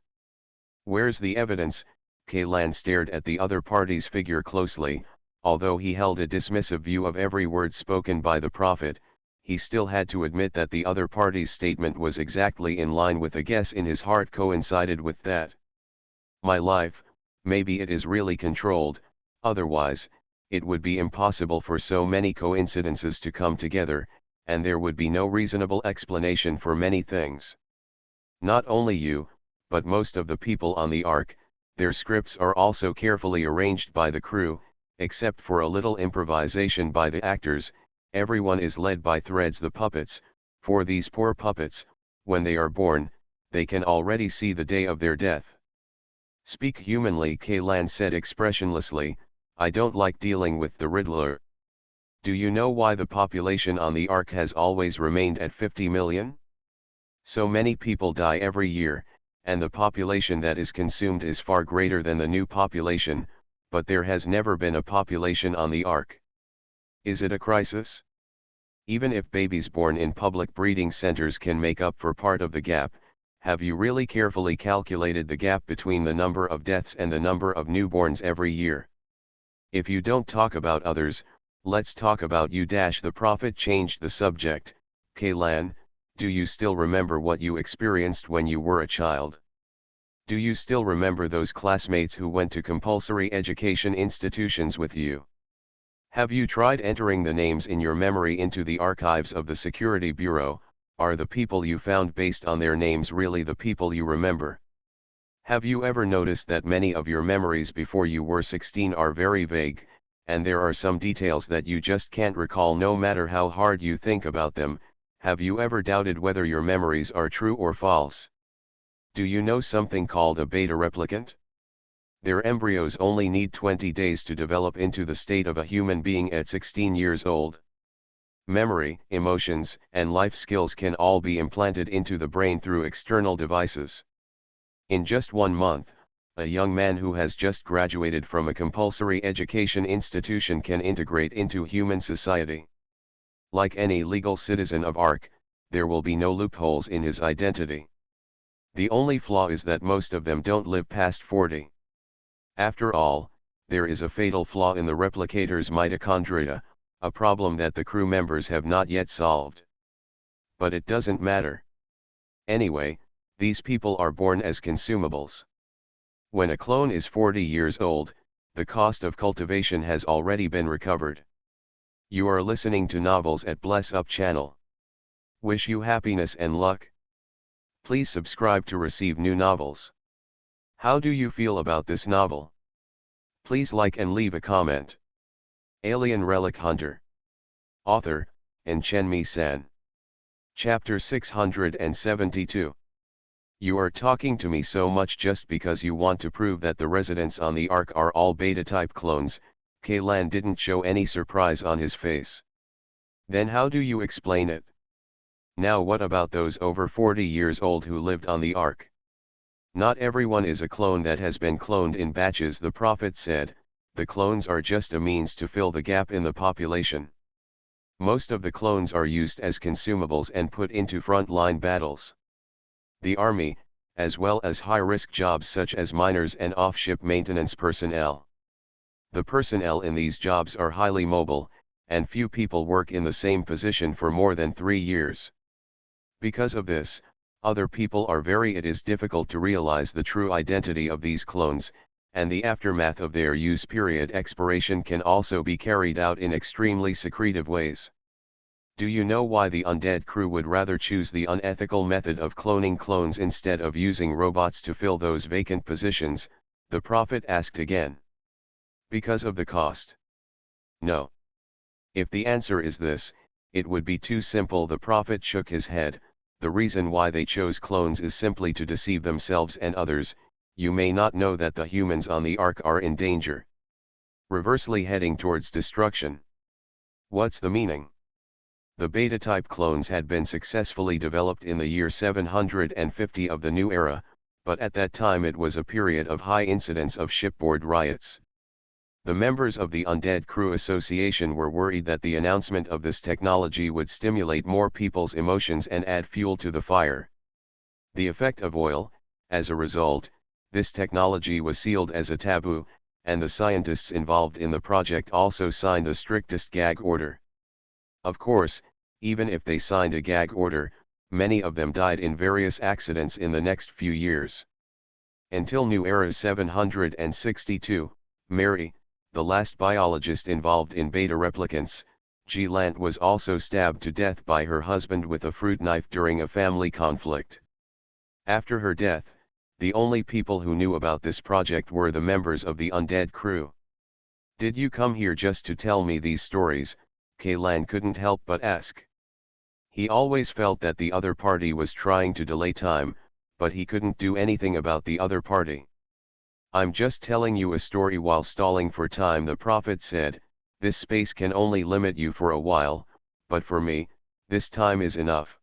A: "Where's the evidence?" Kaylan stared at the other party's figure closely. Although he held a dismissive view of every word spoken by the prophet, he still had to admit that the other party's statement was exactly in line with a guess in his heart coincided with that. "My life, maybe it is really controlled, Otherwise, it would be impossible for so many coincidences to come together, and there would be no reasonable explanation for many things. Not only you, but most of the people on the Ark, their scripts are also carefully arranged by the crew, except for a little improvisation by the actors. Everyone is led by threads, the puppets. For these poor puppets, when they are born, they can already see the day of their death. Speak humanly, Kaylan said expressionlessly. I don't like dealing with the Riddler. Do you know why the population on the Ark has always remained at 50 million? So many people die every year, and the population that is consumed is far greater than the new population, but there has never been a population on the Ark. Is it a crisis? Even if babies born in public breeding centers can make up for part of the gap, have you really carefully calculated the gap between the number of deaths and the number of newborns every year? If you don't talk about others, let's talk about you. The prophet changed the subject. Kaylan, do you still remember what you experienced when you were a child? Do you still remember those classmates who went to compulsory education institutions with you? Have you tried entering the names in your memory into the archives of the Security Bureau? Are the people you found based on their names really the people you remember? Have you ever noticed that many of your memories before you were 16 are very vague, and there are some details that you just can't recall no matter how hard you think about them? Have you ever doubted whether your memories are true or false? Do you know something called a beta replicant? Their embryos only need 20 days to develop into the state of a human being at 16 years old. Memory, emotions, and life skills can all be implanted into the brain through external devices. In just 1 month, a young man who has just graduated from a compulsory education institution can integrate into human society. Like any legal citizen of Ark, there will be no loopholes in his identity. The only flaw is that most of them don't live past 40. After all, there is a fatal flaw in the replicator's mitochondria, a problem that the crew members have not yet solved. But it doesn't matter. Anyway, these people are born as consumables. When a clone is 40 years old, the cost of cultivation has already been recovered. You are listening to Novels at Bless Up channel. Wish you happiness and luck. Please subscribe to receive new novels. How do you feel about this novel? Please like and leave a comment. Alien Relic Hunter. Author, Chen-Mi-san. Chapter 672. You are talking to me so much just because you want to prove that the residents on the Ark are all beta-type clones. Kaylan didn't show any surprise on his face. Then how do you explain it? Now what about those over 40 years old who lived on the Ark? Not everyone is a clone that has been cloned in batches, the prophet said. The clones are just a means to fill the gap in the population. Most of the clones are used as consumables and put into front-line battles. The army, as well as high-risk jobs such as miners and off-ship maintenance personnel. The personnel in these jobs are highly mobile, and few people work in the same position for more than 3 years. Because of this, other people are it is difficult to realize the true identity of these clones, and the aftermath of their use period expiration can also be carried out in extremely secretive ways. Do you know why the undead crew would rather choose the unethical method of cloning clones instead of using robots to fill those vacant positions? The prophet asked again. Because of the cost? No. If the answer is this, it would be too simple. The prophet shook his head. The reason why they chose clones is simply to deceive themselves and others. You may not know that the humans on the Ark are in danger. Reversely heading towards destruction. What's the meaning? The beta-type clones had been successfully developed in the year 750 of the new era, but at that time it was a period of high incidence of shipboard riots. The members of the Undead Crew Association were worried that the announcement of this technology would stimulate more people's emotions and add fuel to the fire. The effect of oil, as a result, this technology was sealed as a taboo, and the scientists involved in the project also signed the strictest gag order. Of course, even if they signed a gag order, many of them died in various accidents in the next few years. Until New Era 762, Mary, the last biologist involved in beta replicants, Lant was also stabbed to death by her husband with a fruit knife during a family conflict. After her death, the only people who knew about this project were the members of the undead crew. "Did you come here just to tell me these stories?" Lan couldn't help but ask. He always felt that the other party was trying to delay time, but he couldn't do anything about the other party. "I'm just telling you a story while stalling for time," the prophet said. "This space can only limit you for a while, but for me, this time is enough.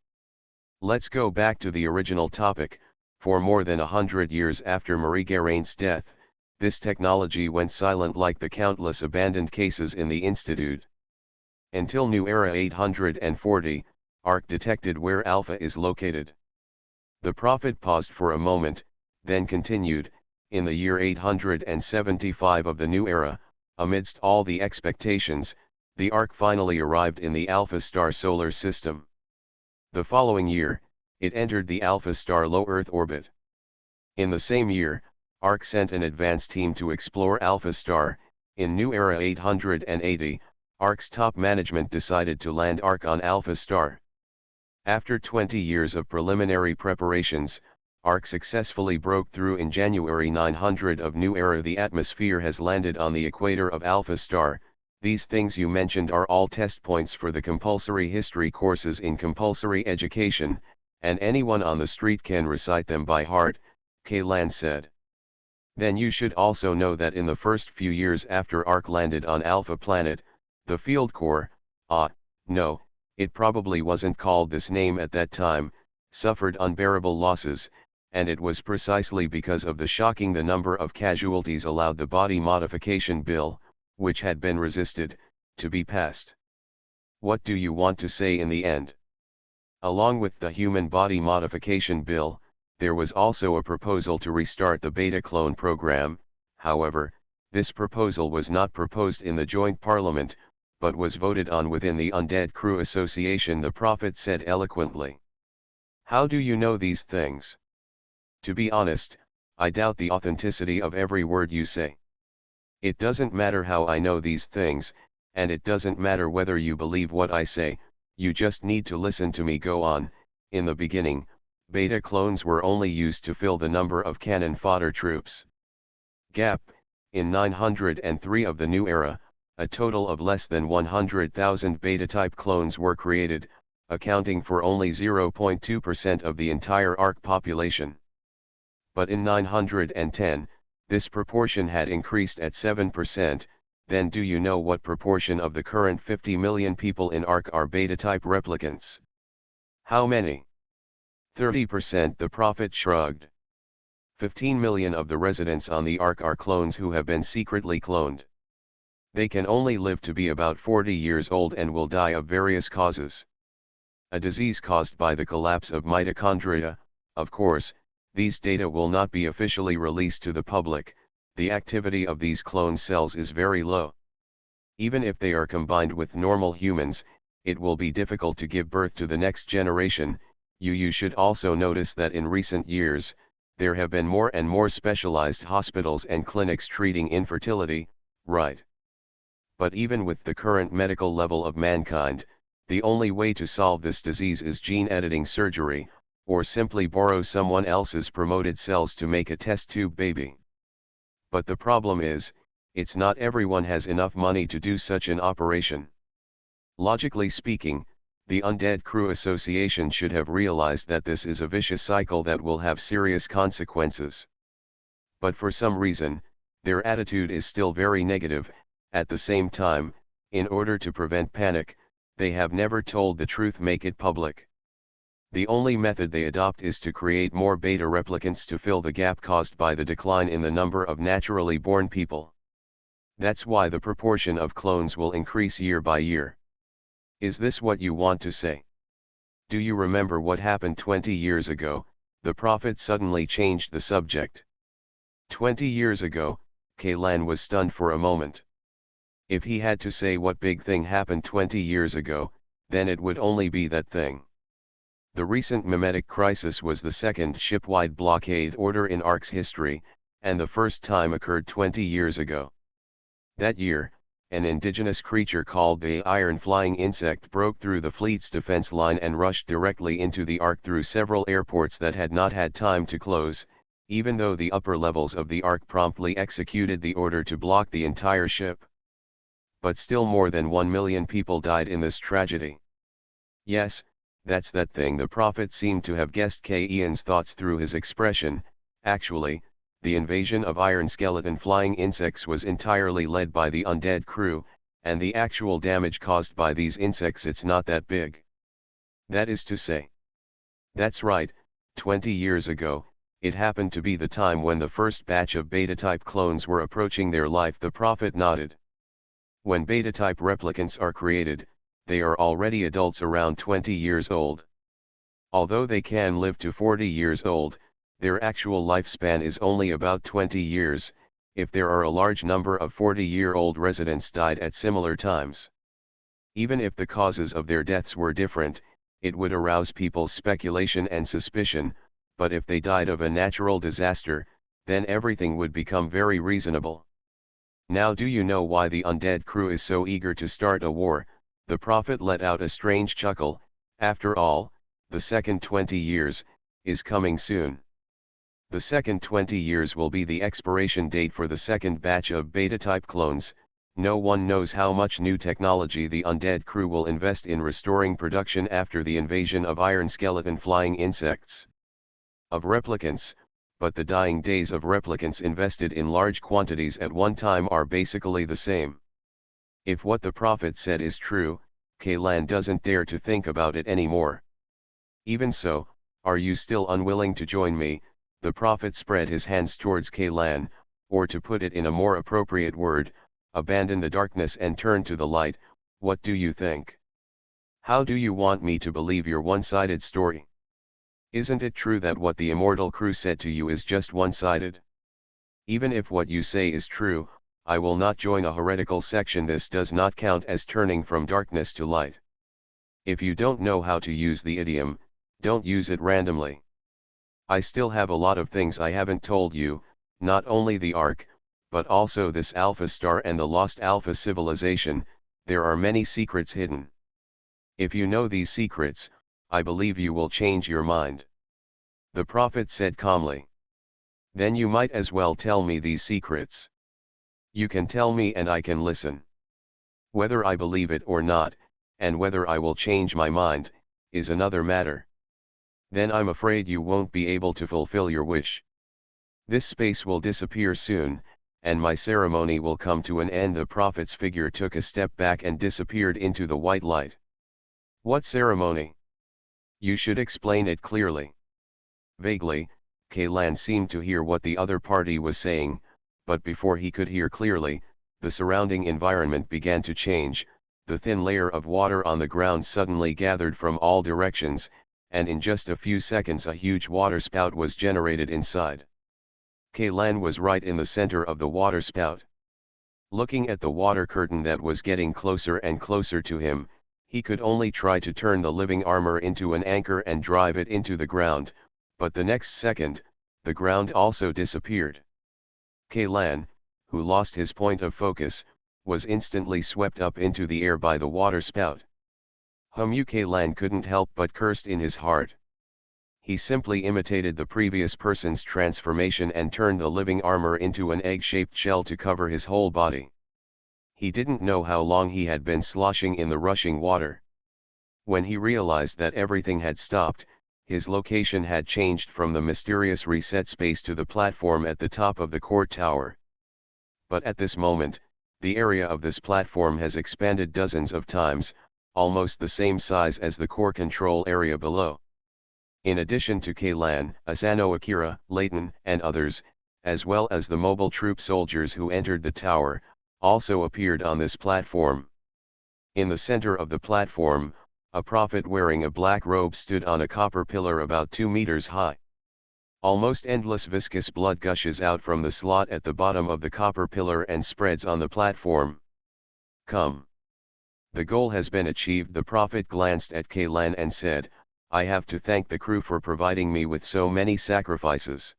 A: Let's go back to the original topic. For more than 100 years after Marie Guérin's death, this technology went silent like the countless abandoned cases in the Institute. Until New Era 840, ARC detected where Alpha is located." The prophet paused for a moment, then continued, "In the year 875 of the New Era, amidst all the expectations, the ARC finally arrived in the Alpha Star solar system. The following year, it entered the Alpha Star low Earth orbit. In the same year, ARC sent an advance team to explore Alpha Star. In New Era 880, ARC's top management decided to land ARC on Alpha Star. After 20 years of preliminary preparations, ARC successfully broke through in January 900 of New Era. The atmosphere has landed on the equator of Alpha Star. These things you mentioned are all test points for the compulsory history courses in compulsory education, and anyone on the street can recite them by heart," Lan said. "Then you should also know that in the first few years after ARC landed on Alpha Planet, the Field Corps, no, it probably wasn't called this name at that time, suffered unbearable losses, and it was precisely because of the number of casualties allowed the Body Modification Bill, which had been resisted, to be passed. What do you want to say in the end? Along with the Human Body Modification Bill, there was also a proposal to restart the beta clone program. However, this proposal was not proposed in the joint parliament, but was voted on within the Undead Crew Association," the prophet said eloquently. "How do you know these things? To be honest, I doubt the authenticity of every word you say. It doesn't matter how I know these things, and it doesn't matter whether you believe what I say, you just need to listen to me go on. In the beginning, beta clones were only used to fill the number of cannon fodder troops. Gap, in 903 of the New Era, a total of less than 100,000 beta-type clones were created, accounting for only 0.2% of the entire ARC population. But in 910, this proportion had increased at 7%, then do you know what proportion of the current 50 million people in ARC are beta-type replicants? How many? 30%, the prophet shrugged. 15 million of the residents on the ARC are clones who have been secretly cloned. They can only live to be about 40 years old and will die of various causes. A disease caused by the collapse of mitochondria. Of course, these data will not be officially released to the public. The activity of these clone cells is very low. Even if they are combined with normal humans, it will be difficult to give birth to the next generation. You should also notice that in recent years, there have been more and more specialized hospitals and clinics treating infertility, right? But even with the current medical level of mankind, the only way to solve this disease is gene editing surgery, or simply borrow someone else's promoted cells to make a test tube baby. But the problem is, it's not everyone has enough money to do such an operation. Logically speaking, the Undead Crew Association should have realized that this is a vicious cycle that will have serious consequences. But for some reason, their attitude is still very negative. At the same time, in order to prevent panic, they have never told the truth, make it public. The only method they adopt is to create more beta replicants to fill the gap caused by the decline in the number of naturally born people. That's why the proportion of clones will increase year by year. Is this what you want to say? Do you remember what happened 20 years ago? The prophet suddenly changed the subject. 20 years ago, Lan was stunned for a moment. If he had to say what big thing happened 20 years ago, then it would only be that thing. The recent mimetic crisis was the second ship-wide blockade order in ARC's history, and the first time occurred 20 years ago. That year, an indigenous creature called the iron flying insect broke through the fleet's defense line and rushed directly into the Ark through several airports that had not had time to close, even though the upper levels of the Ark promptly executed the order to block the entire ship. But still more than 1 million people died in this tragedy. Yes, that's that thing. The prophet seemed to have guessed Ian's thoughts through his expression. Actually, the invasion of iron skeleton flying insects was entirely led by the undead crew, and the actual damage caused by these insects, it's not that big. That is to say. That's right, 20 years ago, it happened to be the time when the first batch of beta-type clones were approaching their life. The prophet nodded. When beta-type replicants are created, they are already adults around 20 years old. Although they can live to 40 years old, their actual lifespan is only about 20 years, if there are a large number of 40-year-old residents died at similar times. Even if the causes of their deaths were different, it would arouse people's speculation and suspicion, but if they died of a natural disaster, then everything would become very reasonable. Now do you know why the undead crew is so eager to start a war? The prophet let out a strange chuckle. After all, the second 20 years is coming soon. The second 20 years will be the expiration date for the second batch of beta-type clones. No one knows how much new technology the undead crew will invest in restoring production after the invasion of iron skeleton flying insects. Of replicants, but the dying days of replicants invested in large quantities at one time are basically the same. If what the prophet said is true, Kaylan doesn't dare to think about it anymore. Even so, are you still unwilling to join me? The prophet spread his hands towards Kaylan, or to put it in a more appropriate word, abandon the darkness and turn to the light. What do you think? How do you want me to believe your one-sided story? Isn't it true that what the immortal crew said to you is just one-sided? Even if what you say is true, I will not join a heretical section. This does not count as turning from darkness to light. If you don't know how to use the idiom, don't use it randomly. I still have a lot of things I haven't told you, not only the Ark, but also this Alpha Star and the lost Alpha civilization. There are many secrets hidden. If you know these secrets, I believe you will change your mind. The prophet said calmly. Then you might as well tell me these secrets. You can tell me and I can listen. Whether I believe it or not, and whether I will change my mind, is another matter. Then I'm afraid you won't be able to fulfill your wish. This space will disappear soon, and my ceremony will come to an end. The prophet's figure took a step back and disappeared into the white light. What ceremony? You should explain it clearly. Vaguely, Kaylan seemed to hear what the other party was saying, but before he could hear clearly, the surrounding environment began to change. The thin layer of water on the ground suddenly gathered from all directions, and in just a few seconds a huge waterspout was generated inside. Kaylan was right in the center of the waterspout. Looking at the water curtain that was getting closer and closer to him, he could only try to turn the living armor into an anchor and drive it into the ground, but the next second, the ground also disappeared. Kaylan, who lost his point of focus, was instantly swept up into the air by the waterspout. Kaylan couldn't help but cursed in his heart. He simply imitated the previous person's transformation and turned the living armor into an egg-shaped shell to cover his whole body. He didn't know how long he had been sloshing in the rushing water. When he realized that everything had stopped, his location had changed from the mysterious reset space to the platform at the top of the court tower. But at this moment, the area of this platform has expanded dozens of times, almost the same size as the core control area below. In addition to Kaylan, Asano, Akira, Layton, and others, as well as the mobile troop soldiers who entered the tower, also appeared on this platform. In the center of the platform, a prophet wearing a black robe stood on a copper pillar about 2 meters high. Almost endless viscous blood gushes out from the slot at the bottom of the copper pillar and spreads on the platform. Come. The goal has been achieved. The prophet glanced at Kaylan and said, I have to thank the crew for providing me with so many sacrifices.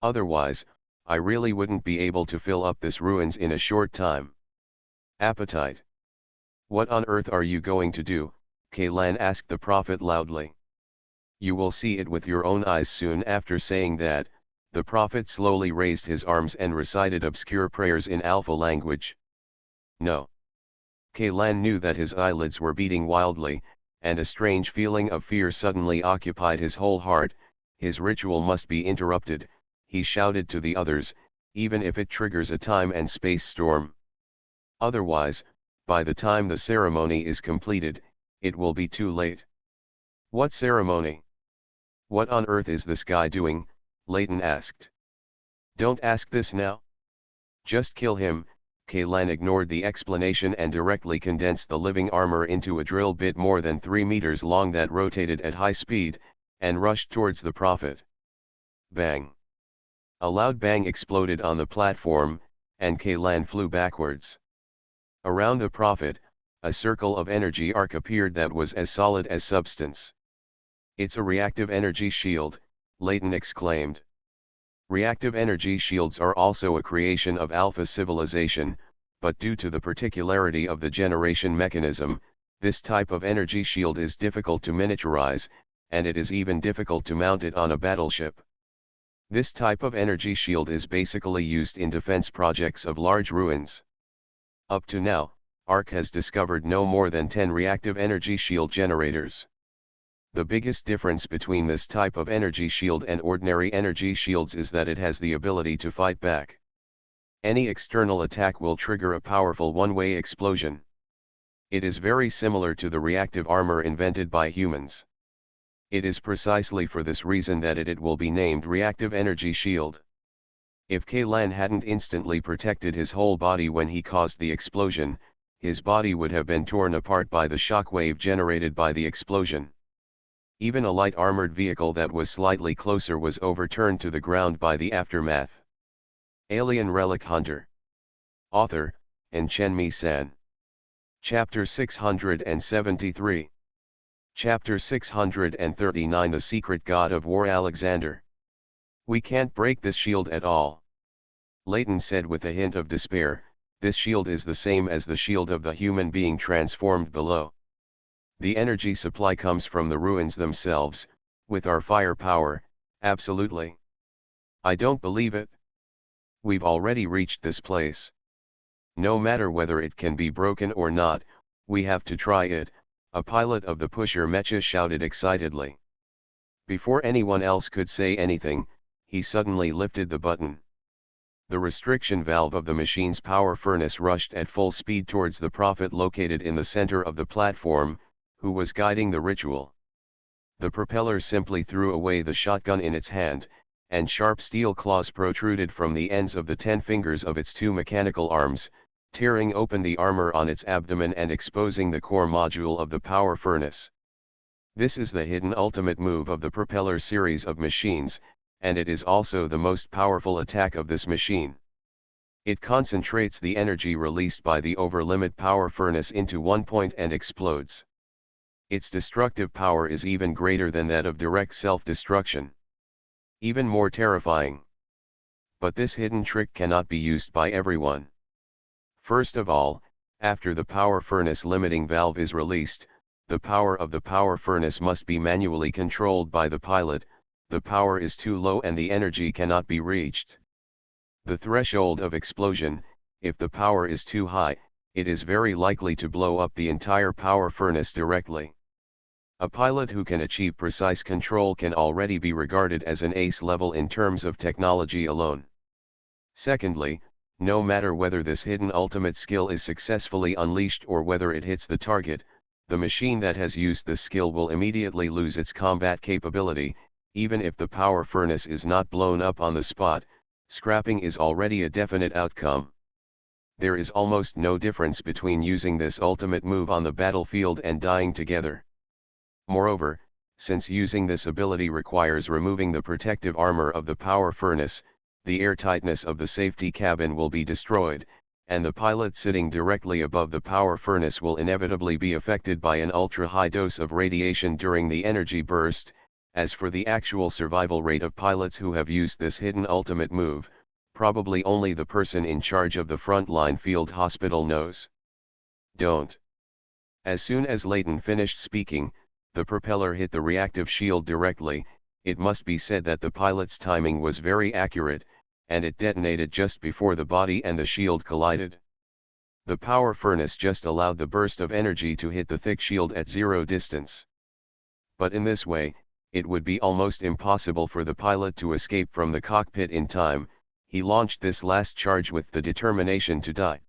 A: Otherwise, I really wouldn't be able to fill up this ruins in a short time. Appetite. What on earth are you going to do? Kaylan asked the prophet loudly. You will see it with your own eyes soon. After saying that, the prophet slowly raised his arms and recited obscure prayers in Alpha language. No. Kaylan knew that his eyelids were beating wildly, and a strange feeling of fear suddenly occupied his whole heart. His ritual must be interrupted, he shouted to the others, even if it triggers a time and space storm. Otherwise, by the time the ceremony is completed, it will be too late. What ceremony? What on earth is this guy doing? Layton asked. Don't ask this now. Just kill him. Kaylan ignored the explanation and directly condensed the living armor into a drill bit more than 3 meters long that rotated at high speed, and rushed towards the prophet. Bang! A loud bang exploded on the platform, and Kaylan flew backwards. Around the prophet, a circle of energy arc appeared that was as solid as substance. It's a reactive energy shield, Layton exclaimed. Reactive energy shields are also a creation of Alpha civilization, but due to the particularity of the generation mechanism, this type of energy shield is difficult to miniaturize, and it is even difficult to mount it on a battleship. This type of energy shield is basically used in defense projects of large ruins. Up to now, ARC has discovered no more than 10 reactive energy shield generators. The biggest difference between this type of energy shield and ordinary energy shields is that it has the ability to fight back. Any external attack will trigger a powerful one-way explosion. It is very similar to the reactive armor invented by humans. It is precisely for this reason that it will be named Reactive Energy Shield. If Kaylan hadn't instantly protected his whole body when he caused the explosion, his body would have been torn apart by the shockwave generated by the explosion. Even a light armored vehicle that was slightly closer was overturned to the ground by the aftermath. Alien Relic Hunter. Author, Enchenmi San. Chapter 673. Chapter 639 The Secret God of War Alexander. We can't break this shield at all. Layton said with a hint of despair, this shield is the same as the shield of the human being transformed below. The energy supply comes from the ruins themselves, with our firepower, absolutely. I don't believe it. We've already reached this place. No matter whether it can be broken or not, we have to try it, a pilot of the pusher mecha shouted excitedly. Before anyone else could say anything, he suddenly lifted the button. The restriction valve of the machine's power furnace rushed at full speed towards the prophet located in the center of the platform, who was guiding the ritual. The propeller simply threw away the shotgun in its hand, and sharp steel claws protruded from the ends of the 10 fingers of its 2 mechanical arms, tearing open the armor on its abdomen and exposing the core module of the power furnace. This is the hidden ultimate move of the propeller series of machines, and it is also the most powerful attack of this machine. It concentrates the energy released by the over-limit power furnace into one point and explodes. Its destructive power is even greater than that of direct self-destruction. Even more terrifying. But this hidden trick cannot be used by everyone. First of all, after the power furnace limiting valve is released, the power of the power furnace must be manually controlled by the pilot. The power is too low and the energy cannot be reached. The threshold of explosion, if the power is too high, it is very likely to blow up the entire power furnace directly. A pilot who can achieve precise control can already be regarded as an ace level in terms of technology alone. Secondly, no matter whether this hidden ultimate skill is successfully unleashed or whether it hits the target, the machine that has used this skill will immediately lose its combat capability. Even if the power furnace is not blown up on the spot, scrapping is already a definite outcome. There is almost no difference between using this ultimate move on the battlefield and dying together. Moreover, since using this ability requires removing the protective armor of the power furnace, the airtightness of the safety cabin will be destroyed, and the pilot sitting directly above the power furnace will inevitably be affected by an ultra-high dose of radiation during the energy burst. As for the actual survival rate of pilots who have used this hidden ultimate move, Probably only the person in charge of the frontline field hospital knows. Don't. As soon as Layton finished speaking, the propeller hit the reactive shield directly. It must be said that the pilot's timing was very accurate, and it detonated just before the body and the shield collided. The power furnace just allowed the burst of energy to hit the thick shield at zero distance. But in this way, it would be almost impossible for the pilot to escape from the cockpit in time. He launched this last charge with the determination to die.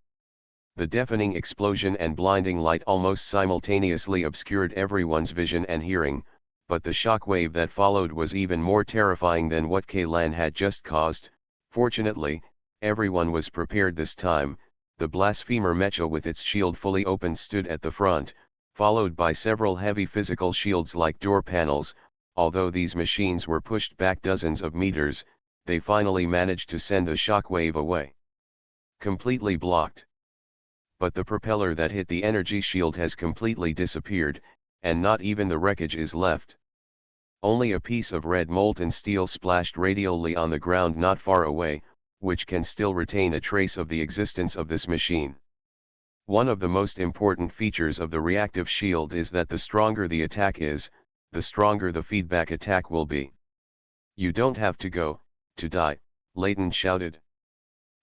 A: The deafening explosion and blinding light almost simultaneously obscured everyone's vision and hearing, but the shockwave that followed was even more terrifying than what Kaylan had just caused. Fortunately, everyone was prepared this time. The blasphemer mecha with its shield fully open stood at the front, followed by several heavy physical shields like door panels. Although these machines were pushed back dozens of meters, they finally managed to send the shockwave away. Completely blocked. But the propeller that hit the energy shield has completely disappeared, and not even the wreckage is left. Only a piece of red molten steel splashed radially on the ground not far away, which can still retain a trace of the existence of this machine. One of the most important features of the reactive shield is that the stronger the attack is, the stronger the feedback attack will be. "You don't have to go, to die," Layton shouted.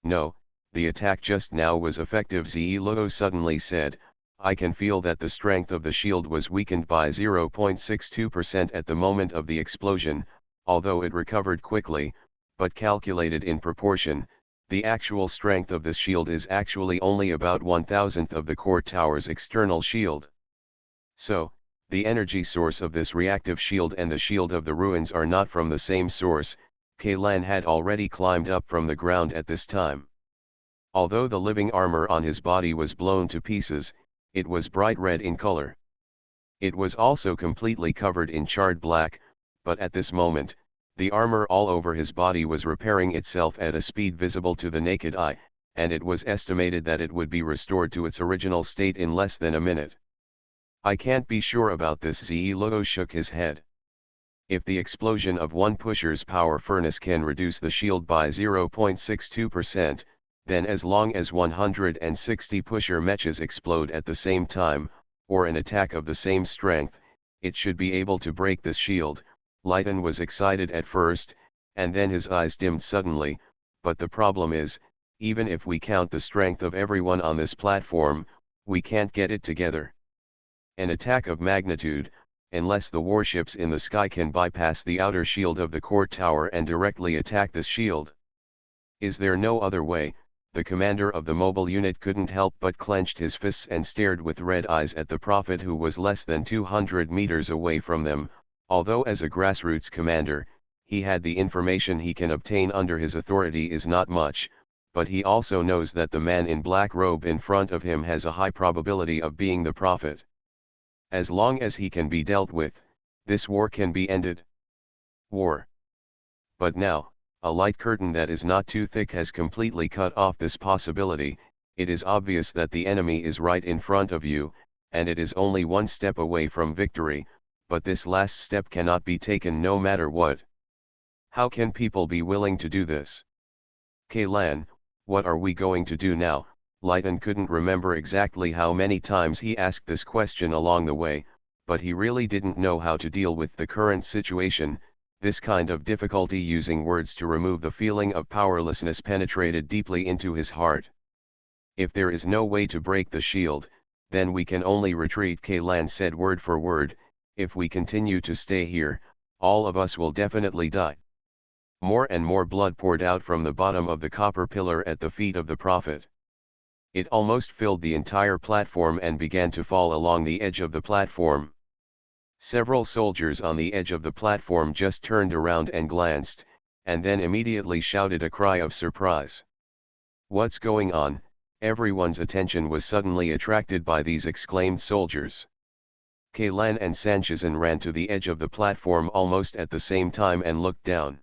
A: "No, the attack just now was effective," Zielo suddenly said. "I can feel that the strength of the shield was weakened by 0.62% at the moment of the explosion, although it recovered quickly, but calculated in proportion, the actual strength of this shield is actually only about 1/1000th of the core tower's external shield. So, the energy source of this reactive shield and the shield of the ruins are not from the same source." Kaylan had already climbed up from the ground at this time. Although the living armor on his body was blown to pieces, it was bright red in color. It was also completely covered in charred black, but at this moment, the armor all over his body was repairing itself at a speed visible to the naked eye, and it was estimated that it would be restored to its original state in less than a minute. "I can't be sure about this," Zielo shook his head. "If the explosion of one pusher's power furnace can reduce the shield by 0.62%, then as long as 160 pusher mechas explode at the same time, or an attack of the same strength, it should be able to break this shield." Layton was excited at first, and then his eyes dimmed suddenly. "But the problem is, even if we count the strength of everyone on this platform, we can't get it together. An attack of magnitude, unless the warships in the sky can bypass the outer shield of the core tower and directly attack this shield. Is there no other way?" The commander of the mobile unit couldn't help but clenched his fists and stared with red eyes at the prophet, who was less than 200 meters away from them. Although as a grassroots commander, he had the information he can obtain under his authority is not much, but he also knows that the man in black robe in front of him has a high probability of being the prophet. As long as he can be dealt with, this war can be ended. War. But now, a light curtain that is not too thick has completely cut off this possibility. It is obvious that the enemy is right in front of you, and it is only one step away from victory, but this last step cannot be taken no matter what. How can people be willing to do this? Kaylan, what are we going to do now? Layton couldn't remember exactly how many times he asked this question along the way, but he really didn't know how to deal with the current situation. This kind of difficulty using words to remove the feeling of powerlessness penetrated deeply into his heart. "If there is no way to break the shield, then we can only retreat," Kaylan said word for word. "If we continue to stay here, all of us will definitely die." More and more blood poured out from the bottom of the copper pillar at the feet of the prophet. It almost filled the entire platform and began to fall along the edge of the platform. Several soldiers on the edge of the platform just turned around and glanced, and then immediately shouted a cry of surprise. "What's going on?" Everyone's attention was suddenly attracted by these exclaimed soldiers. Kaylan and Sanchezin ran to the edge of the platform almost at the same time and looked down.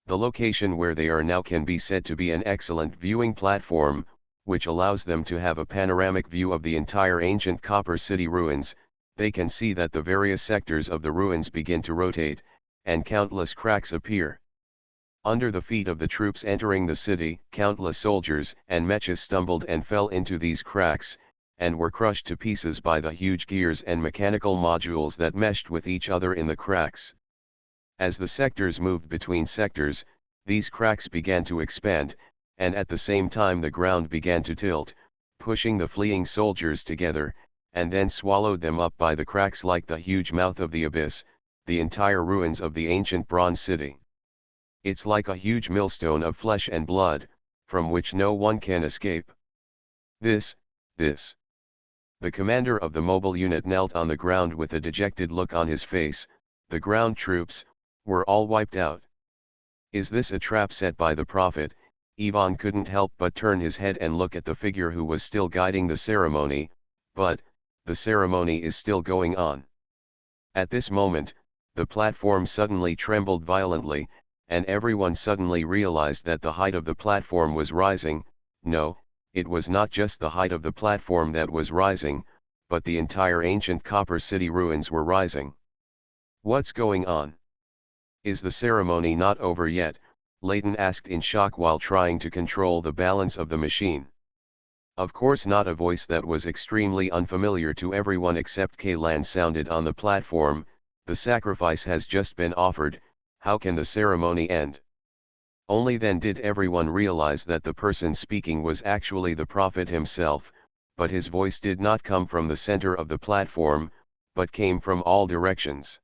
A: The location where they are now can be said to be an excellent viewing platform, which allows them to have a panoramic view of the entire ancient Copper City ruins. They can see that the various sectors of the ruins begin to rotate, and countless cracks appear. Under the feet of the troops entering the city, countless soldiers and mechas stumbled and fell into these cracks, and were crushed to pieces by the huge gears and mechanical modules that meshed with each other in the cracks. As the sectors moved between sectors, these cracks began to expand, and at the same time the ground began to tilt, pushing the fleeing soldiers together, and then swallowed them up by the cracks like the huge mouth of the abyss, the entire ruins of the ancient bronze city. It's like a huge millstone of flesh and blood, from which no one can escape. This. The commander of the mobile unit knelt on the ground with a dejected look on his face. The ground troops were all wiped out. Is this a trap set by the prophet? Ivan couldn't help but turn his head and look at the figure who was still guiding the ceremony, but the ceremony is still going on. At this moment, the platform suddenly trembled violently, and everyone suddenly realized that the height of the platform was rising. No, it was not just the height of the platform that was rising, but the entire ancient copper city ruins were rising. What's going on? Is the ceremony not over yet? Layton asked in shock while trying to control the balance of the machine. Of course not. A voice that was extremely unfamiliar to everyone except Kaylan sounded on the platform. The sacrifice has just been offered, how can the ceremony end? Only then did everyone realize that the person speaking was actually the prophet himself, but his voice did not come from the center of the platform, but came from all directions.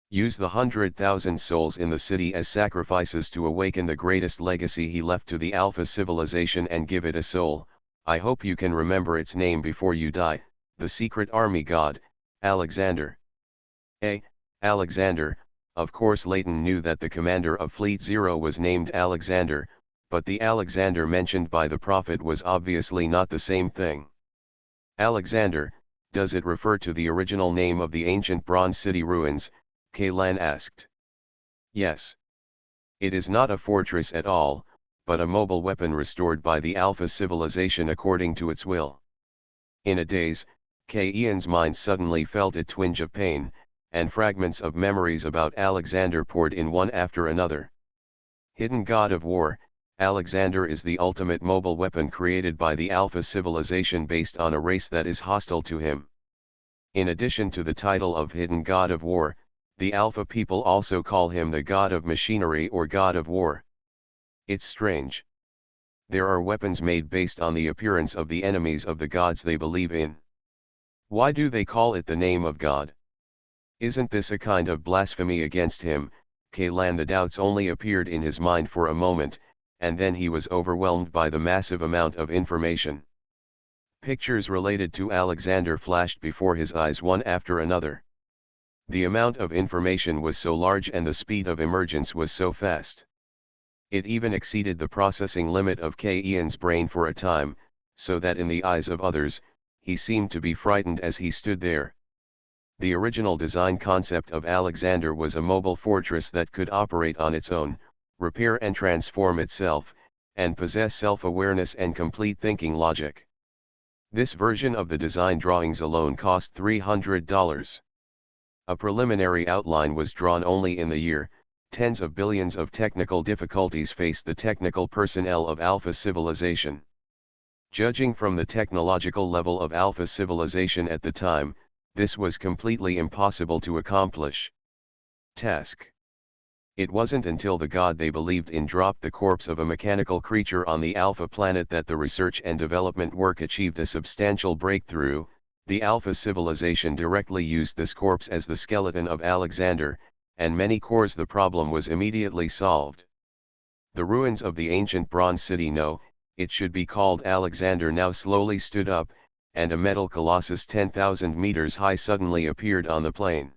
A: Use the 100,000 souls in the city as sacrifices to awaken the greatest legacy he left to the Alpha civilization and give it a soul. I hope you can remember its name before you die, the secret army god, Alexander. Alexander. Of course Layton knew that the commander of Fleet Zero was named Alexander, but the Alexander mentioned by the prophet was obviously not the same thing. Alexander, does it refer to the original name of the ancient Bronze City ruins? Kaylan asked. Yes. It is not a fortress at all, but a mobile weapon restored by the Alpha civilization according to its will. In a daze, Ian's mind suddenly felt a twinge of pain, and fragments of memories about Alexander poured in one after another. Hidden god of war, Alexander is the ultimate mobile weapon created by the Alpha civilization based on a race that is hostile to him. In addition to the title of hidden god of war, the Alpha people also call him the god of machinery or god of war. It's strange. There are weapons made based on the appearance of the enemies of the gods they believe in. Why do they call it the name of God? Isn't this a kind of blasphemy against him? Kaylan. The doubts only appeared in his mind for a moment, and then he was overwhelmed by the massive amount of information. Pictures related to Alexander flashed before his eyes one after another. The amount of information was so large and the speed of emergence was so fast. It even exceeded the processing limit of Ian's brain for a time, so that in the eyes of others, he seemed to be frightened as he stood there. The original design concept of Alexander was a mobile fortress that could operate on its own, repair and transform itself, and possess self-awareness and complete thinking logic. This version of the design drawings alone cost $300. A preliminary outline was drawn only in the year. Tens of billions of technical difficulties faced the technical personnel of Alpha civilization. Judging from the technological level of Alpha civilization at the time, this was completely impossible to accomplish. Task. It wasn't until the god they believed in dropped the corpse of a mechanical creature on the Alpha planet that the research and development work achieved a substantial breakthrough. The Alpha civilization directly used this corpse as the skeleton of Alexander, and many cores. The problem was immediately solved. The ruins of the ancient bronze city, no, it should be called Alexander, now slowly stood up, and a metal colossus 10,000 meters high suddenly appeared on the plain.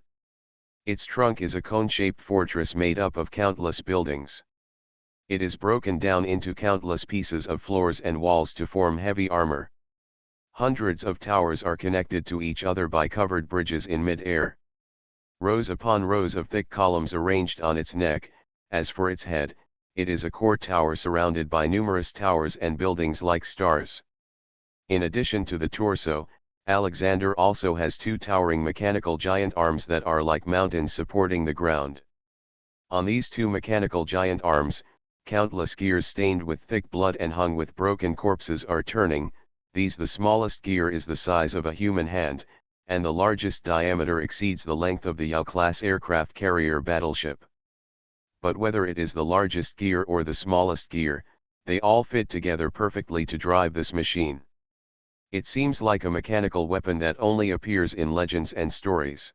A: Its trunk is a cone-shaped fortress made up of countless buildings. It is broken down into countless pieces of floors and walls to form heavy armor. Hundreds of towers are connected to each other by covered bridges in mid-air. Rows upon rows of thick columns arranged on its neck. As for its head, it is a core tower surrounded by numerous towers and buildings like stars. In addition to the torso, Alexander also has two towering mechanical giant arms that are like mountains supporting the ground. On these two mechanical giant arms, countless gears stained with thick blood and hung with broken corpses are turning. These the smallest gear is the size of a human hand, and the largest diameter exceeds the length of the Yao-class aircraft carrier battleship. But whether it is the largest gear or the smallest gear, they all fit together perfectly to drive this machine. It seems like a mechanical weapon that only appears in legends and stories.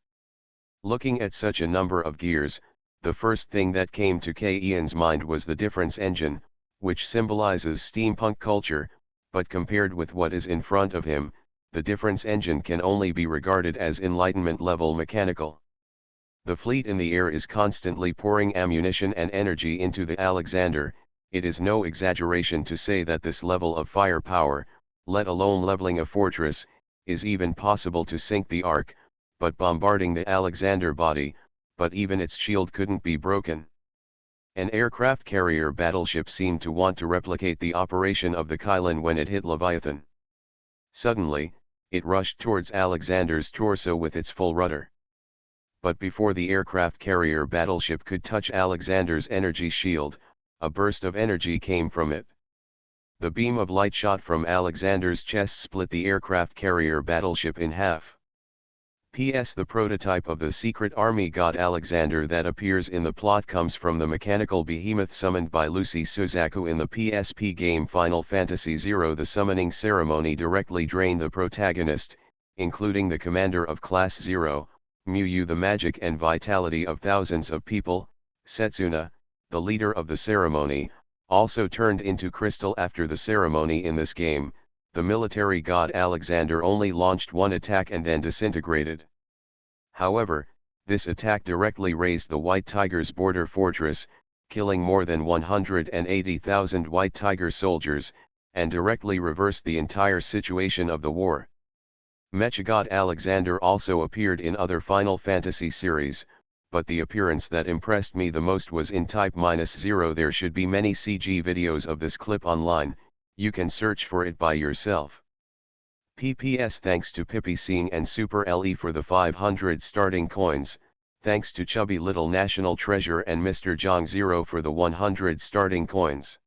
A: Looking at such a number of gears, the first thing that came to Ian's mind was the difference engine, which symbolizes steampunk culture, but compared with what is in front of him, the difference engine can only be regarded as Enlightenment-level mechanical. The fleet in the air is constantly pouring ammunition and energy into the Alexander. It is no exaggeration to say that this level of firepower, let alone leveling a fortress, is even possible to sink the Ark, but bombarding the Alexander body, but even its shield couldn't be broken. An aircraft carrier battleship seemed to want to replicate the operation of the Kylin when it hit Leviathan. Suddenly, it rushed towards Alexander's torso with its full rudder. But before the aircraft carrier battleship could touch Alexander's energy shield, a burst of energy came from it. The beam of light shot from Alexander's chest split the aircraft carrier battleship in half. P.S. The prototype of the secret army god Alexander that appears in the plot comes from the mechanical behemoth summoned by Lucy Suzaku in the PSP game Final Fantasy Zero. The summoning ceremony directly drained the protagonist, including the commander of Class Zero, Muyu. The magic and vitality of thousands of people. Setsuna, the leader of the ceremony, also turned into crystal after the ceremony. In this game, the military god Alexander only launched one attack and then disintegrated. However, this attack directly razed the White Tiger's border fortress, killing more than 180,000 White Tiger soldiers, and directly reversed the entire situation of the war. Mechagod Alexander also appeared in other Final Fantasy series, but the appearance that impressed me the most was in Type-0. There should be many CG videos of this clip online. You can search for it by yourself. PPS. Thanks to Pippi Sing and Super LE for the 500 starting coins, thanks to Chubby Little National Treasure and Mr. Jong Zero for the 100 starting coins.